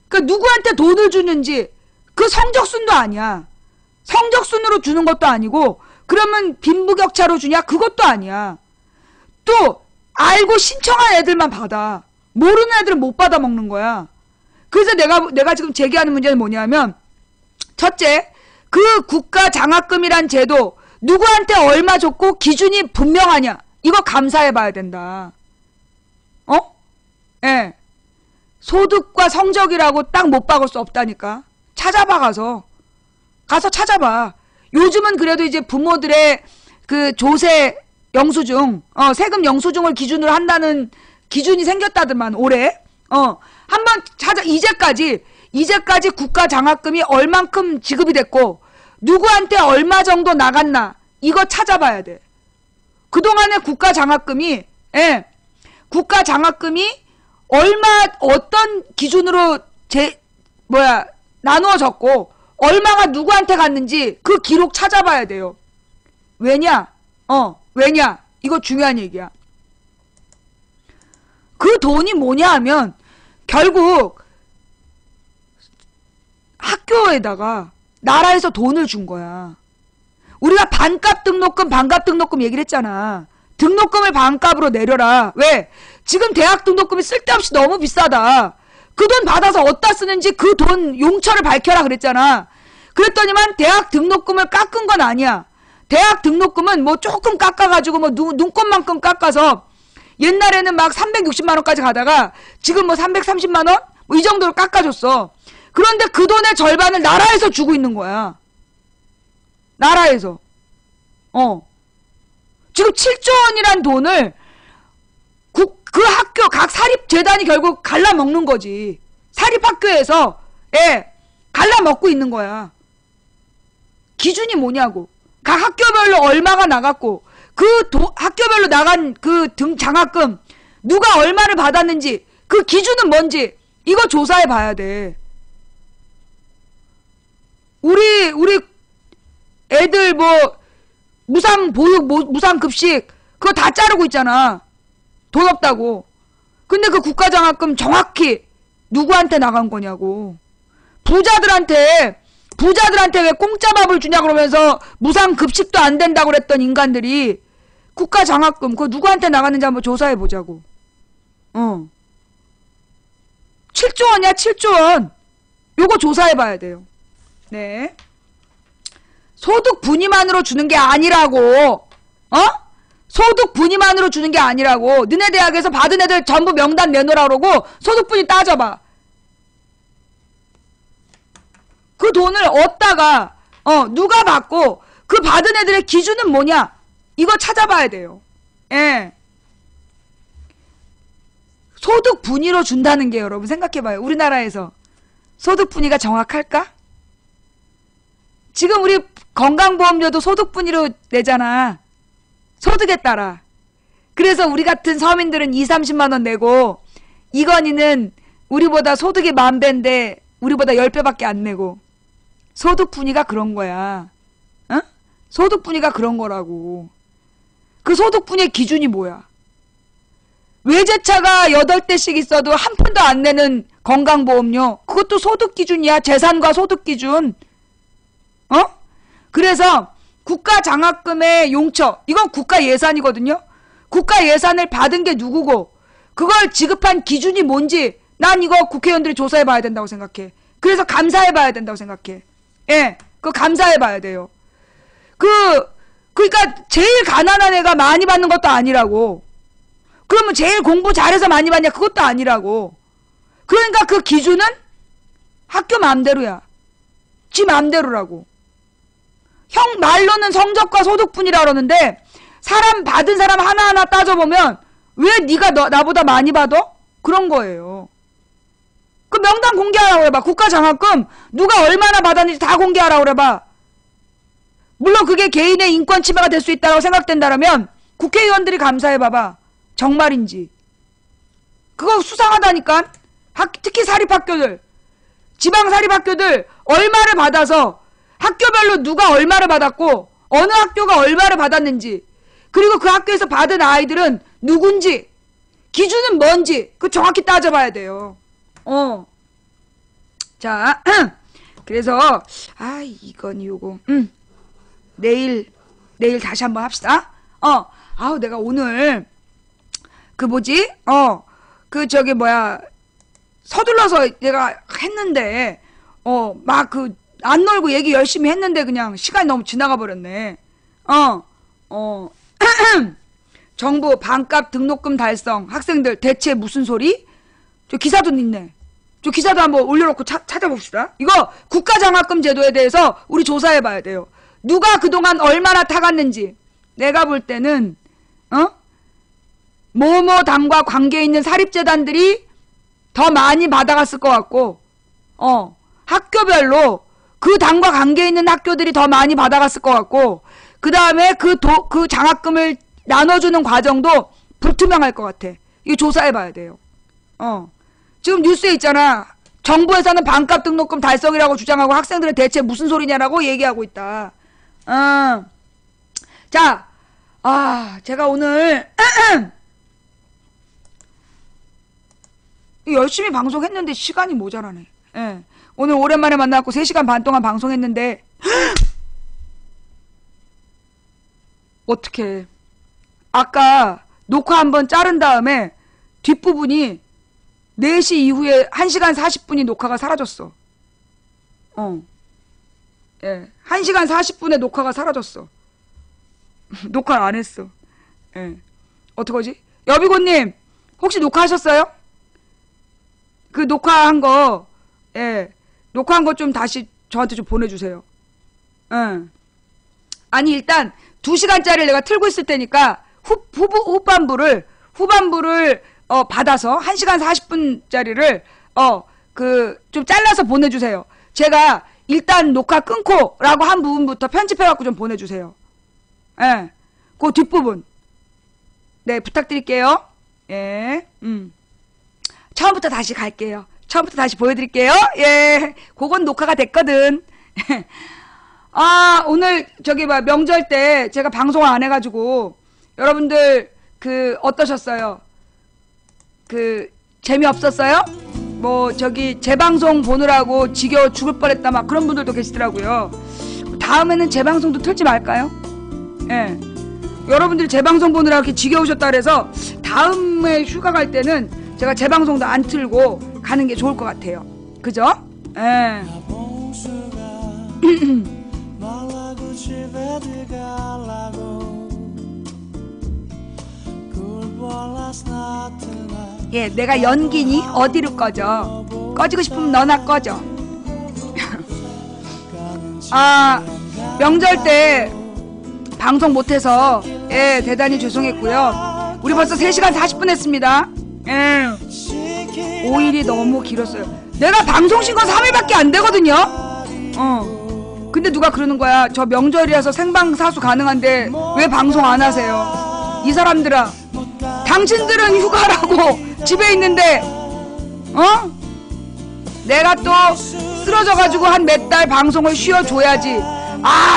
그러니까 누구한테 돈을 주는지 그 성적순도 아니야. 성적순으로 주는 것도 아니고 그러면 빈부격차로 주냐? 그것도 아니야. 또 알고 신청한 애들만 받아. 모르는 애들은 못 받아 먹는 거야. 그래서 내가 지금 제기하는 문제는 뭐냐면 첫째, 그 국가장학금이란 제도 누구한테 얼마 줬고 기준이 분명하냐? 이거 감사해 봐야 된다. 예. 소득과 성적이라고 딱 못 박을 수 없다니까. 찾아봐, 가서 찾아봐. 요즘은 그래도 이제 부모들의 그 조세 영수증, 세금 영수증을 기준으로 한다는 기준이 생겼다더만, 올해. 한번 찾아, 이제까지 국가 장학금이 얼만큼 지급이 됐고, 누구한테 얼마 정도 나갔나, 이거 찾아봐야 돼. 그동안에 국가 장학금이 어떤 기준으로 나누어졌고, 얼마가 누구한테 갔는지 그 기록 찾아봐야 돼요. 왜냐? 이거 중요한 얘기야. 그 돈이 뭐냐 하면, 결국, 학교에다가, 나라에서 돈을 준 거야. 우리가 반값 등록금 얘기를 했잖아. 등록금을 반값으로 내려라. 왜? 지금 대학 등록금이 쓸데없이 너무 비싸다. 그 돈 받아서 어디다 쓰는지 그 돈 용처를 밝혀라 그랬잖아. 그랬더니만 대학 등록금을 깎은 건 아니야. 대학 등록금은 뭐 조금 깎아가지고 뭐 눈곱만큼 깎아서 옛날에는 막 360만원까지 가다가 지금 뭐 330만원? 뭐 이 정도로 깎아줬어. 그런데 그 돈의 절반을 나라에서 주고 있는 거야. 나라에서. 지금 7조 원이란 돈을 그 학교 각 사립재단이 결국 갈라먹는 거지. 사립학교에서 갈라먹고 있는 거야. 기준이 뭐냐고. 각 학교별로 얼마가 나갔고 학교별로 나간 그 장학금 누가 얼마를 받았는지 그 기준은 뭔지 이거 조사해 봐야 돼. 우리 애들 뭐 무상보육 무상급식 그거 다 자르고 있잖아. 돈 없다고. 근데 그 국가장학금 정확히 누구한테 나간 거냐고. 부자들한테 왜 공짜 밥을 주냐 그러면서 무상급식도 안 된다고 그랬던 인간들이 국가장학금 그거 누구한테 나갔는지 한번 조사해 보자고. 7조 원이야 7조 원. 요거 조사해 봐야 돼요. 네. 소득 분위만으로 주는 게 아니라고. 소득 분위만으로 주는 게 아니라고. 너네 대학에서 받은 애들 전부 명단 내놓으라 그러고 소득 분위 따져봐. 그 돈을 얻다가 누가 받고 그 받은 애들의 기준은 뭐냐? 이거 찾아봐야 돼요. 소득 분위로 준다는 게 여러분 생각해봐요. 우리나라에서 소득 분위가 정확할까? 지금 우리 건강보험료도 소득 분위로 내잖아. 소득에 따라. 그래서 우리 같은 서민들은 20-30만원 내고 이건희는 우리보다 소득이 10,000배인데 우리보다 10배밖에 안 내고. 소득 분위가 그런 거야. 소득 분위가 그런 거라고. 그 소득 분위의 기준이 뭐야? 외제차가 8대씩 있어도 한 푼도 안 내는 건강보험료. 그것도 소득 기준이야. 재산과 소득 기준. 그래서 국가 장학금의 용처. 이건 국가 예산이거든요. 국가 예산을 받은 게 누구고 그걸 지급한 기준이 뭔지 난 이거 국회의원들이 조사해 봐야 된다고 생각해. 그래서 감사해 봐야 된다고 생각해. 그거 감사해 봐야 돼요. 그러니까 제일 가난한 애가 많이 받는 것도 아니라고. 그러면 제일 공부 잘해서 많이 받냐? 그것도 아니라고. 그러니까 그 기준은 학교 맘대로야. 지 맘대로라고. 형 말로는 성적과 소득분이라 그러는데 받은 사람 하나하나 따져보면 왜 네가 나보다 많이 받아? 그런 거예요. 그 명단 공개하라고 그래봐. 국가장학금 누가 얼마나 받았는지 다 공개하라고 그래봐. 물론 그게 개인의 인권 침해가 될 수 있다고 생각된다면 국회의원들이 감사해봐봐. 정말인지. 그거 수상하다니까. 특히 사립학교들, 지방 사립학교들 얼마를 받아서 학교별로 누가 얼마를 받았고 어느 학교가 얼마를 받았는지 그리고 그 학교에서 받은 아이들은 누군지 기준은 뭔지 그 정확히 따져봐야 돼요. 자 그래서 이건 요거 내일 다시 한번 합시다. 내가 오늘 서둘러서 내가 했는데 안 놀고 얘기 열심히 했는데 그냥 시간이 너무 지나가 버렸네. 정부 반값 등록금 달성 학생들 대체 무슨 소리? 저 기사도 있네. 저 기사도 한번 올려놓고 찾아봅시다. 이거 국가장학금 제도에 대해서 우리 조사해봐야 돼요. 누가 그동안 얼마나 타갔는지. 내가 볼 때는 뭐뭐 당과 관계 있는 사립재단들이 더 많이 받아갔을 것 같고 학교별로 그 당과 관계 있는 학교들이 더 많이 받아갔을 것 같고 그 다음에 그 장학금을 나눠주는 과정도 불투명할 것 같아. 이거 조사해봐야 돼요. 지금 뉴스에 있잖아. 정부에서는 반값 등록금 달성이라고 주장하고 학생들은 대체 무슨 소리냐라고 얘기하고 있다. 자, 제가 오늘 열심히 방송했는데 시간이 모자라네. 예. 오늘 오랜만에 만나고 3시간 반 동안 방송했는데 어떡해. 아까 녹화 한번 자른 다음에 뒷부분이 4시 이후에 1시간 40분이 녹화가 사라졌어. 예. 1시간 40분에 녹화가 사라졌어. 녹화를 안 했어. 예. 어떡하지? 여비고님, 혹시 녹화하셨어요? 그 녹화한 거, 예. 녹화한 거 좀 다시 저한테 좀 보내주세요. 아니, 일단 2시간짜리를 내가 틀고 있을 테니까 후반부를 받아서 1시간 40분짜리를 좀 잘라서 보내주세요. 제가 일단 녹화 끊고 라고 한 부분부터 편집해갖고 좀 보내주세요. 예. 그 뒷부분. 네, 부탁드릴게요. 예. 처음부터 다시 갈게요. 처음부터 다시 보여드릴게요. 예. 그건 녹화가 됐거든. 오늘 명절 때 제가 방송을 안 해가지고 여러분들 어떠셨어요? 재미없었어요? 재방송 보느라고 지겨워 죽을 뻔했다 막 그런 분들도 계시더라고요. 다음에는 재방송도 틀지 말까요? 예. 여러분들이 재방송 보느라고 이렇게 지겨우셨다 그래서 다음에 휴가 갈 때는 제가 재방송도 안 틀고 가는 게 좋을 것 같아요. 그죠? 예. 예, 내가 연기니 어디로 꺼져? 꺼지고 싶으면 너나 꺼져. 명절 때 방송 못해서 예, 대단히 죄송했고요. 우리 벌써 3시간 40분 했습니다. 예. 5일이 너무 길었어요. 내가 방송 쉰 건 3일밖에 안 되거든요. 근데 누가 그러는 거야. 저 명절이라서 생방사수 가능한데 왜 방송 안 하세요? 이 사람들아, 당신들은 휴가라고 집에 있는데 내가 또 쓰러져가지고 한 몇 달 방송을 쉬어줘야지.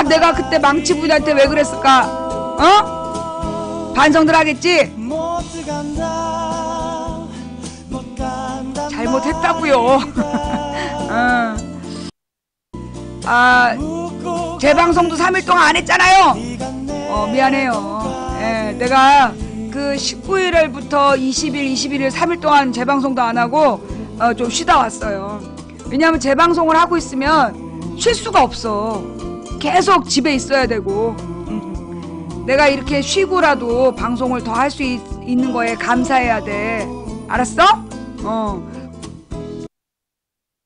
내가 그때 망치부인한테 왜 그랬을까? 반성들 하겠지? 잘못했다고요. 재방송도 3일 동안 안 했잖아요. 미안해요. 예, 내가 19일부터 20일, 21일 3일 동안 재방송도 안 하고 좀 쉬다 왔어요. 왜냐하면 재방송을 하고 있으면 쉴 수가 없어. 계속 집에 있어야 되고. 내가 이렇게 쉬고라도 방송을 더 할 수 있는 거에 감사해야 돼. 알았어?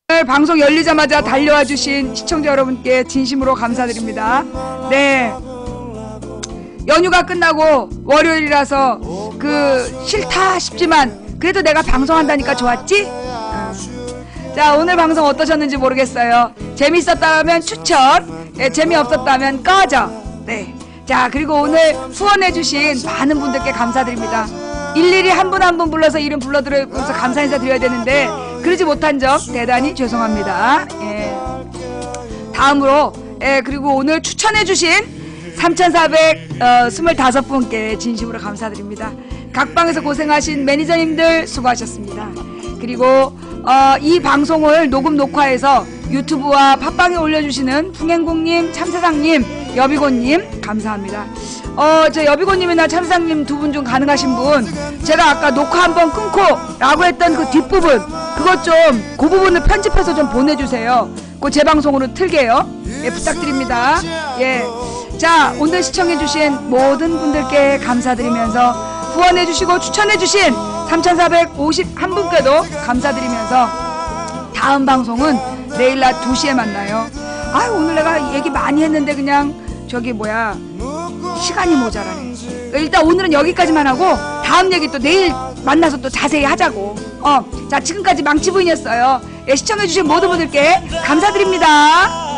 오늘 방송 열리자마자 달려와 주신 시청자 여러분께 진심으로 감사드립니다. 네. 연휴가 끝나고 월요일이라서 싫다 싶지만 그래도 내가 방송한다니까 좋았지? 자, 오늘 방송 어떠셨는지 모르겠어요. 재밌었다면 추천, 재미없었다면 꺼져. 네. 자, 그리고 오늘 후원해주신 많은 분들께 감사드립니다. 일일이 한 분 한 분 불러서 이름 불러드려서 감사 인사 드려야 되는데 그러지 못한 점 대단히 죄송합니다. 예. 다음으로 그리고 오늘 추천해주신 3,425분께 진심으로 감사드립니다. 각방에서 고생하신 매니저님들 수고하셨습니다. 그리고 이 방송을 녹화해서 유튜브와 팟빵에 올려주시는 풍행국님, 참사장님, 여비고님 감사합니다. 저 여비고님이나 참사장님 두 분 중 가능하신 분, 제가 아까 녹화 한번 끊고 라고 했던 그 뒷부분, 그것 좀 그 부분을 편집해서 좀 보내주세요. 그 재방송으로 틀게요. 예, 부탁드립니다. 예. 자, 오늘 시청해주신 모든 분들께 감사드리면서 후원해주시고 추천해주신 3,451분께도 감사드리면서 다음 방송은 내일 낮 2시에 만나요. 아, 오늘 내가 얘기 많이 했는데 그냥 저기 뭐야 시간이 모자라네. 일단 오늘은 여기까지만 하고 다음 얘기 또 내일 만나서 또 자세히 하자고. 자, 지금까지 망치부인이었어요. 예, 시청해주신 모든 분들께 감사드립니다.